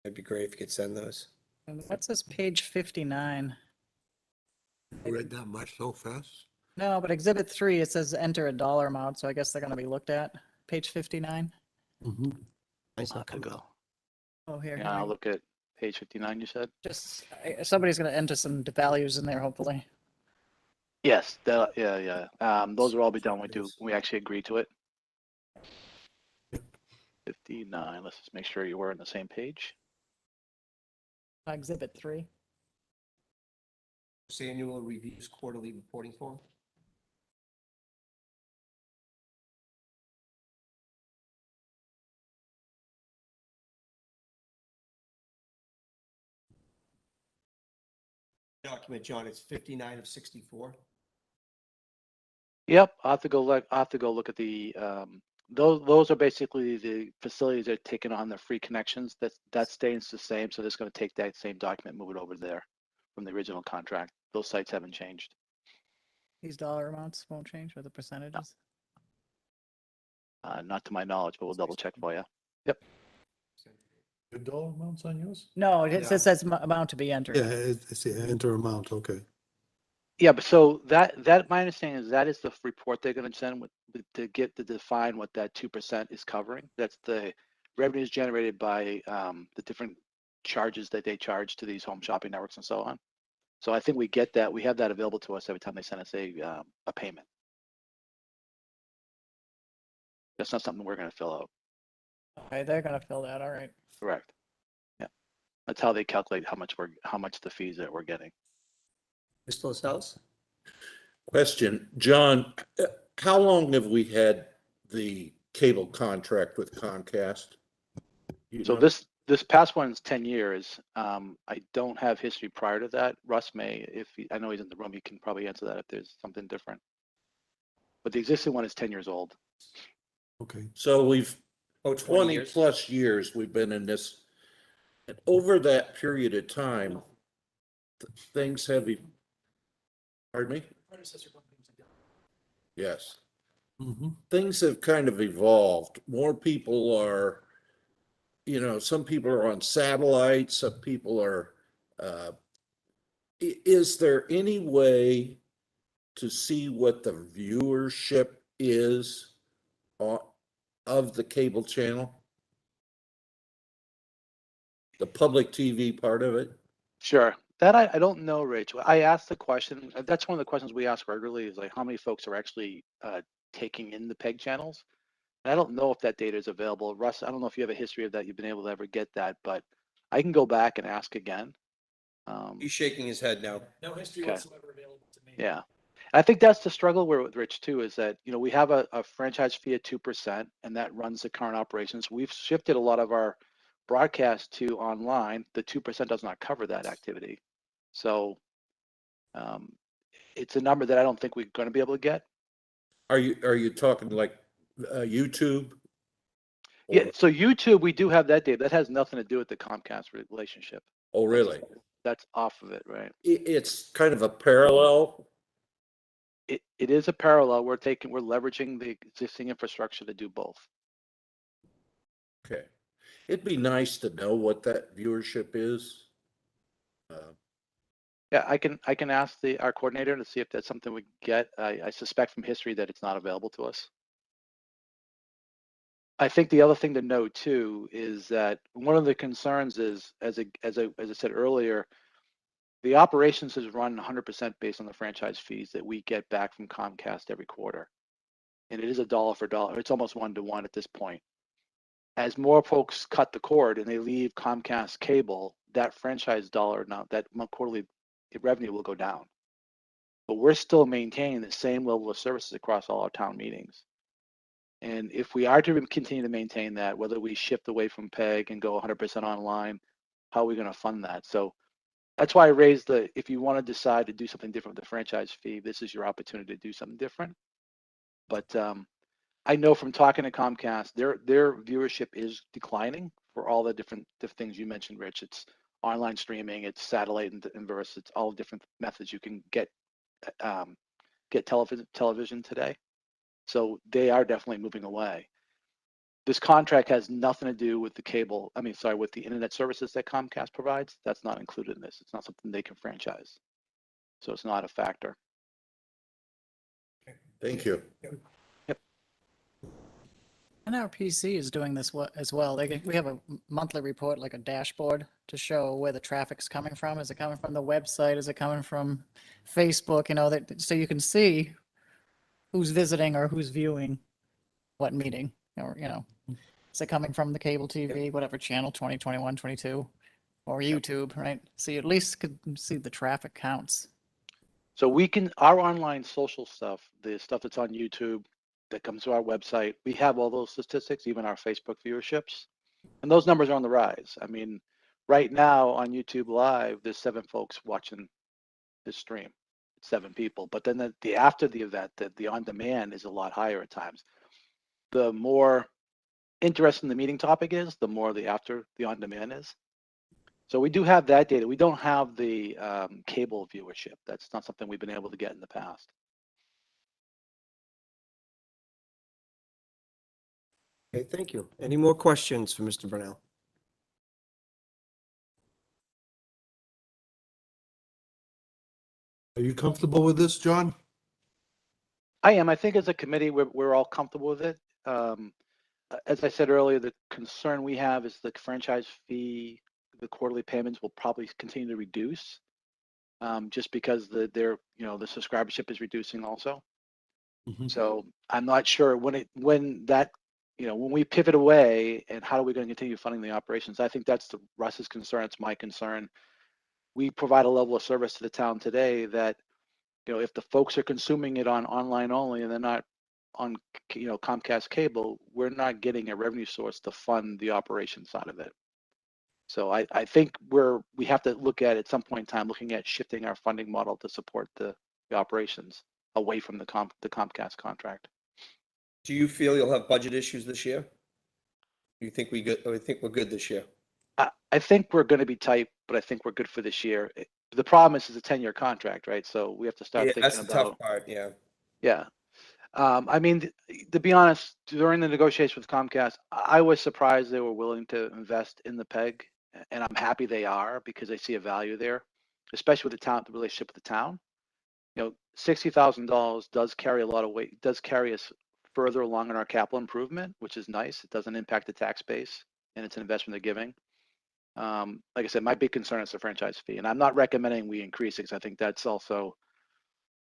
That'd be great if you could send those. And that says page 59. You read that much so fast? No, but exhibit 3, it says enter a dollar amount, so I guess they're going to be looked at. Page 59. Mm-hmm. Nice not gonna go. Oh, here. Yeah, I'll look at page 59, you said? Just somebody's going to enter some values in there, hopefully. Yes, yeah. Those will all be done. We actually agree to it. 59. Let's just make sure you were on the same page. Exhibit 3. Annual reviews, quarterly reporting form. Document, John, it's 59 of 64. Yep, I'll have to go look. I'll have to go look at the. Those are basically the facilities that are taking on the free connections. That stays the same. So it's going to take that same document, move it over there from the original contract. Those sites haven't changed. These dollar amounts won't change, or the percentages? Not to my knowledge, but we'll double check for you. Yep. Good dollar amounts on yours? No, it just says amount to be entered. Yeah, it's the enter amount, okay. Yeah, but so that my understanding is that is the report they're going to send to get to define what that 2% is covering. That's the revenues generated by the different charges that they charge to these home shopping networks and so on. So I think we get that. We have that available to us every time they send us a payment. That's not something we're going to fill out. Okay, they're gonna fill that, all right. Correct. Yeah, that's how they calculate how much the fees that we're getting. Mr. LaSalle's? Question, John, how long have we had the cable contract with Comcast? You So know? this past one's 10 years. I don't have history prior to that. Russ may, I know he's in the room, he can probably answer that if there's something different. But the existing one is 10 years old. Okay. So we've, 20 years. plus years we've been in this. And over that period of time, things have, pardon me? Yes. Things have kind of evolved. More people are, some people are on satellite, some people are, is there any way to see what the viewership is of the cable channel? The public TV part of it? Sure. That I don't know, Rich. I asked the question. That's one of the questions we ask regularly is like how many folks are actually taking in the PEG channels. And I don't know if that data is available. Russ, I don't know if you have a history of that. You've been able to ever get that, but I can go back and ask again. He's shaking his head now. No history Okay. whatsoever available to me. Yeah. I think that's the struggle with Rich too, is that, we have a franchise fee at 2% and that runs the current operations. We've shifted a lot of our broadcast to online. The 2% does not cover that activity. So it's a number that I don't think we're going to be able to get. Are you talking like YouTube? Yeah, so YouTube, we do have that data. That has nothing to do with the Comcast relationship. Oh, really? That's off of it, right? It's kind of a parallel. It is a parallel. We're leveraging the existing infrastructure to do both. Okay. It'd be nice to know what that viewership is. Yeah, I can ask our coordinator to see if that's something we can get. I suspect from history that it's not available to us. I think the other thing to note too is that one of the concerns is, as I said earlier, the operations is run 100% based on the franchise fees that we get back from Comcast every quarter, and it is a dollar for dollar. It's almost 1-to-1 at this point. As more folks cut the cord and they leave Comcast cable, that franchise dollar now that quarterly revenue will go down. But we're still maintaining the same level of services across all our town meetings. And if we are to continue to maintain that, whether we shift away from PEG and go 100% online, how are we going to fund that? So that's why I raised if you want to decide to do something different with the franchise fee, this is your opportunity to do something different. But I know from talking to Comcast, their viewership is declining for all the different things you mentioned, Rich. It's online streaming, it's satellite and inverse, it's all different methods you can get television today. So they are definitely moving away. This contract has nothing to do with with the internet services that Comcast provides. That's not included in this. It's not something they can franchise. So it's not a factor. Thank you. Yep. And our PC is doing this as well. We have a monthly report, like a dashboard, to show where the traffic's coming from. Is it coming from the website? Is it coming from Facebook? So you can see who's visiting or who's viewing what meeting, or. Is it coming from the cable TV, whatever channel, 20, 21, 22, or YouTube, right? So you at least could see the traffic counts. So we can, our online social stuff, the stuff that's on YouTube, that comes to our website, we have all those statistics, even our Facebook viewerships. And those numbers are on the rise. I mean, right now on YouTube Live, there's 7 folks watching this stream, 7 people. But then the after the event, the on demand is a lot higher at times. The more interesting the meeting topic is, the more the after the on demand is. So we do have that data. We don't have the cable viewership. That's not something we've been able to get in the past. Okay, thank you. Any more questions for Mr. Brunel? Are you comfortable with this, John? I am. I think as a committee, we're all comfortable with it. As I said earlier, the concern we have is the franchise fee, the quarterly payments will probably continue to reduce, just because the subscribership is reducing also. So I'm not sure when we pivot away, and how are we going to continue funding the operations? I think that's Russ's concern. It's my concern. We provide a level of service to the town today that, if the folks are consuming it on online only and they're not on, Comcast cable, we're not getting a revenue source to fund the operation side of it. So I think we have to look at some point in time, looking at shifting our funding model to support the operations away from the Comcast contract. Do you feel you'll have budget issues this year? Do you think we're good this year? I think we're going to be tight, but I think we're good for this year. The problem is it's a 10-year contract, right? So we have to start thinking That's the about. tough part, yeah. Yeah. I mean, to be honest, during the negotiations with Comcast, I was surprised they were willing to invest in the PEG, and I'm happy they are because they see a value there, especially with the relationship with the town. $60,000 does carry a lot of weight, does carry us further along in our capital improvement, which is nice. It doesn't impact the tax base, and it's an investment they're giving. Like I said, my big concern is the franchise fee, and I'm not recommending we increase it because I think that's also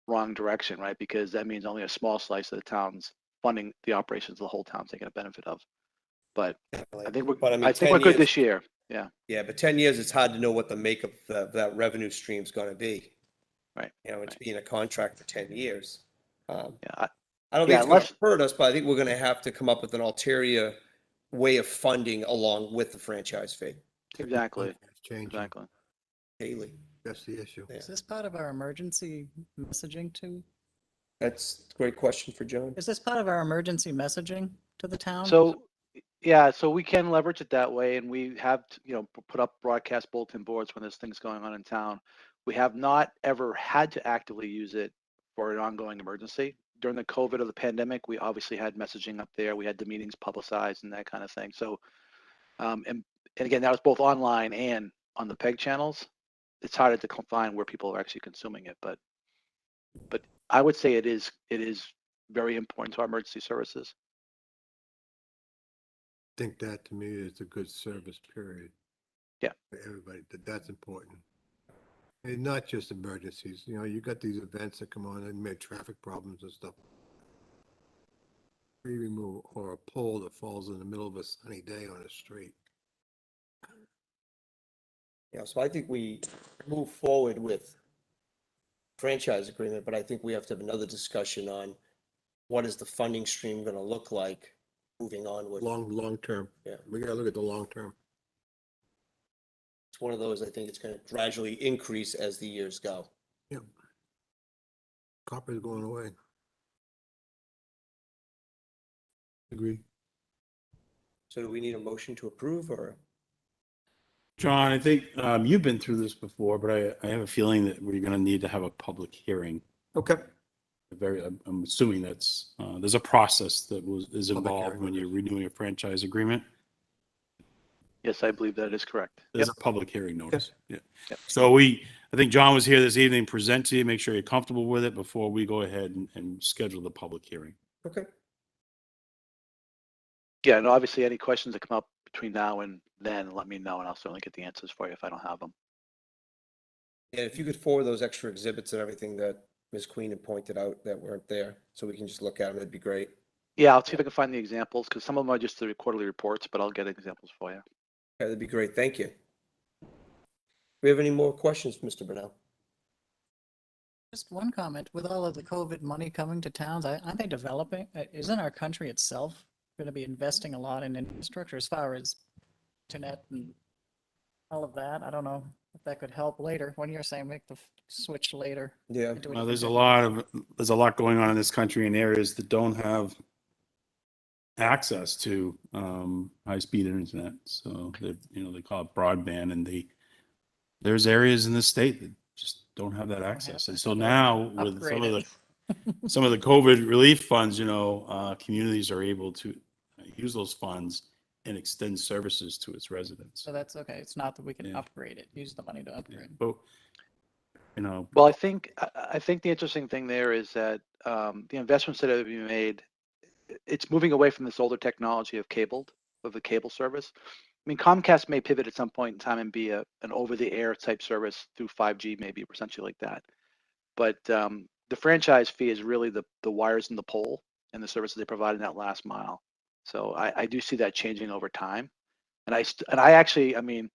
wrong direction, right? Because that means only a small slice of the town's funding the operations the whole town's taking a benefit of. But I think we're good this year. Yeah. Yeah, but 10 years, it's hard to know what the makeup of that revenue stream is going to be. Right. It's being a contract for 10 years. Yeah. I don't think it's going to hurt us, but I think we're going to have to come up with an ulterior way of funding along with the franchise fee. Exactly. Exactly. Haley. That's the issue. Is this part of our emergency messaging too? That's a great question for John. Is this part of our emergency messaging to the town? So, yeah, so we can leverage it that way, and we have, put up broadcast bulletin boards when there's things going on in town. We have not ever had to actively use it for an ongoing emergency. During the COVID or the pandemic, we obviously had messaging up there. We had the meetings publicized and that kind of thing. So, and again, that was both online and on the PEG channels. It's harder to find where people are actually consuming it, but I would say it is very important to our emergency services. I think that to me is a good service period. Yeah. For everybody, that's important. And not just emergencies, you got these events that come on and make traffic problems and stuff. Tree removal or a pole that falls in the middle of a sunny day on a street. Yeah, so I think we move forward with franchise agreement, but I think we have to have another discussion on what is the funding stream going to look like moving on with. Long term. Yeah. We gotta look at the long term. It's one of those, I think it's going to gradually increase as the years go. Yep. Copper's going away. Agree. So do we need a motion to approve or? John, I think you've been through this before, but I have a feeling that we're going to need to have a public hearing. Okay. I'm assuming that's there's a process that is Public involved hearing. when you're renewing a franchise agreement. Yes, I believe that is correct. There's a public hearing notice. Yeah. Yep. So I think John was here this evening, present to you, make sure you're comfortable with it before we go ahead and schedule the public hearing. Okay. Yeah, and obviously any questions that come up between now and then, let me know, and I'll certainly get the answers for you if I don't have them. And if you could forward those extra exhibits and everything that Ms. Queen had pointed out that weren't there, so we can just look at them, it'd be great. Yeah, I'll see if I can find the examples, because some of them are just the quarterly reports, but I'll get examples for you. Okay, that'd be great. Thank you. We have any more questions, Mr. Brunel? Just one comment, with all of the COVID money coming to towns, aren't they developing, isn't our country itself going to be investing a lot in infrastructure as far as internet and all of that? I don't know if that could help later, when you're saying make the switch later. Yeah. into Well, there's a different- lot going on in this country in areas that don't have access to high-speed internet. So they call it broadband, and there's areas in the state that just don't have that access. And so now with Upgrade it. some of the COVID relief funds, communities are able to use those funds and extend services to its residents. So that's okay. It's not that we can Yeah. upgrade it, use the money to upgrade. But Well, I think the interesting thing there is that the investments that have been made, it's moving away from this older technology of the cable service. I mean, Comcast may pivot at some point in time and be an over-the-air type service through 5G, maybe, or something like that. But the franchise fee is really the wires and the pole and the services they provide in that last mile. So I do see that changing over time. And I mean,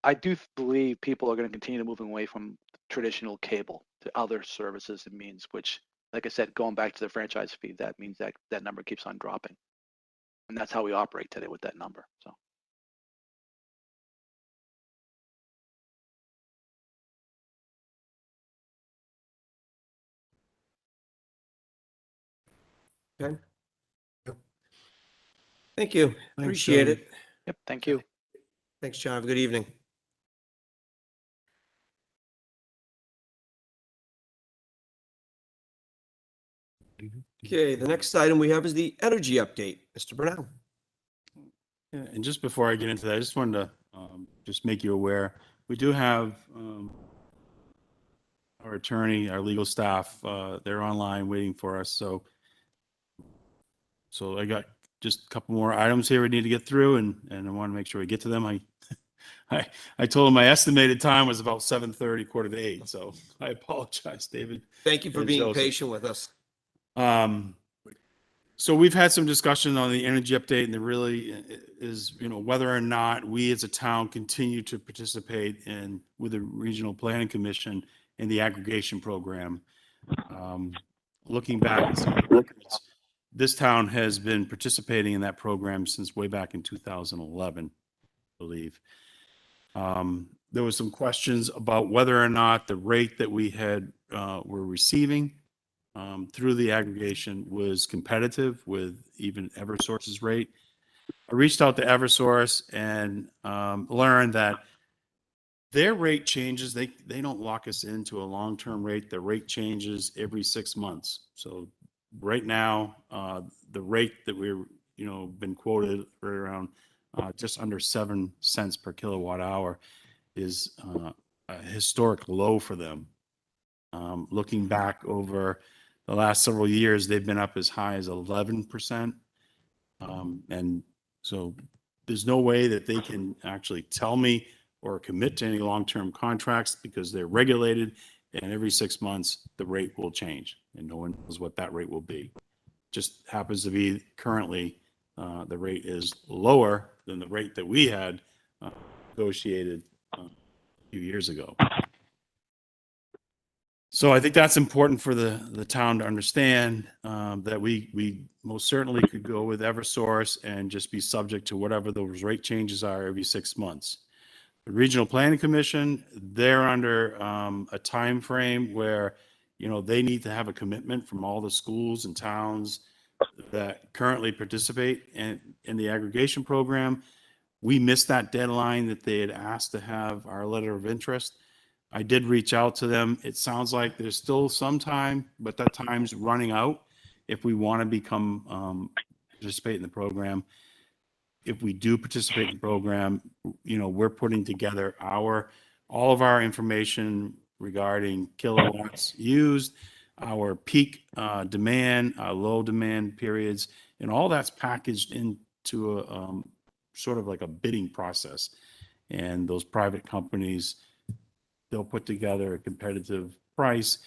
I do believe people are going to continue moving away from traditional cable to other services and means, which, like I said, going back to the franchise fee, that means that number keeps on dropping. And that's how we operate today with that number. So. Okay. Thank you. Appreciate John. it. Yep. Thank you. Thanks, John. Have a good evening. Okay, the next item we have is the energy update. Mr. Brunel. Yeah, and just before I get into that, I just wanted to just make you aware, we do have our attorney, our legal staff, they're online waiting for us. So I got just a couple more items here we need to get through, and I want to make sure we get to them. I told him my estimated time was about 7:30, 7:45. So I apologize, David. Thank you for and being Joseph. patient with us. So we've had some discussion on the energy update, and there really is, whether or not we as a town continue to participate with the Regional Planning Commission in the aggregation program. Looking back at some of the records, this town has been participating in that program since way back in 2011, I believe. There was some questions about whether or not the rate that we were receiving through the aggregation was competitive with even Eversource's rate. I reached out to Eversource and learned that their rate changes. They don't lock us into a long-term rate. The rate changes every 6 months. So right now, the rate that we're been quoted right around just under 7 cents per kilowatt hour is a historic low for them. Looking back over the last several years, they've been up as high as 11%. And so there's no way that they can actually tell me or commit to any long-term contracts because they're regulated, and every 6 months the rate will change and no one knows what that rate will be. Just happens to be currently the rate is lower than the rate that we had negotiated a few years ago. So I think that's important for the town to understand that we most certainly could go with Eversource and just be subject to whatever those rate changes are every 6 months. The Regional Planning Commission, they're under a time frame where they need to have a commitment from all the schools and towns that currently participate in the aggregation program. We missed that deadline that they had asked to have our letter of interest. I did reach out to them. It sounds like there's still some time, but that time's running out if we want to become participate in the program. If we do participate in the program, we're putting together all of our information regarding kilowatts used, our peak demand, our low demand periods, and all that's packaged into a sort of like a bidding process. And those private companies, they'll put together a competitive price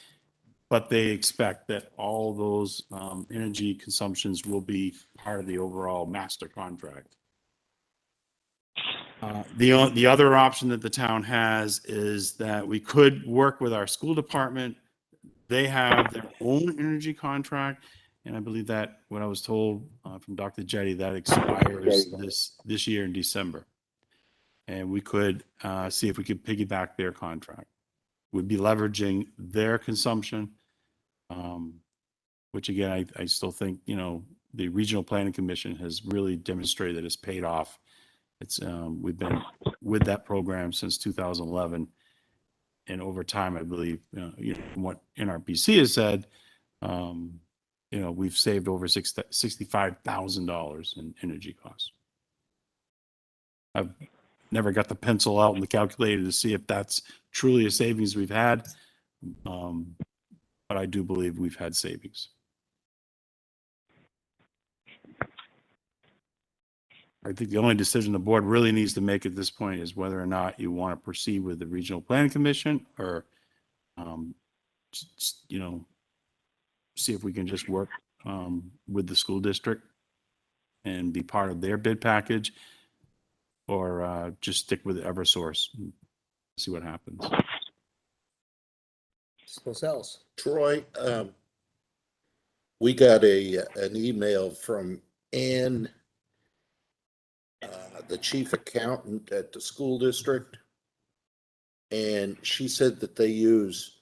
but they expect that all those energy consumptions will be part of the overall master contract. The other option that the town has is that we could work with our school department. They have their own energy contract, and I believe that what I was told from Dr. Jetty, that expires this year in December. And we could see if we could piggyback their contract. We'd be leveraging their consumption, which again, I still think, you know, the Regional Planning Commission has really demonstrated that it's paid off. It's we've been with that program since 2011, and over time, I believe, you know, from what NRPC has said, you know, we've saved over $65,000 in energy costs. I've never got the pencil out and the calculator to see if that's truly a savings we've had, but I do believe we've had savings. I think the only decision the board really needs to make at this point is whether or not you want to proceed with the Regional Planning Commission or, you know, see if we can just work with the school district and be part of their bid package, or just stick with Eversource and see what happens. Else. Troy, we got an email from Ann, the chief accountant at the school district, and she said that they use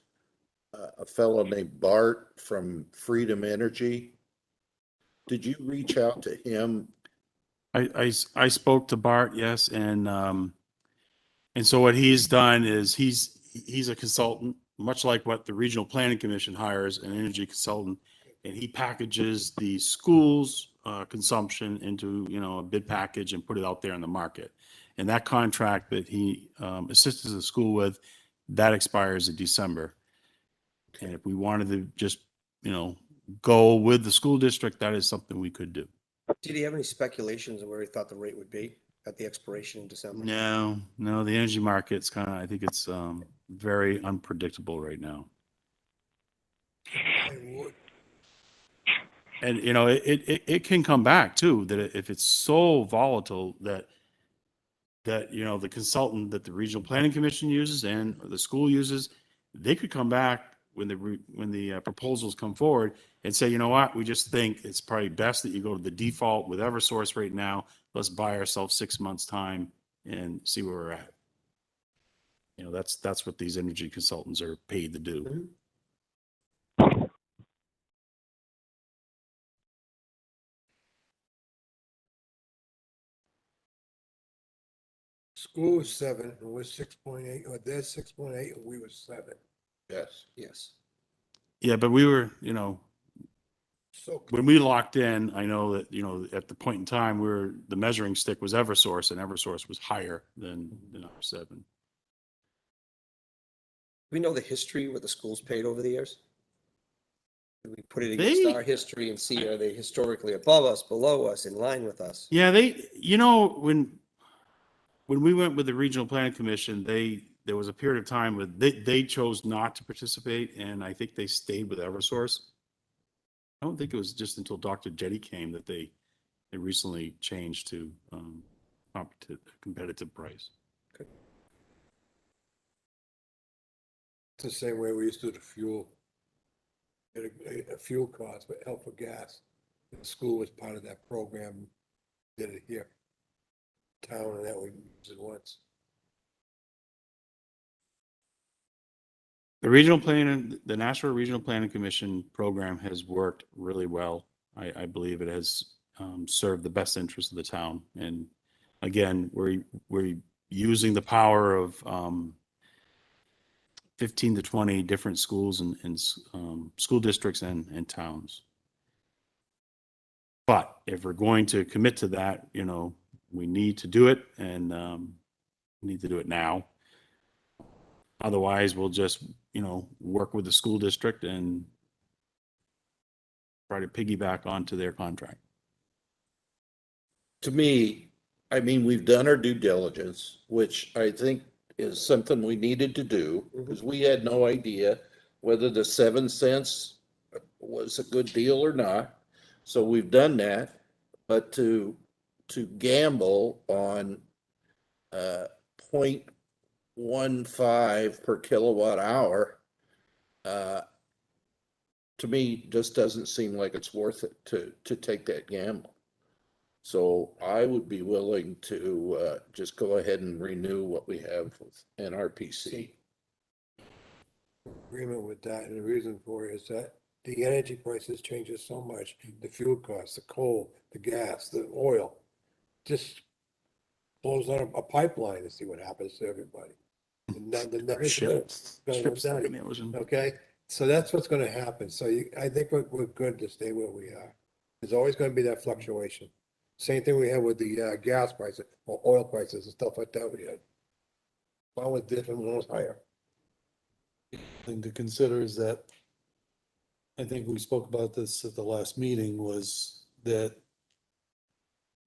a fellow named Bart from Freedom Energy. Did you reach out to him? I spoke to Bart, yes, and so what he's done is he's a consultant, much like what the Regional Planning Commission hires an energy consultant, and he packages the school's consumption into, you know, a bid package and put it out there in the market. And that contract that he assists the school with, that expires in December. And if we wanted to just, you know, go with the school district, that is something we could do. Did he have any speculations of where he thought the rate would be at the expiration in December? No, the energy market's kind of, I think it's very unpredictable right now. And, you know, it can come back too, that if it's so volatile that, you know, the consultant that the Regional Planning Commission uses and the school uses, they could come back when the proposals come forward and say, you know what, we just think it's probably best that you go to the default with Eversource right now. Let's buy ourselves 6 months time and see where we're at. You know, that's what these energy consultants are paid to do. Mm-hmm. School was 7, and we're 6.8, or they're 6.8, and we were 7. Yes. Yes. Yeah, but we were, you know, So when we locked in, I know that, you know, at the point in time the measuring stick was Eversource, and Eversource was higher than our 7. We know the history, what the schools paid over the years? Do we put it against our history and see, are they historically above us, below us, in line with us? Yeah, you know, when we went with the Regional Planning Commission, there was a period of time where they chose not to participate, and I think they stayed with Eversource. I don't think it was just until Dr. Jetty came that they recently changed to competitive price. it's the same way we used to do the fuel. A fuel cost, but help for gas. The school was part of that program, did it here. Town and that we used it once. The National Regional Planning Commission program has worked really well. I believe it has served the best interest of the town. And again, we're using the power of 15 to 20 different schools and school districts and towns. But if we're going to commit to that, you know, we need to do it, and we need to do it now. Otherwise, we'll just, you know, work with the school district and try to piggyback onto their contract. To me, I mean, we've done our due diligence, which I think is something we needed to do, because we had no idea whether the 7 cents was a good deal or not. So we've done that, but to gamble on 0.15 per kilowatt hour, to me, just doesn't seem like it's worth it to take that gamble. So I would be willing to just go ahead and renew what we have with NRPC. Agreement with that, and the reason for it is that the energy prices changes so much, the fuel costs, the coal, the gas, the oil, just blows on a pipeline to see what happens to everybody. And then the next Ships gonna go stuck in down. the ocean. Okay, so that's what's gonna happen, so I think we're good to stay where we are. There's always gonna be that fluctuation. Same thing we had with the gas prices, or oil prices and stuff like that we had. One was different, one was higher. Thing to consider is that, I think we spoke about this at the last meeting, was that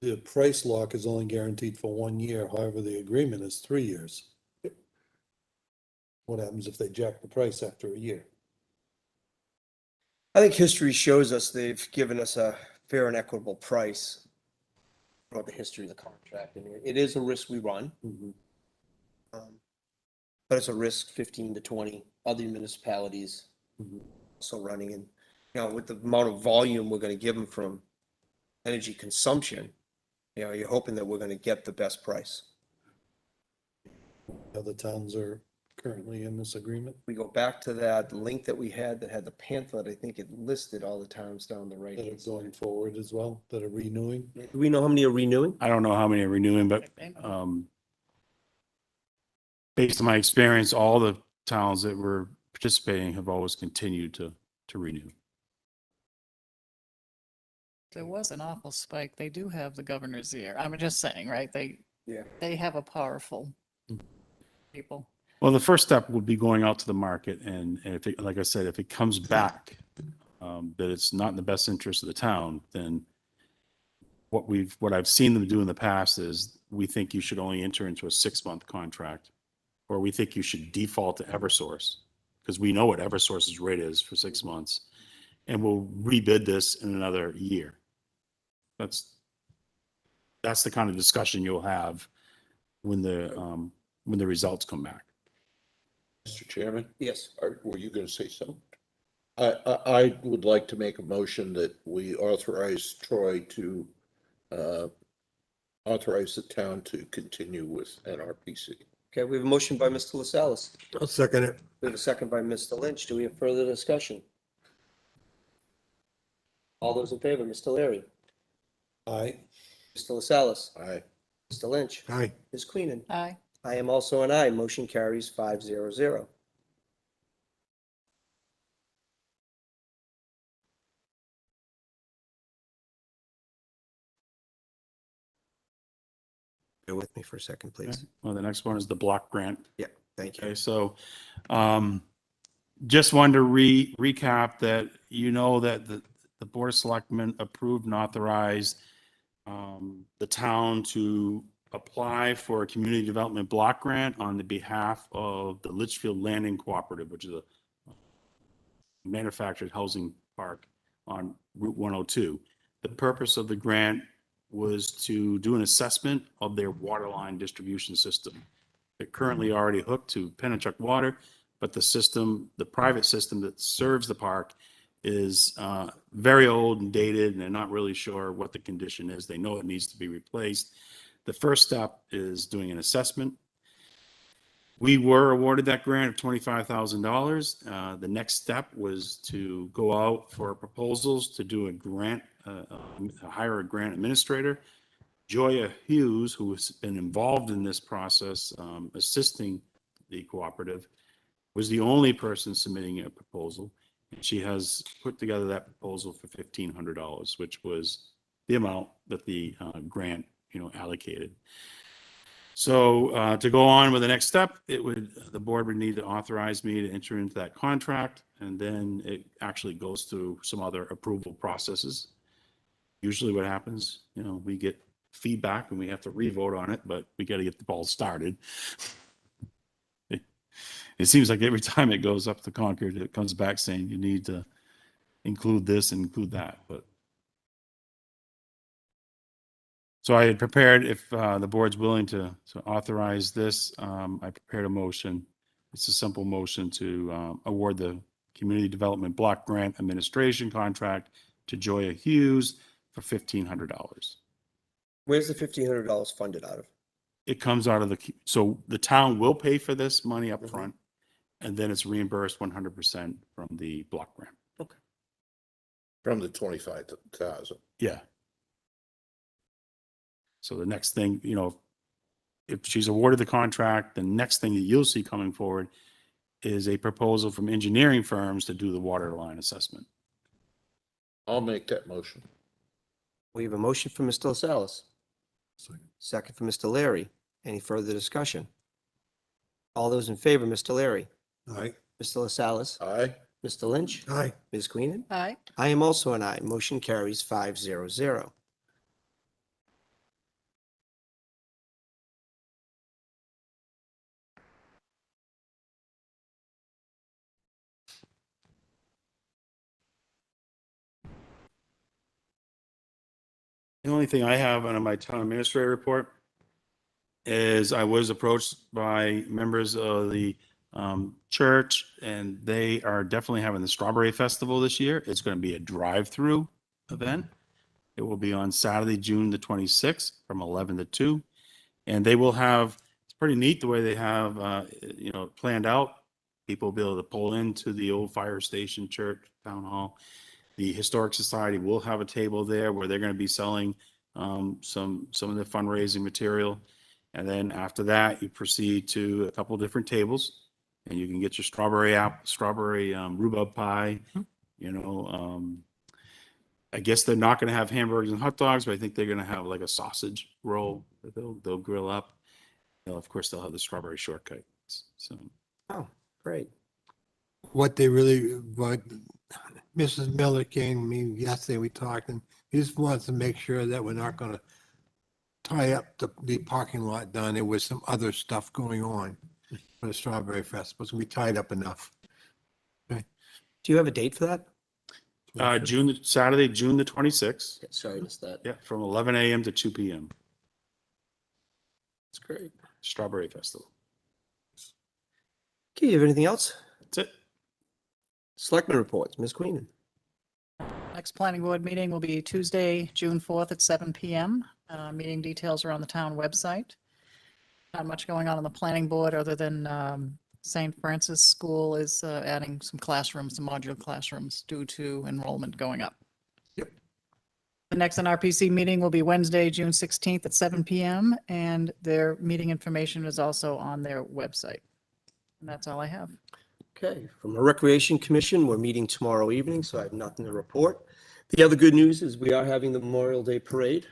the price lock is only guaranteed for 1 year, however, the agreement is 3 years. What happens if they jack the price after a year? I think history shows us they've given us a fair and equitable price throughout the history of the contract. And it is a risk we run. But it's a risk 15 to 20 other municipalities also running. And, with the amount of volume we're going to give them from energy consumption, you're hoping that we're going to get the best price. Other towns are currently in this agreement. We go back to that link that we had that had the pamphlet. I think it listed all the towns down the right. That are going forward as well, that are renewing. Do we know how many are renewing? I don't know how many are renewing, but based on my experience, all the towns that were participating have always continued to renew. There was an awful spike. They do have the governor's ear. I'm just saying, right? They have a powerful people. Well, the first step would be going out to the market, and if it, like I said, if it comes back that it's not in the best interest of the town, then what I've seen them do in the past is we think you should only enter into a 6-month contract, or we think you should default to Eversource, because we know what Eversource's rate is for 6 months, and we'll rebid this in another year. That's the kind of discussion you'll have when the results come back. Mr. Chairman? Yes. Were you going to say something? I would like to make a motion that we authorize Troy to authorize the town to continue with NRPC. Okay, we have a motion by Mr. LaSalle's. I'll second it. We have a second by Mr. Lynch. Do we have further discussion? All those in favor, Mr. Leary, Aye. Mr. LaSalle's, Aye. Mr. Lynch, Aye. Ms. Queenan. Aye. I am also an aye. Motion carries 5-0. Bear with me for a second, please. Well, the next one is the block grant. Yeah, thank you. Okay, so just wanted to recap that that the Board of Selectmen approved and authorized the town to apply for a community development block grant on the behalf of the Litchfield Landing Cooperative, which is a manufactured housing park on Route 102. The purpose of the grant was to do an assessment of their water line distribution system. They're currently already hooked to Pennachuck Water, but the private system that serves the park is very old and dated, and they're not really sure what the condition is. They know it needs to be replaced. The first step is doing an assessment. We were awarded that grant of $25,000. The next step was to go out for proposals to do a grant, hire a grant administrator. Joya Hughes, who has been involved in this process, assisting the cooperative, was the only person submitting a proposal. And she has put together that proposal for $1,500, which was the amount that the grant, allocated. So to go on with the next step, the board would need to authorize me to enter into that contract, and then it actually goes through some other approval processes. Usually what happens, we get feedback and we have to re-vote on it, but we got to get the ball started. it seems like every time it goes up to Concord, it comes back saying you need to include this and include that, but. So I had prepared, if the board's willing to authorize this, I prepared a motion. It's a simple motion to award the Community Development Block Grant Administration Contract to Joya Hughes for $1,500. Where's the $1,500 funded out of? It comes out of so the town will pay for this money up front, and then it's reimbursed 100% from the block grant. From the 25,000. Yeah. So the next thing, if she's awarded the contract, the next thing that you'll see coming forward is a proposal from engineering firms to do the water line assessment. I'll make that motion. We have a motion from Mr. LaSalle's. Second from Mr. Larry. Any further discussion? All those in favor, Mr. Larry? Aye. Mr. LaSalle's? Aye. Mr. Lynch? Aye. Ms. Queenan? Aye. I am also an aye. Motion carries 5-0. The only thing I have under my town administrator report is I was approached by members of the church, and they are definitely having the Strawberry Festival this year. It's going to be a drive-through event. It will be on Saturday, June the 26th from 11 to 2. And they will have, it's pretty neat the way they have, planned out. People will be able to pull into the old fire station, church, town hall. The Historic Society will have a table there where they're going to be selling some of the fundraising material. And then after that, you proceed to a couple different tables, and you can get your strawberry rhubarb pie. I guess they're not going to have hamburgers and hot dogs, but I think they're going to have like a sausage roll that they'll grill up. Of course, they'll have the strawberry shortcake. So, Oh, great. What Mrs. Miller came to me yesterday, we talked, and he just wants to make sure that we're not gonna tie up the parking lot down there with some other stuff going on for the Strawberry Festival. It's gonna be tied up enough. Do you have a date for that? Saturday, June the 26th. Sorry, I missed that. Yeah, from 11 a.m. to 2 p.m. That's great. Strawberry Festival. Okay, you have anything else? That's it. Selectmen reports, Ms. Queenan. Next planning board meeting will be Tuesday, June 4th at 7 PM. Meeting details are on the town website. Not much going on the planning board other than St. Francis School is adding some classrooms, some modular classrooms due to enrollment going up. Yep. The next NRPC meeting will be Wednesday, June 16th at 7 PM, and their meeting information is also on their website. And that's all I have. Okay, from the Recreation Commission, we're meeting tomorrow evening, so I have nothing to report. The other good news is we are having the Memorial Day Parade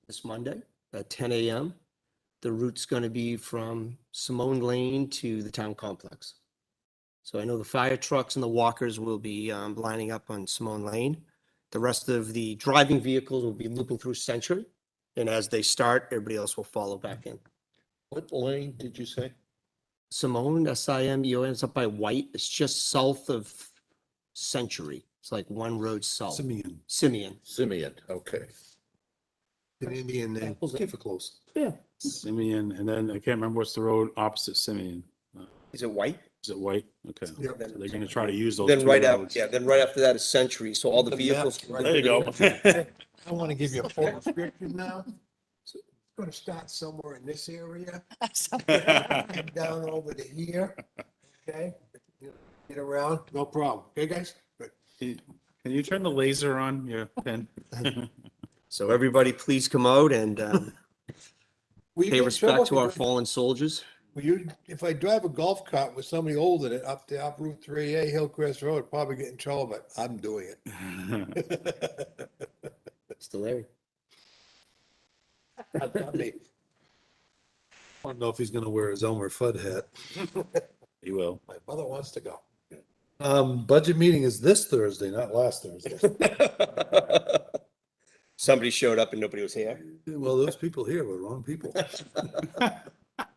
this Monday at 10 a.m. The route's going to be from Simone Lane to the town complex. So I know the fire trucks and the walkers will be lining up on Simone Lane. The rest of the driving vehicles will be looping through Century. And as they start, everybody else will follow back in. What lane did you say? Simone, Simone, it's up by White. It's just south of Century. It's like one road south. Simeon. Simeon, okay. An Indian name. Apples keep it close. Yeah. Simeon, and then I can't remember what's the road opposite Simeon. Is it White? Is it White? Okay. Yep. So they're going to try to use those Then two right roads. then right after that is Century. So all the The vehicles. map, There you go. I want to give you a full description now. So it's going to start somewhere in this area, head down over to here, okay? Get around, no problem. Okay, guys? Good. Can you turn the laser on your pen? So everybody, please come out and Will you pay get in trouble respect to our if you- fallen soldiers. if I drive a golf cart with somebody old in it up Route 3A Hillcrest Road, probably get in trouble, but I'm doing it. Mr. Larry. Not me. I don't know if he's gonna wear his Elmer Fudd hat. He will. My mother wants to go. Budget meeting is this Thursday, not last Thursday. Somebody showed up and nobody was here. Well, those people here were wrong people.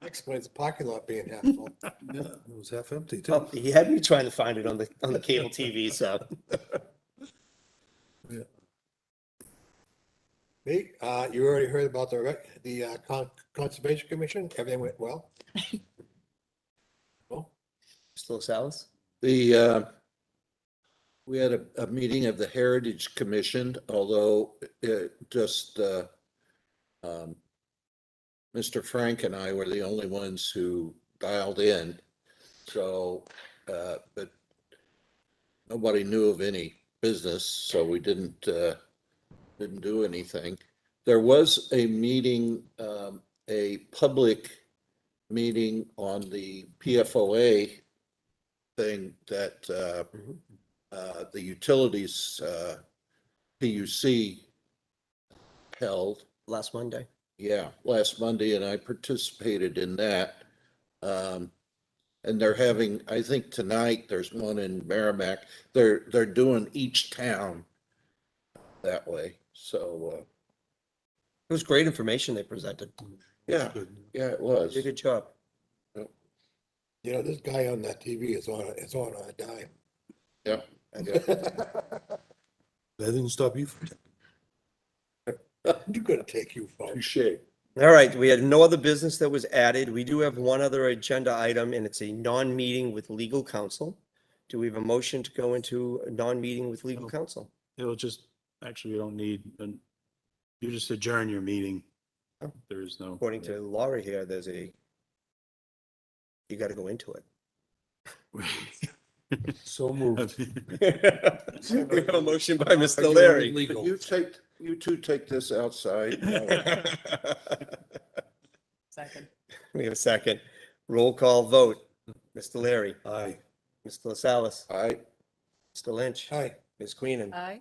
Explains the parking lot being half full. Yeah, it was half empty too. Well, he had me trying to find it on the cable TV, so. Me, you already heard about Conservation Commission, everything went well? Oh, Still Salas? We had a meeting of the Heritage Commission, although Mr. Frank and I were the only ones who dialed in. So, but nobody knew of any business, so we didn't do anything. There was a meeting, a public meeting on the PFOA thing that the utilities PUC held. Last Monday. Yeah, last Monday, and I participated in that. And they're having, I think tonight, there's one in Merrimack. They're doing each town that way. So, It was great information they presented. yeah, yeah, it was. Did a good job. you know, this guy on that TV is on a dime. Yeah. That didn't stop you from. You gotta take you, folks. Touche. All right, we had no other business that was added. We do have one other agenda item, and it's a non-meeting with legal counsel. Do we have a motion to go into a non-meeting with legal counsel? It'll just, actually, you don't need, you just adjourn your meeting. Oh. There is no. According to Laurie here, you got to go into it. So moved. We have a motion by Mr. Larry. You two take this outside. Second. We have a second. Roll call vote. Mr. Larry. Aye. Mr. Salas. Aye. Mr. Lynch. Hi. Ms. Queenan. Aye.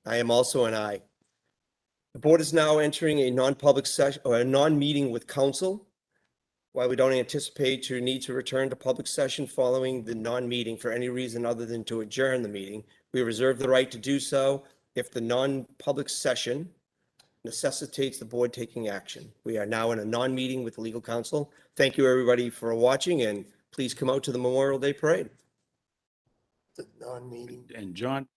I am also an aye. The board is now entering a non-public session or a non-meeting with counsel. While we don't anticipate to need to return to public session following the non-meeting for any reason other than to adjourn the meeting, we reserve the right to do so if the non-public session necessitates the board taking action. We are now in a non-meeting with legal counsel. Thank you, everybody, for watching, and please come out to the Memorial Day Parade. The non-meeting. And John,